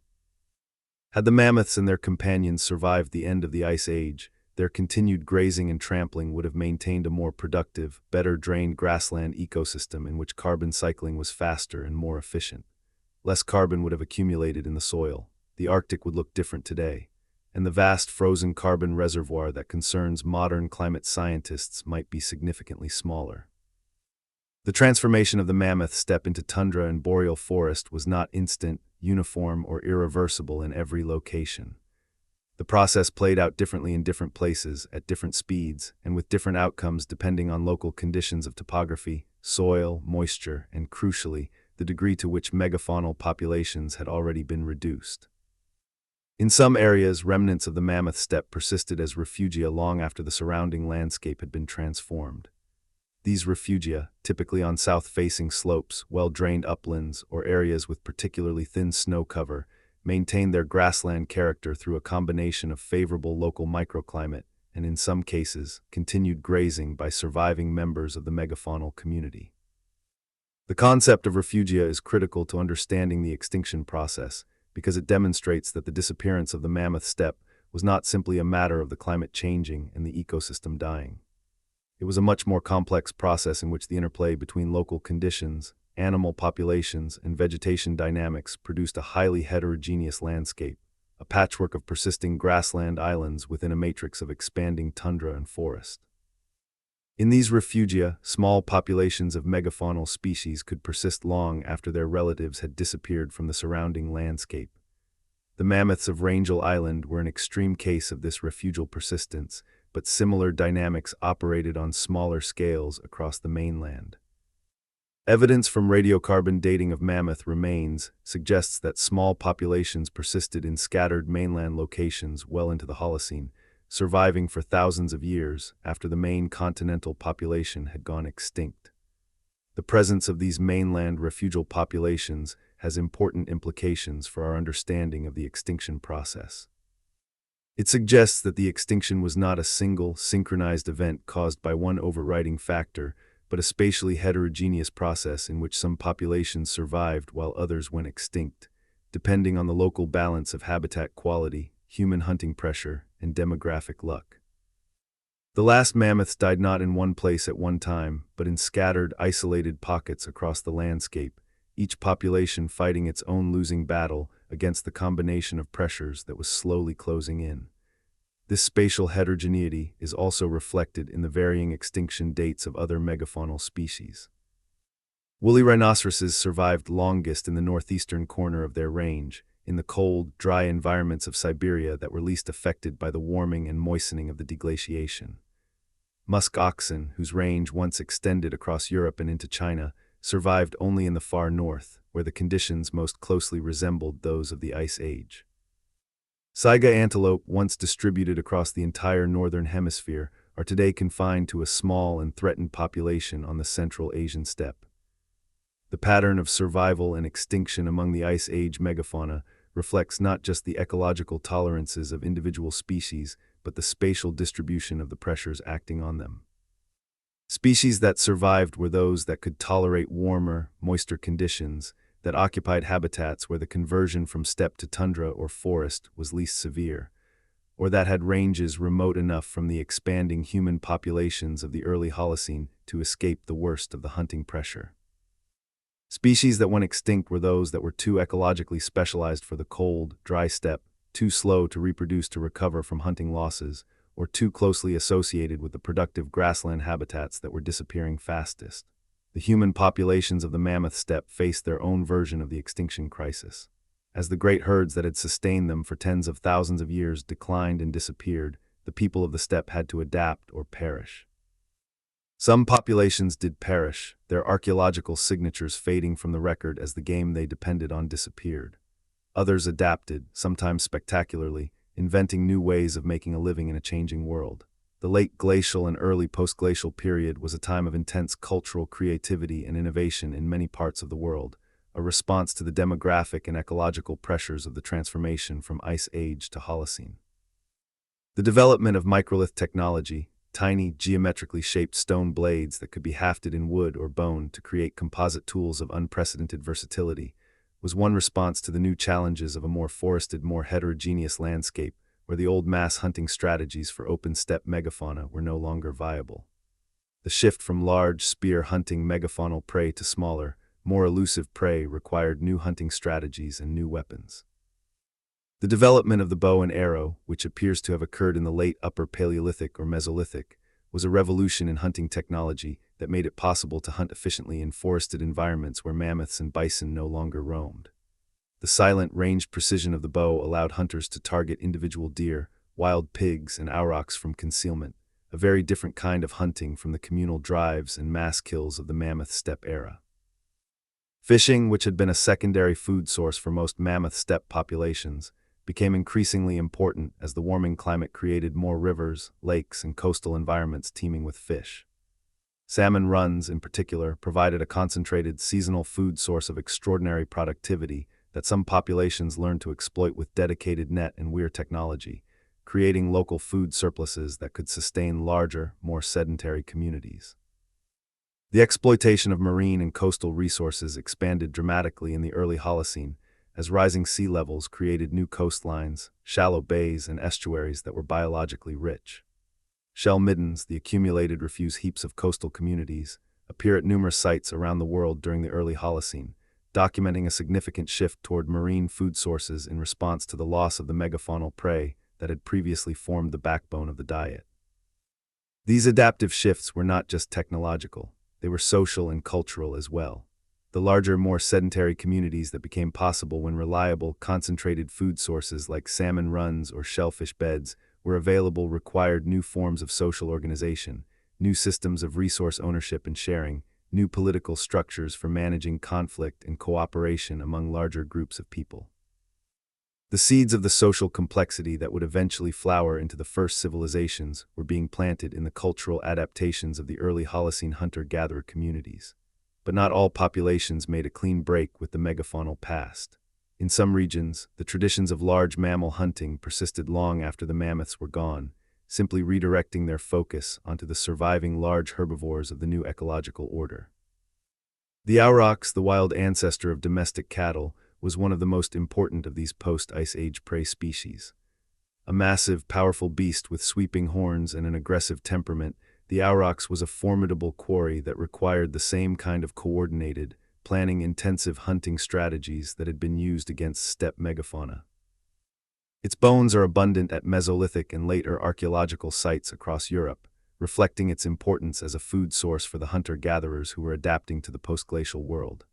Had the mammoths and their companions survived the end of the Ice Age, their continued grazing and trampling would have maintained a more productive, better-drained grassland ecosystem in which carbon cycling was faster and more efficient. Less carbon would have accumulated in the soil. The Arctic would look different today, and the vast frozen carbon reservoir that concerns modern climate scientists might be significantly smaller. The transformation of the Mammoth Steppe into tundra and boreal forest was not instant, uniform, or irreversible in every location. The process played out differently in different places, at different speeds, and with different outcomes depending on local conditions of topography, soil, moisture, and crucially, the degree to which megafaunal populations had already been reduced. In some areas, remnants of the Mammoth Steppe persisted as refugia long after the surrounding landscape had been transformed. These refugia, typically on south-facing slopes, well-drained uplands, or areas with particularly thin snow cover, maintained their grassland character through a combination of favorable local microclimate and, in some cases, continued grazing by surviving members of the megafaunal community. The concept of refugia is critical to understanding the extinction process because it demonstrates that the disappearance of the Mammoth Steppe was not simply a matter of the climate changing and the ecosystem dying. It was a much more complex process in which the interplay between local conditions, animal populations, and vegetation dynamics produced a highly heterogeneous landscape, a patchwork of persisting grassland islands within a matrix of expanding tundra and forest. In these refugia, small populations of megafaunal species could persist long after their relatives had disappeared from the surrounding landscape. The mammoths of Wrangel Island were an extreme case of this refugial persistence, but similar dynamics operated on smaller scales across the mainland. Evidence from radiocarbon dating of mammoth remains suggests that small populations persisted in scattered mainland locations well into the Holocene, surviving for thousands of years after the main continental population had gone extinct. The presence of these mainland refugial populations has important implications for our understanding of the extinction process. It suggests that the extinction was not a single, synchronized event caused by one overriding factor, but a spatially heterogeneous process in which some populations survived while others went extinct, depending on the local balance of habitat quality, human hunting pressure, and demographic luck. The last mammoths died not in one place at one time, but in scattered, isolated pockets across the landscape, each population fighting its own losing battle against the combination of pressures that was slowly closing in. This spatial heterogeneity is also reflected in the varying extinction dates of other megafaunal species. Woolly rhinoceroses survived longest in the northeastern corner of their range, in the cold, dry environments of Siberia that were least affected by the warming and moistening of the deglaciation. Musk oxen, whose range once extended across Europe and into China, survived only in the far north, where the conditions most closely resembled those of the Ice Age. Saiga antelope, once distributed across the entire northern hemisphere, are today confined to a small and threatened population on the Central Asian steppe. The pattern of survival and extinction among the Ice Age megafauna reflects not just the ecological tolerances of individual species, but the spatial distribution of the pressures acting on them. Species that survived were those that could tolerate warmer, moister conditions, that occupied habitats where the conversion from steppe to tundra or forest was least severe, or that had ranges remote enough from the expanding human populations of the early Holocene to escape the worst of the hunting pressure. Species that went extinct were those that were too ecologically specialized for the cold, dry steppe, too slow to reproduce to recover from hunting losses, or too closely associated with the productive grassland habitats that were disappearing fastest. The human populations of the Mammoth Steppe faced their own version of the extinction crisis. As the great herds that had sustained them for tens of thousands of years declined and disappeared, the people of the steppe had to adapt or perish. Some populations did perish, their archaeological signatures fading from the record as the game they depended on disappeared. Others adapted, sometimes spectacularly, inventing new ways of making a living in a changing world. The late glacial and early post-glacial period was a time of intense cultural creativity and innovation in many parts of the world, a response to the demographic and ecological pressures of the transformation from Ice Age to Holocene. The development of microlith technology, tiny, geometrically shaped stone blades that could be hafted in wood or bone to create composite tools of unprecedented versatility, was one response to the new challenges of a more forested, more heterogeneous landscape, where the old mass hunting strategies for open steppe megafauna were no longer viable. The shift from large, spear-hunting megafaunal prey to smaller, more elusive prey required new hunting strategies and new weapons. The development of the bow and arrow, which appears to have occurred in the late Upper Paleolithic or Mesolithic, was a revolution in hunting technology that made it possible to hunt efficiently in forested environments where mammoths and bison no longer roamed. The silent, ranged precision of the bow allowed hunters to target individual deer, wild pigs, and aurochs from concealment, a very different kind of hunting from the communal drives and mass kills of the Mammoth Steppe era. Fishing, which had been a secondary food source for most Mammoth Steppe populations, became increasingly important as the warming climate created more rivers, lakes, and coastal environments teeming with fish. Salmon runs, in particular, provided a concentrated seasonal food source of extraordinary productivity that some populations learned to exploit with dedicated net and weir technology, creating local food surpluses that could sustain larger, more sedentary communities. The exploitation of marine and coastal resources expanded dramatically in the early Holocene, as rising sea levels created new coastlines, shallow bays, and estuaries that were biologically rich. Shell middens, the accumulated refuse heaps of coastal communities, appear at numerous sites around the world during the early Holocene, documenting a significant shift toward marine food sources in response to the loss of the megafaunal prey that had previously formed the backbone of the diet. These adaptive shifts were not just technological, they were social and cultural as well. The larger, more sedentary communities that became possible when reliable, concentrated food sources like salmon runs or shellfish beds were available required new forms of social organization, new systems of resource ownership and sharing, new political structures for managing conflict and cooperation among larger groups of people. The seeds of the social complexity that would eventually flower into the first civilizations were being planted in the cultural adaptations of the early Holocene hunter-gatherer communities. But not all populations made a clean break with the megafaunal past. In some regions, the traditions of large mammal hunting persisted long after the mammoths were gone, simply redirecting their focus onto the surviving large herbivores of the new ecological order. The aurochs, the wild ancestor of domestic cattle, was one of the most important of these post-Ice Age prey species. A massive, powerful beast with sweeping horns and an aggressive temperament, the aurochs was a formidable quarry that required the same kind of coordinated, planning-intensive hunting strategies that had been used against steppe megafauna. Its bones are abundant at Mesolithic and later archaeological sites across Europe, reflecting its importance as a food source for the hunter-gatherers who were adapting to the post-glacial world.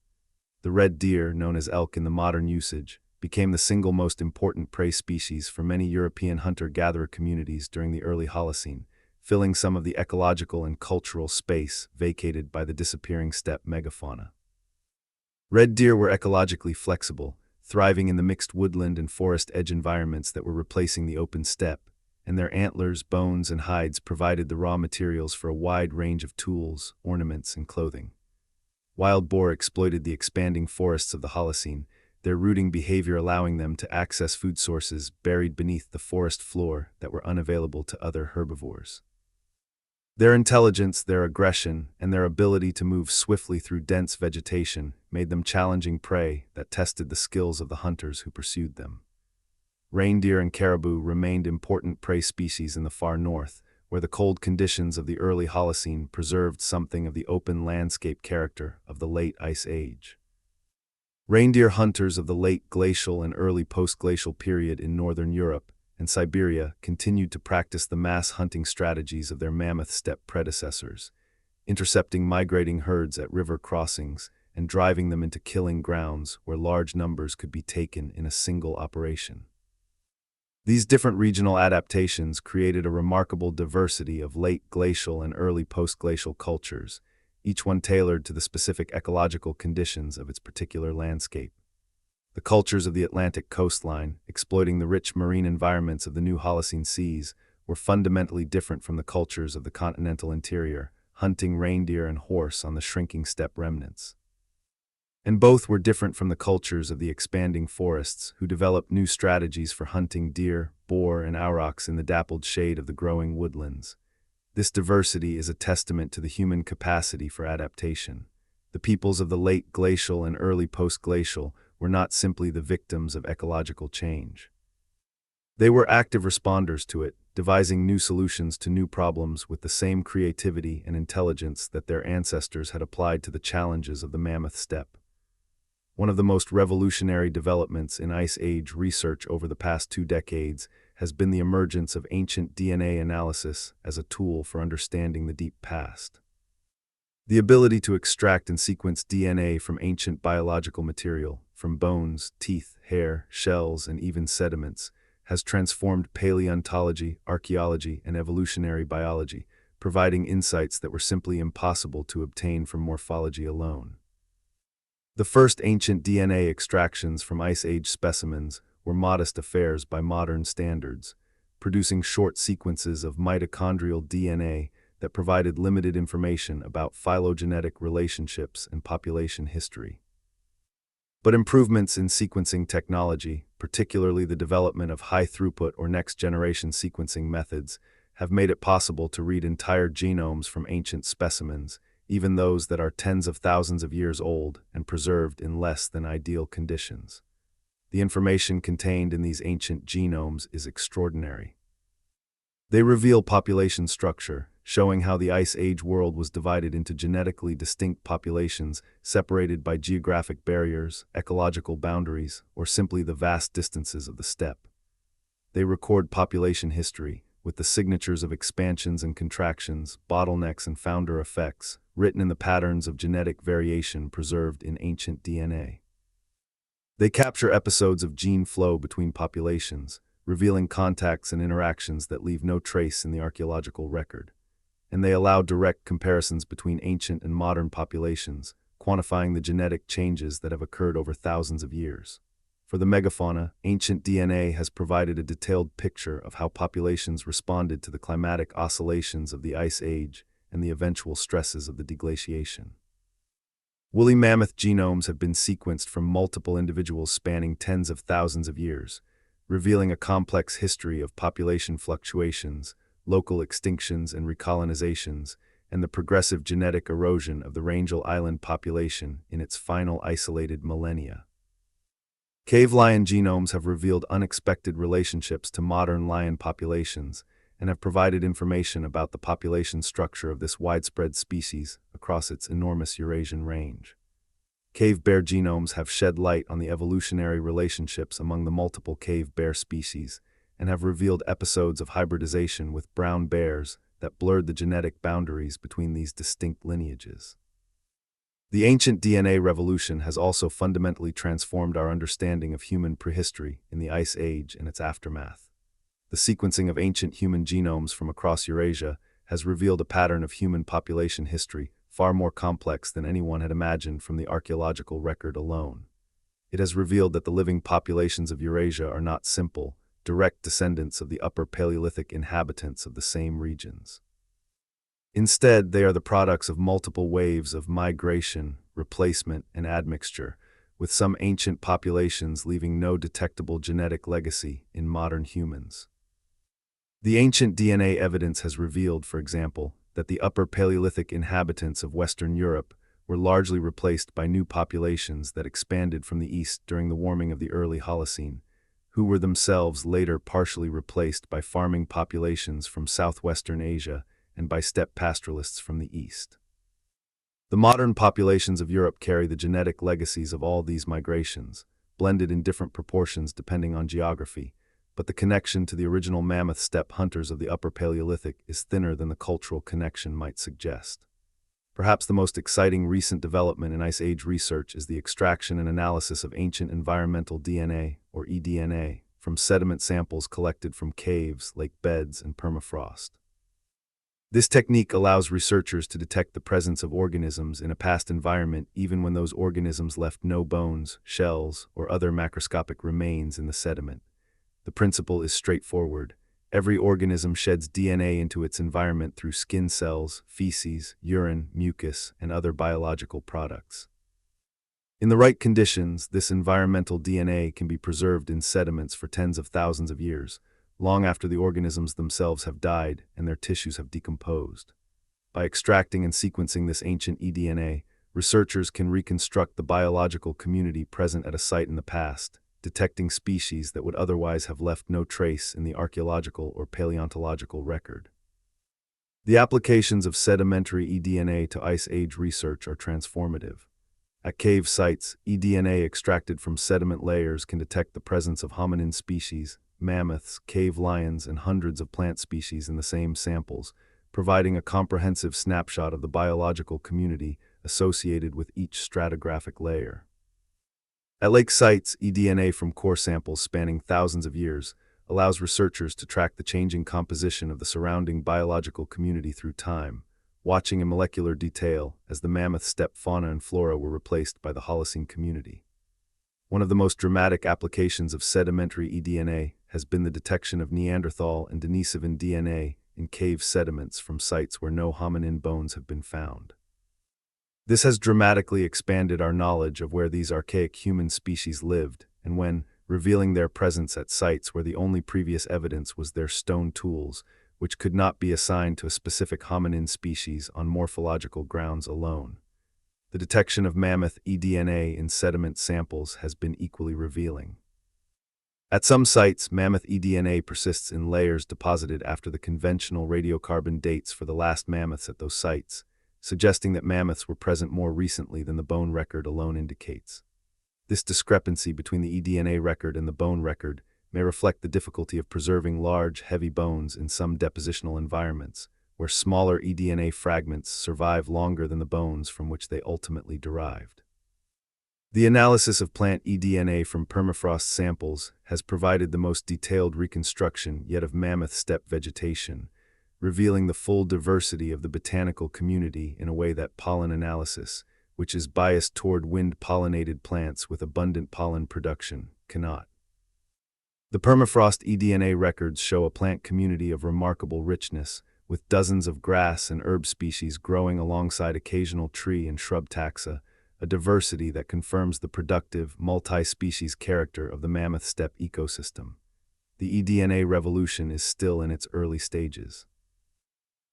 The red deer, known as elk in the modern usage, became the single most important prey species for many European hunter-gatherer communities during the early Holocene, filling some of the ecological and cultural space vacated by the disappearing steppe megafauna. Red deer were ecologically flexible, thriving in the mixed woodland and forest edge environments that were replacing the open steppe, and their antlers, bones, and hides provided the raw materials for a wide range of tools, ornaments, and clothing. Wild boar exploited the expanding forests of the Holocene, their rooting behavior allowing them to access food sources buried beneath the forest floor that were unavailable to other herbivores. Their intelligence, their aggression, and their ability to move swiftly through dense vegetation made them challenging prey that tested the skills of the hunters who pursued them. Reindeer and caribou remained important prey species in the far north, where the cold conditions of the early Holocene preserved something of the open landscape character of the late Ice Age. Reindeer hunters of the late glacial and early post-glacial period in northern Europe and Siberia continued to practice the mass hunting strategies of their Mammoth Steppe predecessors, intercepting migrating herds at river crossings and driving them into killing grounds where large numbers could be taken in a single operation. These different regional adaptations created a remarkable diversity of late glacial and early post-glacial cultures, each one tailored to the specific ecological conditions of its particular landscape. The cultures of the Atlantic coastline, exploiting the rich marine environments of the new Holocene seas, were fundamentally different from the cultures of the continental interior, hunting reindeer and horse on the shrinking steppe remnants. And both were different from the cultures of the expanding forests, who developed new strategies for hunting deer, boar, and aurochs in the dappled shade of the growing woodlands. This diversity is a testament to the human capacity for adaptation. The peoples of the late glacial and early post-glacial were not simply the victims of ecological change. They were active responders to it, devising new solutions to new problems with the same creativity and intelligence that their ancestors had applied to the challenges of the Mammoth Steppe. One of the most revolutionary developments in Ice Age research over the past 2 decades has been the emergence of ancient DNA analysis as a tool for understanding the deep past. The ability to extract and sequence DNA from ancient biological material, from bones, teeth, hair, shells, and even sediments, has transformed paleontology, archaeology, and evolutionary biology, providing insights that were simply impossible to obtain from morphology alone. The first ancient DNA extractions from Ice Age specimens were modest affairs by modern standards, producing short sequences of mitochondrial DNA that provided limited information about phylogenetic relationships and population history. But improvements in sequencing technology, particularly the development of high-throughput or next-generation sequencing methods, have made it possible to read entire genomes from ancient specimens, even those that are tens of thousands of years old and preserved in less than ideal conditions. The information contained in these ancient genomes is extraordinary. They reveal population structure, showing how the Ice Age world was divided into genetically distinct populations separated by geographic barriers, ecological boundaries, or simply the vast distances of the steppe. They record population history, with the signatures of expansions and contractions, bottlenecks and founder effects, written in the patterns of genetic variation preserved in ancient DNA. They capture episodes of gene flow between populations, revealing contacts and interactions that leave no trace in the archaeological record. And they allow direct comparisons between ancient and modern populations, quantifying the genetic changes that have occurred over thousands of years. For the megafauna, ancient DNA has provided a detailed picture of how populations responded to the climatic oscillations of the Ice Age and the eventual stresses of the deglaciation. Woolly mammoth genomes have been sequenced from multiple individuals spanning tens of thousands of years, revealing a complex history of population fluctuations, local extinctions and recolonizations, and the progressive genetic erosion of the Rangel Island population in its final isolated millennia. Cave lion genomes have revealed unexpected relationships to modern lion populations and have provided information about the population structure of this widespread species across its enormous Eurasian range. Cave bear genomes have shed light on the evolutionary relationships among the multiple cave bear species and have revealed episodes of hybridization with brown bears that blurred the genetic boundaries between these distinct lineages. The ancient DNA revolution has also fundamentally transformed our understanding of human prehistory in the Ice Age and its aftermath. The sequencing of ancient human genomes from across Eurasia has revealed a pattern of human population history far more complex than anyone had imagined from the archaeological record alone. It has revealed that the living populations of Eurasia are not simple, direct descendants of the Upper Paleolithic inhabitants of the same regions. Instead, they are the products of multiple waves of migration, replacement, and admixture, with some ancient populations leaving no detectable genetic legacy in modern humans. The ancient DNA evidence has revealed, for example, that the Upper Paleolithic inhabitants of Western Europe were largely replaced by new populations that expanded from the east during the warming of the early Holocene, who were themselves later partially replaced by farming populations from southwestern Asia and by steppe pastoralists from the east. The modern populations of Europe carry the genetic legacies of all these migrations, blended in different proportions depending on geography, but the connection to the original Mammoth Steppe hunters of the Upper Paleolithic is thinner than the cultural connection might suggest. Perhaps the most exciting recent development in Ice Age research is the extraction and analysis of ancient environmental DNA, or eDNA, from sediment samples collected from caves, lake beds, and permafrost. This technique allows researchers to detect the presence of organisms in a past environment even when those organisms left no bones, shells, or other macroscopic remains in the sediment. The principle is straightforward. Every organism sheds DNA into its environment through skin cells, feces, urine, mucus, and other biological products. In the right conditions, this environmental DNA can be preserved in sediments for tens of thousands of years, long after the organisms themselves have died and their tissues have decomposed. By extracting and sequencing this ancient eDNA, researchers can reconstruct the biological community present at a site in the past, detecting species that would otherwise have left no trace in the archaeological or paleontological record. The applications of sedimentary eDNA to Ice Age research are transformative. At cave sites, eDNA extracted from sediment layers can detect the presence of hominin species, mammoths, cave lions, and hundreds of plant species in the same samples, providing a comprehensive snapshot of the biological community associated with each stratigraphic layer. At lake sites, eDNA from core samples spanning thousands of years allows researchers to track the changing composition of the surrounding biological community through time, watching in molecular detail as the Mammoth Steppe fauna and flora were replaced by the Holocene community. One of the most dramatic applications of sedimentary eDNA has been the detection of Neanderthal and Denisovan DNA in cave sediments from sites where no hominin bones have been found. This has dramatically expanded our knowledge of where these archaic human species lived, and when revealing their presence at sites where the only previous evidence was their stone tools, which could not be assigned to a specific hominin species on morphological grounds alone. The detection of mammoth eDNA in sediment samples has been equally revealing. At some sites, mammoth eDNA persists in layers deposited after the conventional radiocarbon dates for the last mammoths at those sites, suggesting that mammoths were present more recently than the bone record alone indicates. This discrepancy between the eDNA record and the bone record may reflect the difficulty of preserving large, heavy bones in some depositional environments, where smaller eDNA fragments survive longer than the bones from which they ultimately derived. The analysis of plant eDNA from permafrost samples has provided the most detailed reconstruction yet of Mammoth Steppe vegetation, revealing the full diversity of the botanical community in a way that pollen analysis, which is biased toward wind-pollinated plants with abundant pollen production, cannot. The permafrost eDNA records show a plant community of remarkable richness, with dozens of grass and herb species growing alongside occasional tree and shrub taxa, a diversity that confirms the productive, multi-species character of the Mammoth Steppe ecosystem. The eDNA revolution is still in its early stages.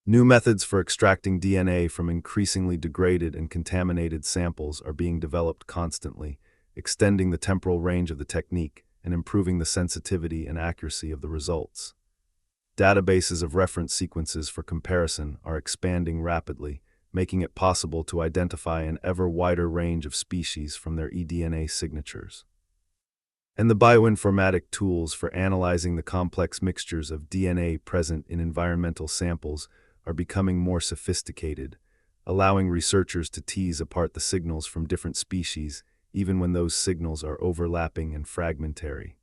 New methods for extracting DNA from increasingly degraded and contaminated samples are being developed constantly, extending the temporal range of the technique and improving the sensitivity and accuracy of the results. Databases of reference sequences for comparison are expanding rapidly, making it possible to identify an ever wider range of species from their eDNA signatures. And the bioinformatic tools for analyzing the complex mixtures of DNA present in environmental samples are becoming more sophisticated, allowing researchers to tease apart the signals from different species, even when those signals are overlapping and fragmentary.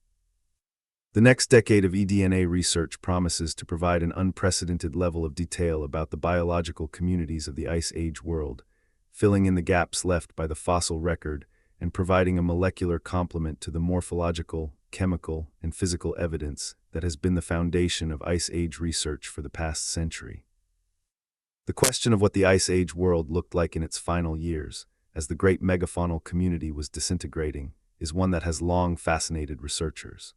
The next decade of eDNA research promises to provide an unprecedented level of detail about the biological communities of the Ice Age world, filling in the gaps left by the fossil record and providing a molecular complement to the morphological, chemical, and physical evidence that has been the foundation of Ice Age research for the past century. The question of what the Ice Age world looked like in its final years, as the great megafaunal community was disintegrating, is one that has long fascinated researchers.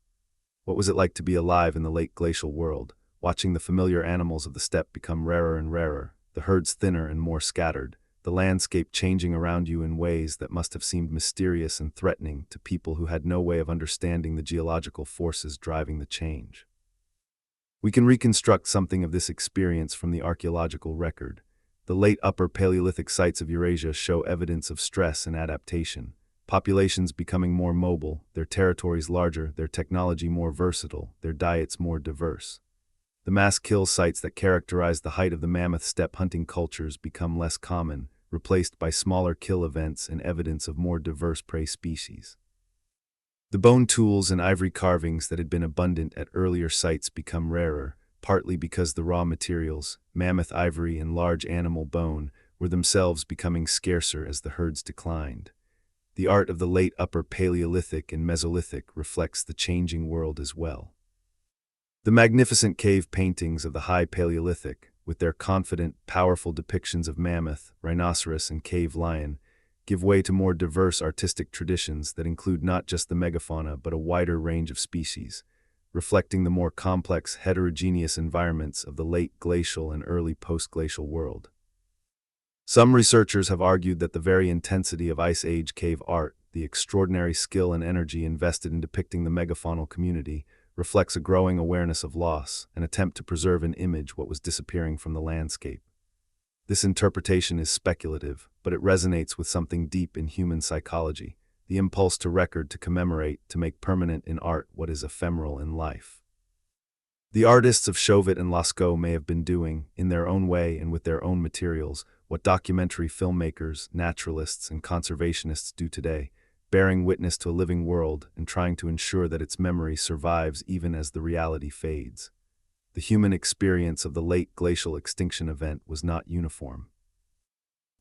What was it like to be alive in the late glacial world, watching the familiar animals of the steppe become rarer and rarer, the herds thinner and more scattered, the landscape changing around you in ways that must have seemed mysterious and threatening to people who had no way of understanding the geological forces driving the change? We can reconstruct something of this experience from the archaeological record. The late Upper Paleolithic sites of Eurasia show evidence of stress and adaptation, populations becoming more mobile, their territories larger, their technology more versatile, their diets more diverse. The mass kill sites that characterize the height of the Mammoth Steppe hunting cultures become less common, replaced by smaller kill events and evidence of more diverse prey species. The bone tools and ivory carvings that had been abundant at earlier sites become rarer, partly because the raw materials, mammoth ivory and large animal bone, were themselves becoming scarcer as the herds declined. The art of the late Upper Paleolithic and Mesolithic reflects the changing world as well. The magnificent cave paintings of the High Paleolithic, with their confident, powerful depictions of mammoth, rhinoceros, and cave lion, give way to more diverse artistic traditions that include not just the megafauna but a wider range of species, reflecting the more complex, heterogeneous environments of the late glacial and early post-glacial world. Some researchers have argued that the very intensity of Ice Age cave art, the extraordinary skill and energy invested in depicting the megafaunal community, reflects a growing awareness of loss, an attempt to preserve in image what was disappearing from the landscape. This interpretation is speculative, but it resonates with something deep in human psychology, the impulse to record, to commemorate, to make permanent in art what is ephemeral in life. The artists of Chauvet and Lascaux may have been doing, in their own way and with their own materials, what documentary filmmakers, naturalists, and conservationists do today, bearing witness to a living world and trying to ensure that its memory survives even as the reality fades. The human experience of the late glacial extinction event was not uniform.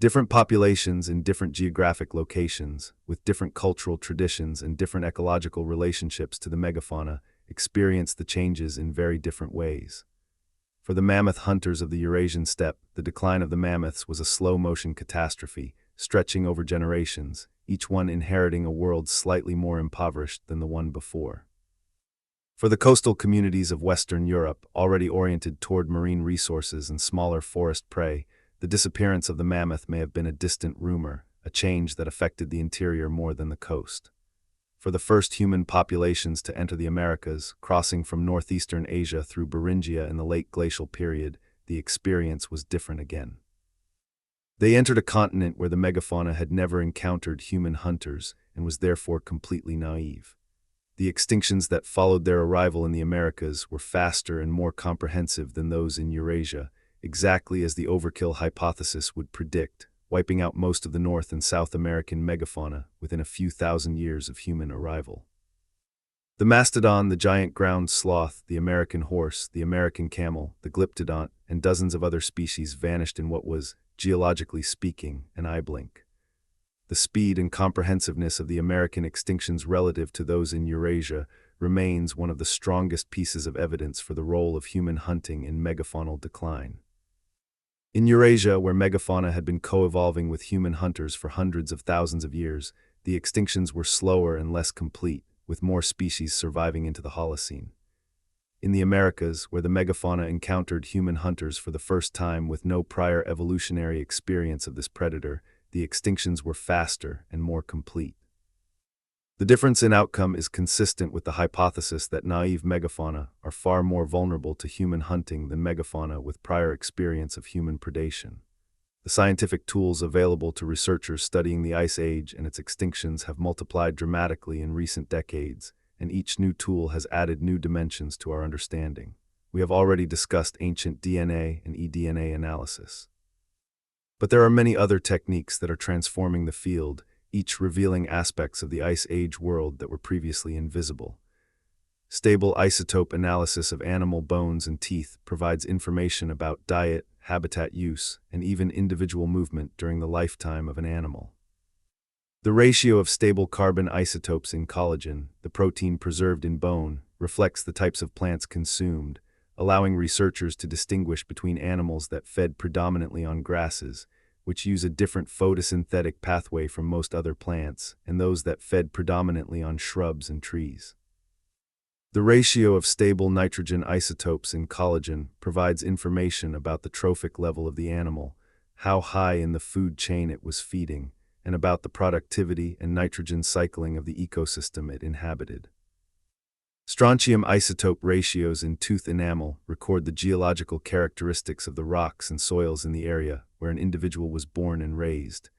Different populations in different geographic locations, with different cultural traditions and different ecological relationships to the megafauna, experience the changes in very different ways. For the mammoth hunters of the Eurasian steppe, the decline of the mammoths was a slow-motion catastrophe, stretching over generations, each one inheriting a world slightly more impoverished than the one before. For the coastal communities of Western Europe, already oriented toward marine resources and smaller forest prey, the disappearance of the mammoth may have been a distant rumor, a change that affected the interior more than the coast. For the first human populations to enter the Americas, crossing from northeastern Asia through Beringia in the late glacial period, the experience was different again. They entered a continent where the megafauna had never encountered human hunters and was therefore completely naive. The extinctions that followed their arrival in the Americas were faster and more comprehensive than those in Eurasia, exactly as the overkill hypothesis would predict, wiping out most of the North and South American megafauna within a few thousand years of human arrival. The mastodon, the giant ground sloth, the American horse, the American camel, the glyptodont, and dozens of other species vanished in what was, geologically speaking, an eye blink. The speed and comprehensiveness of the American extinctions relative to those in Eurasia remains one of the strongest pieces of evidence for the role of human hunting in megafaunal decline. In Eurasia, where megafauna had been co-evolving with human hunters for hundreds of thousands of years, the extinctions were slower and less complete, with more species surviving into the Holocene. In the Americas, where the megafauna encountered human hunters for the first time with no prior evolutionary experience of this predator, the extinctions were faster and more complete. The difference in outcome is consistent with the hypothesis that naive megafauna are far more vulnerable to human hunting than megafauna with prior experience of human predation. The scientific tools available to researchers studying the Ice Age and its extinctions have multiplied dramatically in recent decades, and each new tool has added new dimensions to our understanding. We have already discussed ancient DNA and eDNA analysis. But there are many other techniques that are transforming the field, each revealing aspects of the Ice Age world that were previously invisible. Stable isotope analysis of animal bones and teeth provides information about diet, habitat use, and even individual movement during the lifetime of an animal. The ratio of stable carbon isotopes in collagen, the protein preserved in bone, reflects the types of plants consumed, allowing researchers to distinguish between animals that fed predominantly on grasses, which use a different photosynthetic pathway from most other plants, and those that fed predominantly on shrubs and trees. The ratio of stable nitrogen isotopes in collagen provides information about the trophic level of the animal, how high in the food chain it was feeding, and about the productivity and nitrogen cycling of the ecosystem it inhabited. Strontium isotope ratios in tooth enamel record the geological characteristics of the rocks and soils in the area where an individual was born and raised,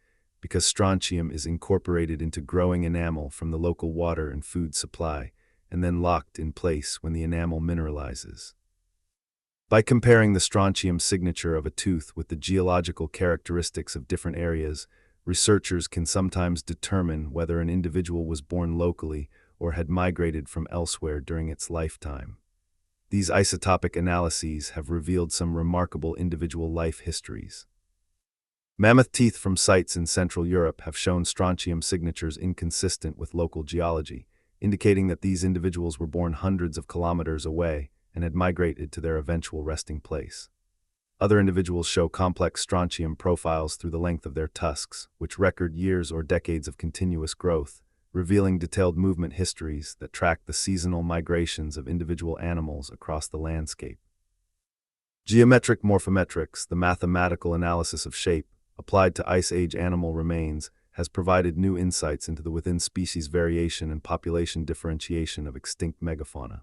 because strontium is incorporated into growing enamel from the local water and food supply, and then locked in place when the enamel mineralizes. By comparing the strontium signature of a tooth with the geological characteristics of different areas, researchers can sometimes determine whether an individual was born locally or had migrated from elsewhere during its lifetime. These isotopic analyses have revealed some remarkable individual life histories. Mammoth teeth from sites in Central Europe have shown strontium signatures inconsistent with local geology, indicating that these individuals were born hundreds of kilometers away and had migrated to their eventual resting place. Other individuals show complex strontium profiles through the length of their tusks, which record years or decades of continuous growth, revealing detailed movement histories that track the seasonal migrations of individual animals across the landscape. Geometric morphometrics, the mathematical analysis of shape, applied to Ice Age animal remains, has provided new insights into the within-species variation and population differentiation of extinct megafauna.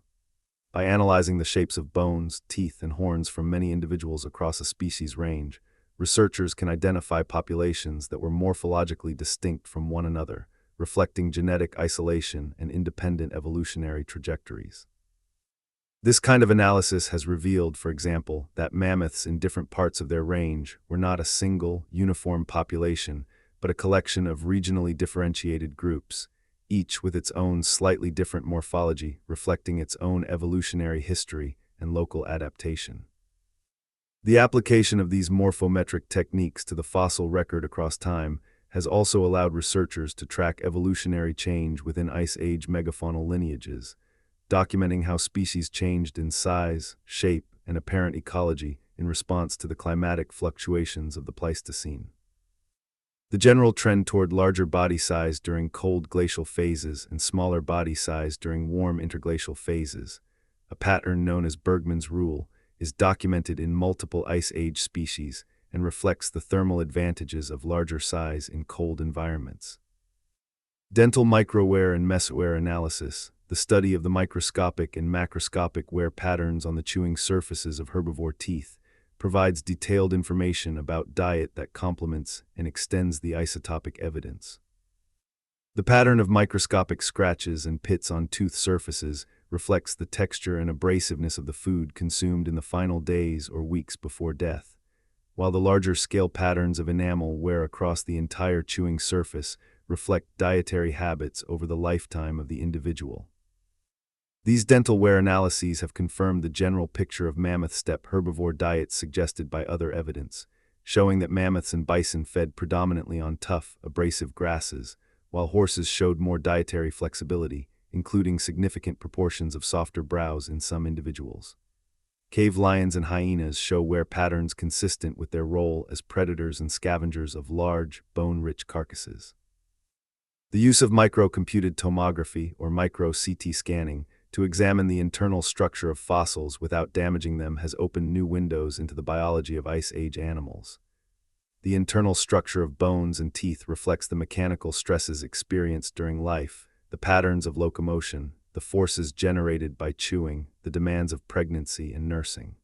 By analyzing the shapes of bones, teeth, and horns from many individuals across a species range, researchers can identify populations that were morphologically distinct from one another, reflecting genetic isolation and independent evolutionary trajectories. This kind of analysis has revealed, for example, that mammoths in different parts of their range were not a single, uniform population, but a collection of regionally differentiated groups, each with its own slightly different morphology, reflecting its own evolutionary history and local adaptation. The application of these morphometric techniques to the fossil record across time has also allowed researchers to track evolutionary change within Ice Age megafaunal lineages, documenting how species changed in size, shape, and apparent ecology in response to the climatic fluctuations of the Pleistocene. The general trend toward larger body size during cold glacial phases and smaller body size during warm interglacial phases, a pattern known as Bergmann's rule, is documented in multiple Ice Age species and reflects the thermal advantages of larger size in cold environments. Dental microwear and mesowear analysis, the study of the microscopic and macroscopic wear patterns on the chewing surfaces of herbivore teeth, provides detailed information about diet that complements and extends the isotopic evidence. The pattern of microscopic scratches and pits on tooth surfaces reflects the texture and abrasiveness of the food consumed in the final days or weeks before death, while the larger scale patterns of enamel wear across the entire chewing surface reflect dietary habits over the lifetime of the individual. These dental wear analyses have confirmed the general picture of Mammoth Steppe herbivore diets suggested by other evidence, showing that mammoths and bison fed predominantly on tough, abrasive grasses, while horses showed more dietary flexibility, including significant proportions of softer browse in some individuals. Cave lions and hyenas show wear patterns consistent with their role as predators and scavengers of large, bone-rich carcasses. The use of microcomputed tomography, or micro-CT scanning, to examine the internal structure of fossils without damaging them has opened new windows into the biology of Ice Age animals. The internal structure of bones and teeth reflects the mechanical stresses experienced during life, the patterns of locomotion, the forces generated by chewing, the demands of pregnancy and nursing.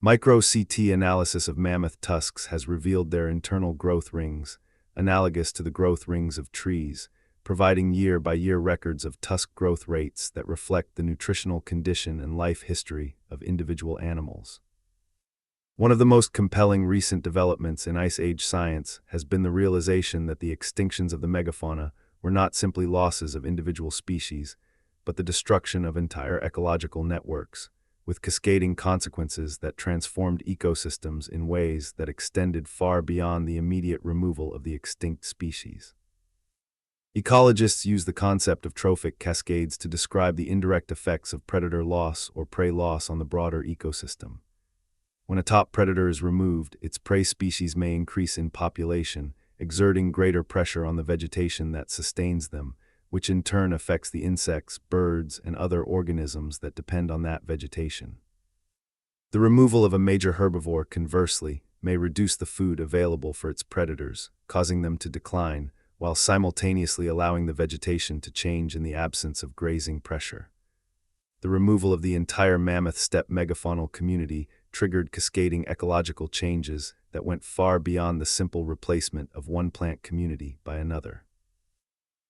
Micro-CT analysis of mammoth tusks has revealed their internal growth rings, analogous to the growth rings of trees, providing year-by-year records of tusk growth rates that reflect the nutritional condition and life history of individual animals. One of the most compelling recent developments in Ice Age science has been the realization that the extinctions of the megafauna were not simply losses of individual species, but the destruction of entire ecological networks, with cascading consequences that transformed ecosystems in ways that extended far beyond the immediate removal of the extinct species. Ecologists use the concept of trophic cascades to describe the indirect effects of predator loss or prey loss on the broader ecosystem. When a top predator is removed, its prey species may increase in population, exerting greater pressure on the vegetation that sustains them, which in turn affects the insects, birds, and other organisms that depend on that vegetation. The removal of a major herbivore, conversely, may reduce the food available for its predators, causing them to decline, while simultaneously allowing the vegetation to change in the absence of grazing pressure. The removal of the entire Mammoth Steppe megafaunal community triggered cascading ecological changes that went far beyond the simple replacement of one plant community by another.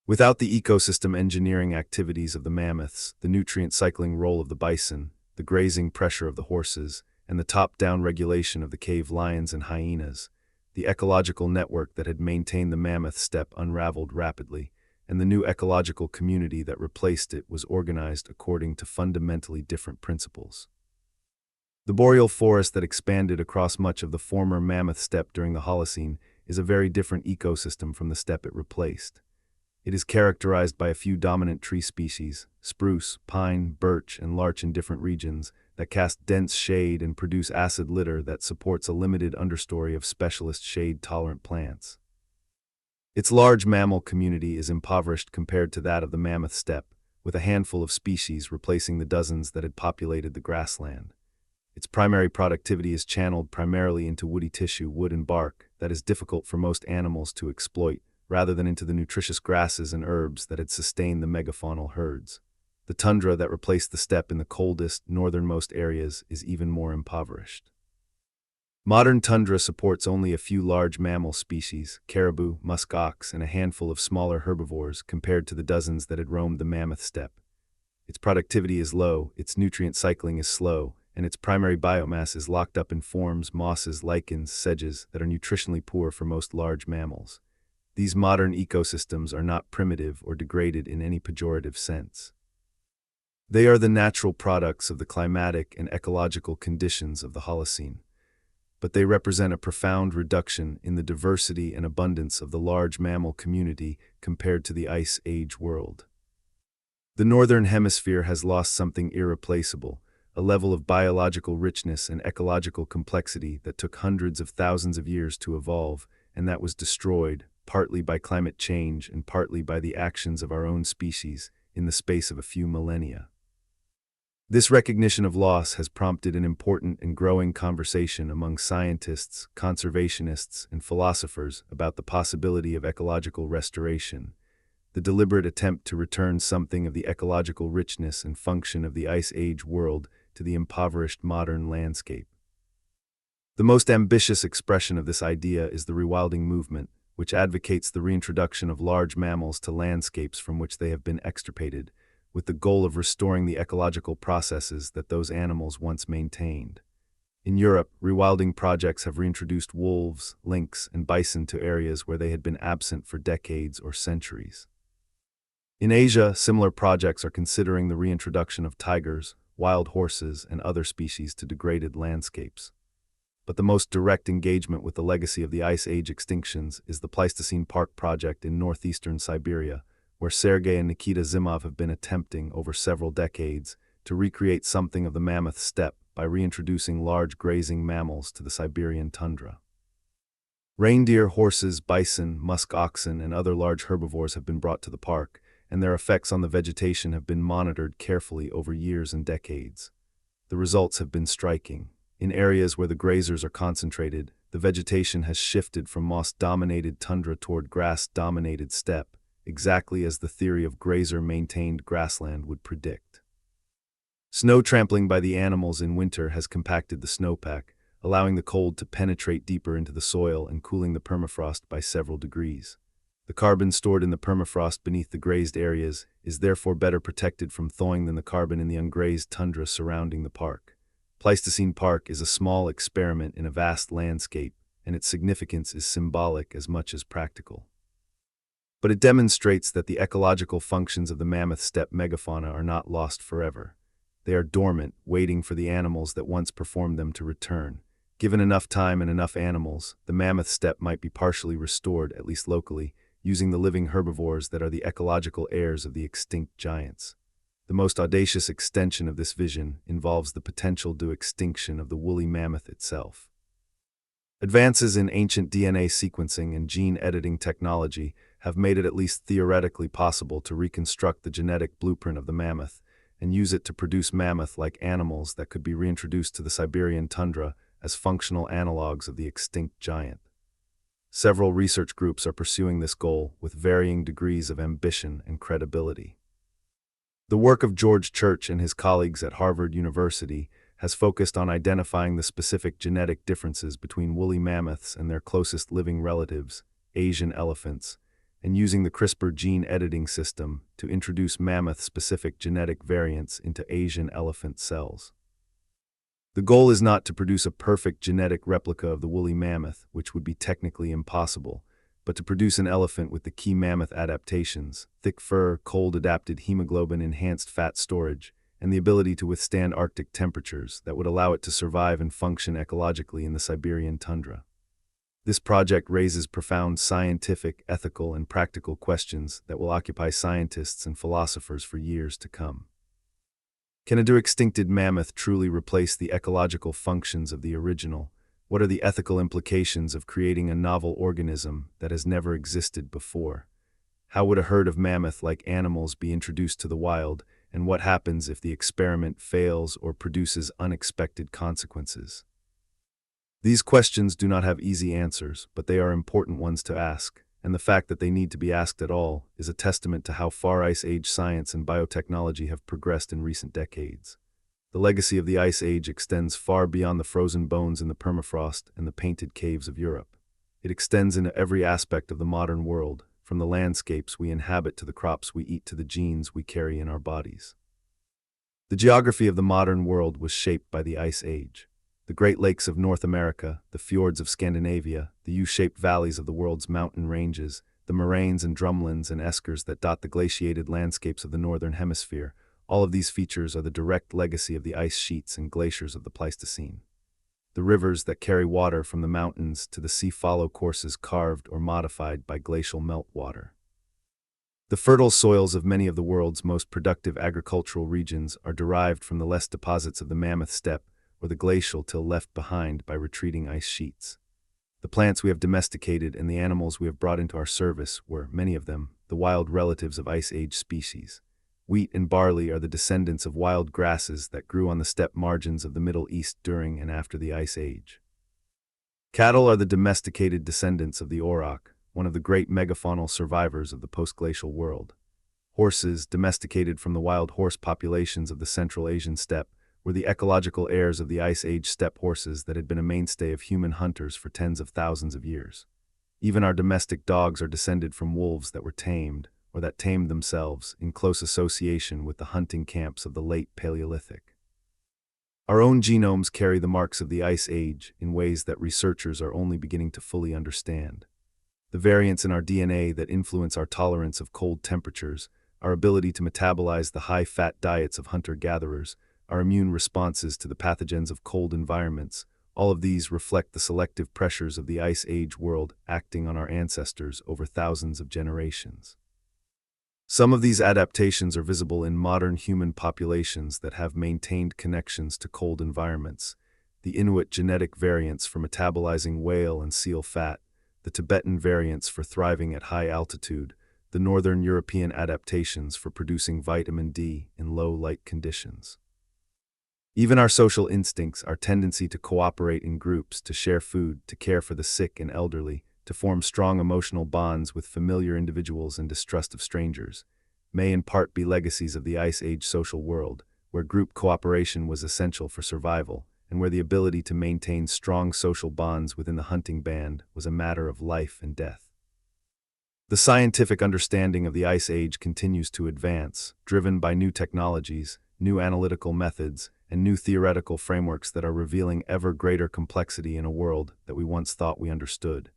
Without the ecosystem engineering activities of the mammoths, the nutrient cycling role of the bison, the grazing pressure of the horses, and the top-down regulation of the cave lions and hyenas, the ecological network that had maintained the Mammoth Steppe unraveled rapidly, and the new ecological community that replaced it was organized according to fundamentally different principles. The boreal forest that expanded across much of the former Mammoth Steppe during the Holocene is a very different ecosystem from the steppe it replaced. It is characterized by a few dominant tree species, spruce, pine, birch, and larch in different regions, that cast dense shade and produce acid litter that supports a limited understory of specialist shade-tolerant plants. Its large mammal community is impoverished compared to that of the Mammoth Steppe, with a handful of species replacing the dozens that had populated the grassland. Its primary productivity is channeled primarily into woody tissue, wood and bark, that is difficult for most animals to exploit, rather than into the nutritious grasses and herbs that had sustained the megafaunal herds. The tundra that replaced the steppe in the coldest, northernmost areas is even more impoverished. Modern tundra supports only a few large mammal species, caribou, musk ox, and a handful of smaller herbivores compared to the dozens that had roamed the Mammoth Steppe. Its productivity is low, its nutrient cycling is slow, and its primary biomass is locked up in forms, mosses, lichens, sedges that are nutritionally poor for most large mammals. These modern ecosystems are not primitive or degraded in any pejorative sense. They are the natural products of the climatic and ecological conditions of the Holocene, but they represent a profound reduction in the diversity and abundance of the large mammal community compared to the Ice Age world. The Northern Hemisphere has lost something irreplaceable, a level of biological richness and ecological complexity that took hundreds of thousands of years to evolve, and that was destroyed, partly by climate change and partly by the actions of our own species, in the space of a few millennia. This recognition of loss has prompted an important and growing conversation among scientists, conservationists, and philosophers about the possibility of ecological restoration, the deliberate attempt to return something of the ecological richness and function of the Ice Age world to the impoverished modern landscape. The most ambitious expression of this idea is the rewilding movement, which advocates the reintroduction of large mammals to landscapes from which they have been extirpated, with the goal of restoring the ecological processes that those animals once maintained. In Europe, rewilding projects have reintroduced wolves, lynx, and bison to areas where they had been absent for decades or centuries. In Asia, similar projects are considering the reintroduction of tigers, wild horses, and other species to degraded landscapes. But the most direct engagement with the legacy of the Ice Age extinctions is the Pleistocene Park project in northeastern Siberia, where Sergei and Nikita Zimov have been attempting, over several decades, to recreate something of the Mammoth Steppe by reintroducing large grazing mammals to the Siberian tundra. Reindeer, horses, bison, musk oxen, and other large herbivores have been brought to the park, and their effects on the vegetation have been monitored carefully over years and decades. The results have been striking. In areas where the grazers are concentrated, the vegetation has shifted from moss-dominated tundra toward grass-dominated steppe, exactly as the theory of grazer-maintained grassland would predict. Snow trampling by the animals in winter has compacted the snowpack, allowing the cold to penetrate deeper into the soil and cooling the permafrost by several degrees. The carbon stored in the permafrost beneath the grazed areas is therefore better protected from thawing than the carbon in the ungrazed tundra surrounding the park. Pleistocene Park is a small experiment in a vast landscape, and its significance is symbolic as much as practical. But it demonstrates that the ecological functions of the Mammoth Steppe megafauna are not lost forever. They are dormant, waiting for the animals that once performed them to return. Given enough time and enough animals, the Mammoth Steppe might be partially restored, at least locally, using the living herbivores that are the ecological heirs of the extinct giants. The most audacious extension of this vision involves the potential extinction of the woolly mammoth itself. Advances in ancient DNA sequencing and gene editing technology have made it at least theoretically possible to reconstruct the genetic blueprint of the mammoth and use it to produce mammoth-like animals that could be reintroduced to the Siberian tundra as functional analogs of the extinct giant. Several research groups are pursuing this goal with varying degrees of ambition and credibility. The work of George Church and his colleagues at Harvard University has focused on identifying the specific genetic differences between woolly mammoths and their closest living relatives, Asian elephants, and using the CRISPR gene editing system to introduce mammoth-specific genetic variants into Asian elephant cells. The goal is not to produce a perfect genetic replica of the woolly mammoth, which would be technically impossible, but to produce an elephant with the key mammoth adaptations: thick fur, cold-adapted hemoglobin-enhanced fat storage, and the ability to withstand Arctic temperatures that would allow it to survive and function ecologically in the Siberian tundra. This project raises profound scientific, ethical, and practical questions that will occupy scientists and philosophers for years to come. Can a extincted mammoth truly replace the ecological functions of the original? What are the ethical implications of creating a novel organism that has never existed before? How would a herd of mammoth-like animals be introduced to the wild, and what happens if the experiment fails or produces unexpected consequences? These questions do not have easy answers, but they are important ones to ask, and the fact that they need to be asked at all is a testament to how far Ice Age science and biotechnology have progressed in recent decades. The legacy of the Ice Age extends far beyond the frozen bones in the permafrost and the painted caves of Europe. It extends into every aspect of the modern world, from the landscapes we inhabit to the crops we eat to the genes we carry in our bodies. The geography of the modern world was shaped by the Ice Age. The Great Lakes of North America, the fjords of Scandinavia, the U-shaped valleys of the world's mountain ranges, the moraines and drumlins and eskers that dot the glaciated landscapes of the Northern Hemisphere, all of these features are the direct legacy of the ice sheets and glaciers of the Pleistocene. the rivers that carry water from the mountains to the sea follow courses carved or modified by glacial meltwater. The fertile soils of many of the world's most productive agricultural regions are derived from the less deposits of the Mammoth Steppe or the glacial till left behind by retreating ice sheets. The plants we have domesticated and the animals we have brought into our service were, many of them, the wild relatives of Ice Age species. Wheat and barley are the descendants of wild grasses that grew on the steppe margins of the Middle East during and after the Ice Age. Cattle are the domesticated descendants of the auroch, one of the great megafaunal survivors of the post-glacial world. Horses, domesticated from the wild horse populations of the Central Asian steppe, were the ecological heirs of the Ice Age steppe horses that had been a mainstay of human hunters for tens of thousands of years. Even our domestic dogs are descended from wolves that were tamed, or that tamed themselves, in close association with the hunting camps of the late Paleolithic. Our own genomes carry the marks of the Ice Age in ways that researchers are only beginning to fully understand. The variants in our DNA that influence our tolerance of cold temperatures, our ability to metabolize the high-fat diets of hunter-gatherers, our immune responses to the pathogens of cold environments, all of these reflect the selective pressures of the Ice Age world acting on our ancestors over thousands of generations. Some of these adaptations are visible in modern human populations that have maintained connections to cold environments: the Inuit genetic variants for metabolizing whale and seal fat, the Tibetan variants for thriving at high altitude, the Northern European adaptations for producing vitamin D in low light conditions. Even our social instincts, our tendency to cooperate in groups, to share food, to care for the sick and elderly, to form strong emotional bonds with familiar individuals and distrust of strangers, may in part be legacies of the Ice Age social world, where group cooperation was essential for survival, and where the ability to maintain strong social bonds within the hunting band was a matter of life and death. The scientific understanding of the Ice Age continues to advance, driven by new technologies, new analytical methods, and new theoretical frameworks that are revealing ever greater complexity in a world that we once thought we understood.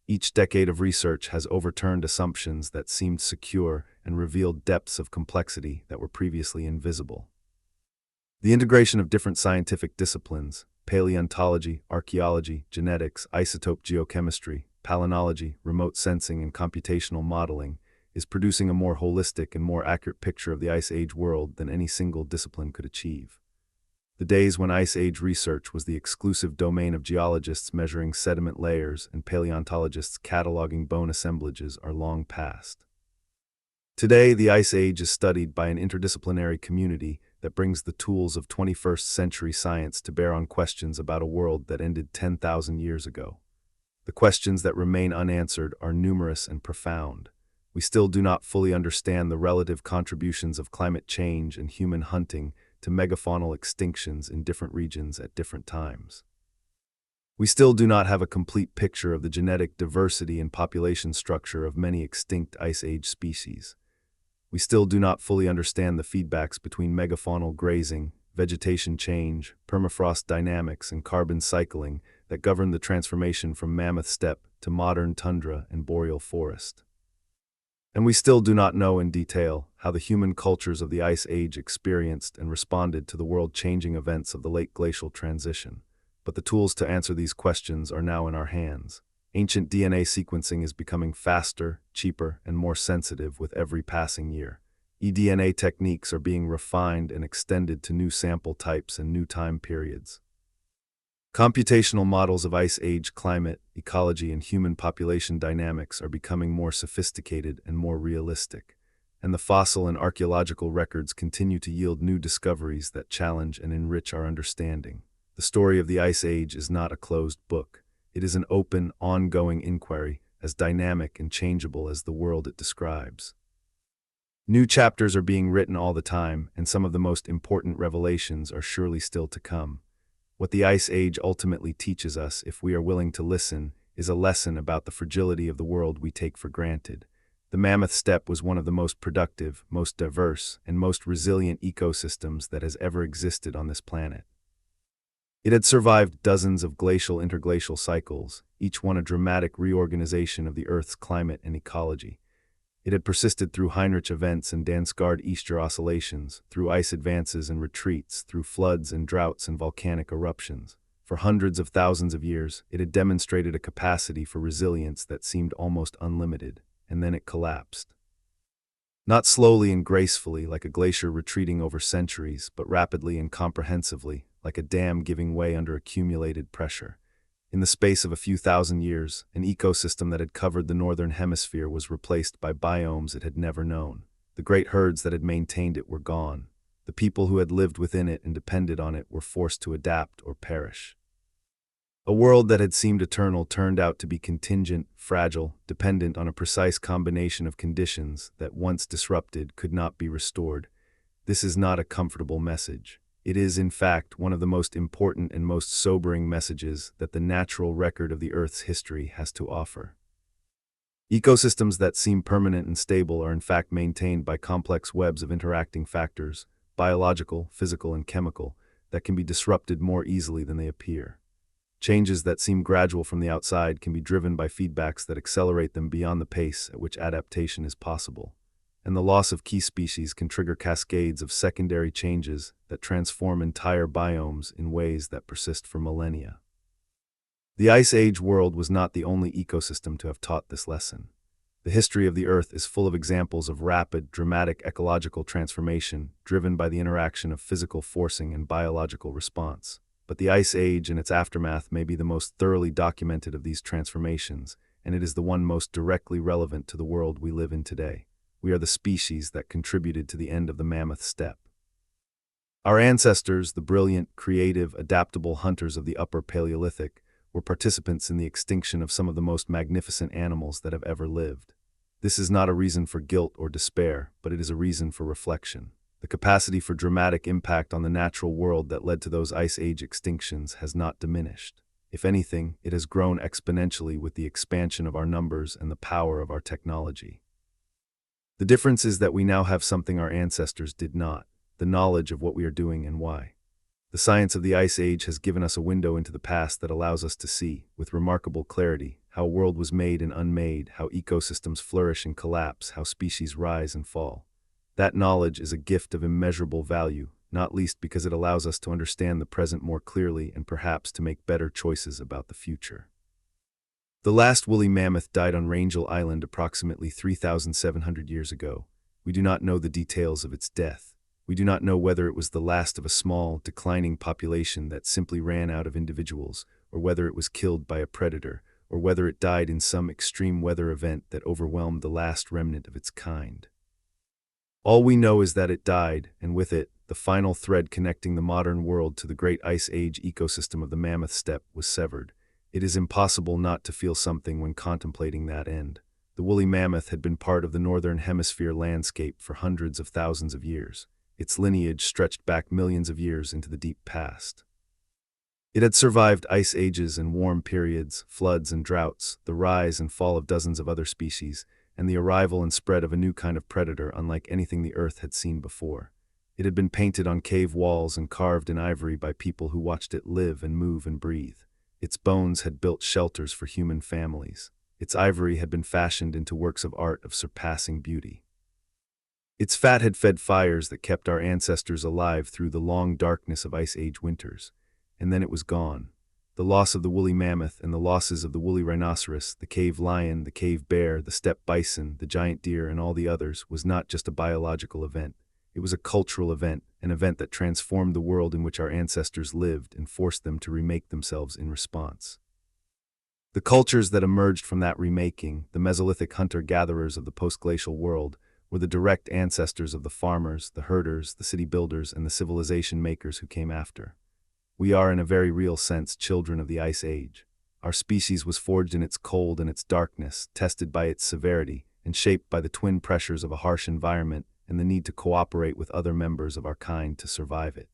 Each decade of research has overturned assumptions that seemed secure and revealed depths of complexity that were previously invisible. The integration of different scientific disciplines, paleontology, archaeology, genetics, isotope geochemistry, palynology, remote sensing, and computational modeling, is producing a more holistic and more accurate picture of the Ice Age world than any single discipline could achieve. The days when Ice Age research was the exclusive domain of geologists measuring sediment layers and paleontologists cataloging bone assemblages are long past. Today, the Ice Age is studied by an interdisciplinary community that brings the tools of 21st century science to bear on questions about a world that ended 10,000 years ago. The questions that remain unanswered are numerous and profound. We still do not fully understand the relative contributions of climate change and human hunting to megafaunal extinctions in different regions at different times. We still do not have a complete picture of the genetic diversity and population structure of many extinct Ice Age species. We still do not fully understand the feedbacks between megafaunal grazing, vegetation change, permafrost dynamics, and carbon cycling that govern the transformation from Mammoth Steppe to modern tundra and boreal forest. And we still do not know in detail how the human cultures of the Ice Age experienced and responded to the world-changing events of the late glacial transition. But the tools to answer these questions are now in our hands. Ancient DNA sequencing is becoming faster, cheaper, and more sensitive with every passing year. eDNA techniques are being refined and extended to new sample types and new time periods. Computational models of Ice Age climate, ecology, and human population dynamics are becoming more sophisticated and more realistic, and the fossil and archaeological records continue to yield new discoveries that challenge and enrich our understanding. The story of the Ice Age is not a closed book. It is an open, ongoing inquiry, as dynamic and changeable as the world it describes. New chapters are being written all the time, and some of the most important revelations are surely still to come. What the Ice Age ultimately teaches us, if we are willing to listen, is a lesson about the fragility of the world we take for granted. The Mammoth Steppe was one of the most productive, most diverse, and most resilient ecosystems that has ever existed on this planet. It had survived dozens of glacial interglacial cycles, each one a dramatic reorganization of the Earth's climate and ecology. It had persisted through Heinrich events and Dansgaard-Oeschger oscillations, through ice advances and retreats, through floods and droughts and volcanic eruptions. For hundreds of thousands of years, it had demonstrated a capacity for resilience that seemed almost unlimited, and then it collapsed. Not slowly and gracefully like a glacier retreating over centuries, but rapidly and comprehensively, like a dam giving way under accumulated pressure. In the space of a few thousand years, an ecosystem that had covered the northern hemisphere was replaced by biomes it had never known. The great herds that had maintained it were gone. The people who had lived within it and depended on it were forced to adapt or perish. A world that had seemed eternal turned out to be contingent, fragile, dependent on a precise combination of conditions that, once disrupted, could not be restored. This is not a comfortable message. It is, in fact, one of the most important and most sobering messages that the natural record of the Earth's history has to offer. Ecosystems that seem permanent and stable are in fact maintained by complex webs of interacting factors, biological, physical, and chemical, that can be disrupted more easily than they appear. Changes that seem gradual from the outside can be driven by feedbacks that accelerate them beyond the pace at which adaptation is possible. And the loss of key species can trigger cascades of secondary changes that transform entire biomes in ways that persist for millennia. The Ice Age world was not the only ecosystem to have taught this lesson. The history of the Earth is full of examples of rapid, dramatic ecological transformation driven by the interaction of physical forcing and biological response. But the Ice Age and its aftermath may be the most thoroughly documented of these transformations, and it is the one most directly relevant to the world we live in today. We are the species that contributed to the end of the Mammoth Steppe. Our ancestors, the brilliant, creative, adaptable hunters of the Upper Paleolithic, were participants in the extinction of some of the most magnificent animals that have ever lived. This is not a reason for guilt or despair, but it is a reason for reflection. The capacity for dramatic impact on the natural world that led to those Ice Age extinctions has not diminished. If anything, it has grown exponentially with the expansion of our numbers and the power of our technology. The difference is that we now have something our ancestors did not: the knowledge of what we are doing and why. The science of the Ice Age has given us a window into the past that allows us to see, with remarkable clarity, how a world was made and unmade, how ecosystems flourish and collapse, how species rise and fall. That knowledge is a gift of immeasurable value, not least because it allows us to understand the present more clearly and perhaps to make better choices about the future. The last woolly mammoth died on Rangel Island approximately 3,700 years ago. We do not know the details of its death. We do not know whether it was the last of a small, declining population that simply ran out of individuals, or whether it was killed by a predator, or whether it died in some extreme weather event that overwhelmed the last remnant of its kind. All we know is that it died, and with it, the final thread connecting the modern world to the great Ice Age ecosystem of the Mammoth Steppe was severed. It is impossible not to feel something when contemplating that end. The woolly mammoth had been part of the northern hemisphere landscape for hundreds of thousands of years. Its lineage stretched back millions of years into the deep past. It had survived ice ages and warm periods, floods and droughts, the rise and fall of dozens of other species, and the arrival and spread of a new kind of predator unlike anything the Earth had seen before. It had been painted on cave walls and carved in ivory by people who watched it live and move and breathe. Its bones had built shelters for human families. Its ivory had been fashioned into works of art of surpassing beauty. Its fat had fed fires that kept our ancestors alive through the long darkness of Ice Age winters. And then it was gone. The loss of the woolly mammoth and the losses of the woolly rhinoceros, the cave lion, the cave bear, the steppe bison, the giant deer, and all the others was not just a biological event. It was a cultural event, an event that transformed the world in which our ancestors lived and forced them to remake themselves in response. The cultures that emerged from that remaking, the Mesolithic hunter-gatherers of the post-glacial world, were the direct ancestors of the farmers, the herders, the city builders, and the civilization makers who came after. We are, in a very real sense, children of the Ice Age. Our species was forged in its cold and its darkness, tested by its severity, and shaped by the twin pressures of a harsh environment and the need to cooperate with other members of our kind to survive it.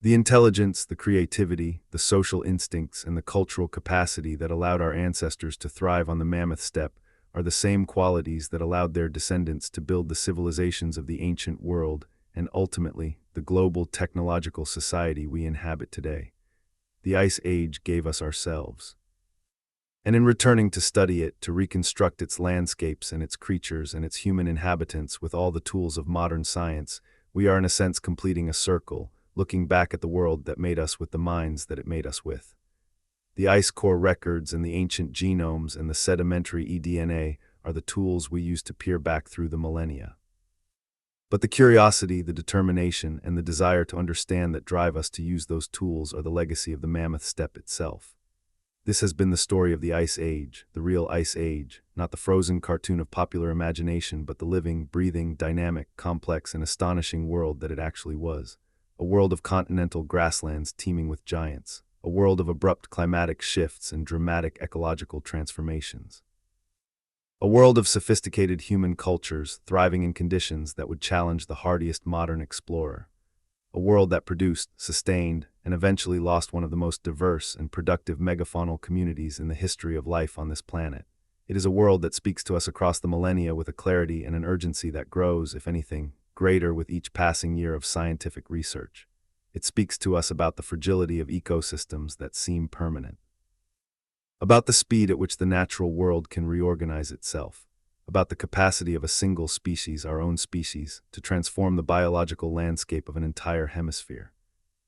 The intelligence, the creativity, the social instincts, and the cultural capacity that allowed our ancestors to thrive on the Mammoth Steppe are the same qualities that allowed their descendants to build the civilizations of the ancient world and ultimately the global technological society we inhabit today. The Ice Age gave us ourselves. And in returning to study it, to reconstruct its landscapes and its creatures and its human inhabitants with all the tools of modern science, we are in a sense completing a circle, looking back at the world that made us with the minds that it made us with. The ice core records and the ancient genomes and the sedimentary eDNA are the tools we use to peer back through the millennia. But the curiosity, the determination, and the desire to understand that drive us to use those tools are the legacy of the Mammoth Steppe itself. This has been the story of the Ice Age, the real Ice Age, not the frozen cartoon of popular imagination, but the living, breathing, dynamic, complex, and astonishing world that it actually was. A world of continental grasslands teeming with giants. A world of abrupt climatic shifts and dramatic ecological transformations. A world of sophisticated human cultures thriving in conditions that would challenge the hardiest modern explorer. A world that produced, sustained, and eventually lost one of the most diverse and productive megafaunal communities in the history of life on this planet. It is a world that speaks to us across the millennia with a clarity and an urgency that grows, if anything, greater with each passing year of scientific research. It speaks to us about the fragility of ecosystems that seem permanent. About the speed at which the natural world can reorganize itself. About the capacity of a single species, our own species, to transform the biological landscape of an entire hemisphere.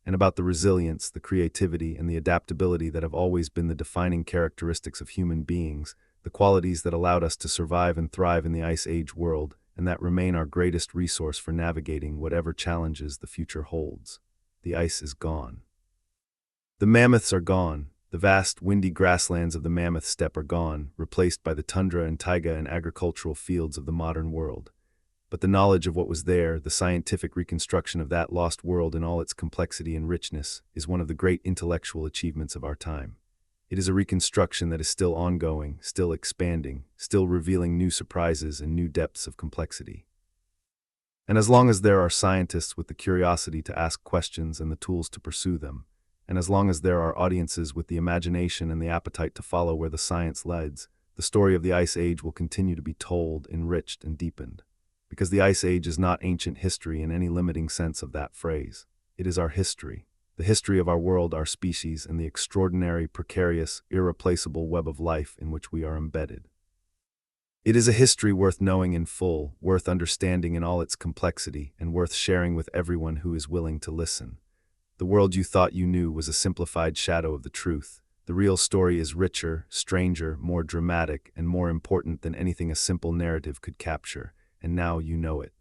And about the resilience, the creativity, and the adaptability that have always been the defining characteristics of human beings, the qualities that allowed us to survive and thrive in the Ice Age world, and that remain our greatest resource for navigating whatever challenges the future holds. The ice is gone. The mammoths are gone. The vast, windy grasslands of the Mammoth Steppe are gone, replaced by the tundra and taiga and agricultural fields of the modern world. But the knowledge of what was there, the scientific reconstruction of that lost world in all its complexity and richness, is one of the great intellectual achievements of our time. It is a reconstruction that is still ongoing, still expanding, still revealing new surprises and new depths of complexity. And as long as there are scientists with the curiosity to ask questions and the tools to pursue them, and as long as there are audiences with the imagination and the appetite to follow where the science leads, the story of the Ice Age will continue to be told, enriched, and deepened. Because the Ice Age is not ancient history in any limiting sense of that phrase. It is our history, the history of our world, our species, and the extraordinary, precarious, irreplaceable web of life in which we are embedded. It is a history worth knowing in full, worth understanding in all its complexity, and worth sharing with everyone who is willing to listen. The world you thought you knew was a simplified shadow of the truth. The real story is richer, stranger, more dramatic, and more important than anything a simple narrative could capture, and now you know it.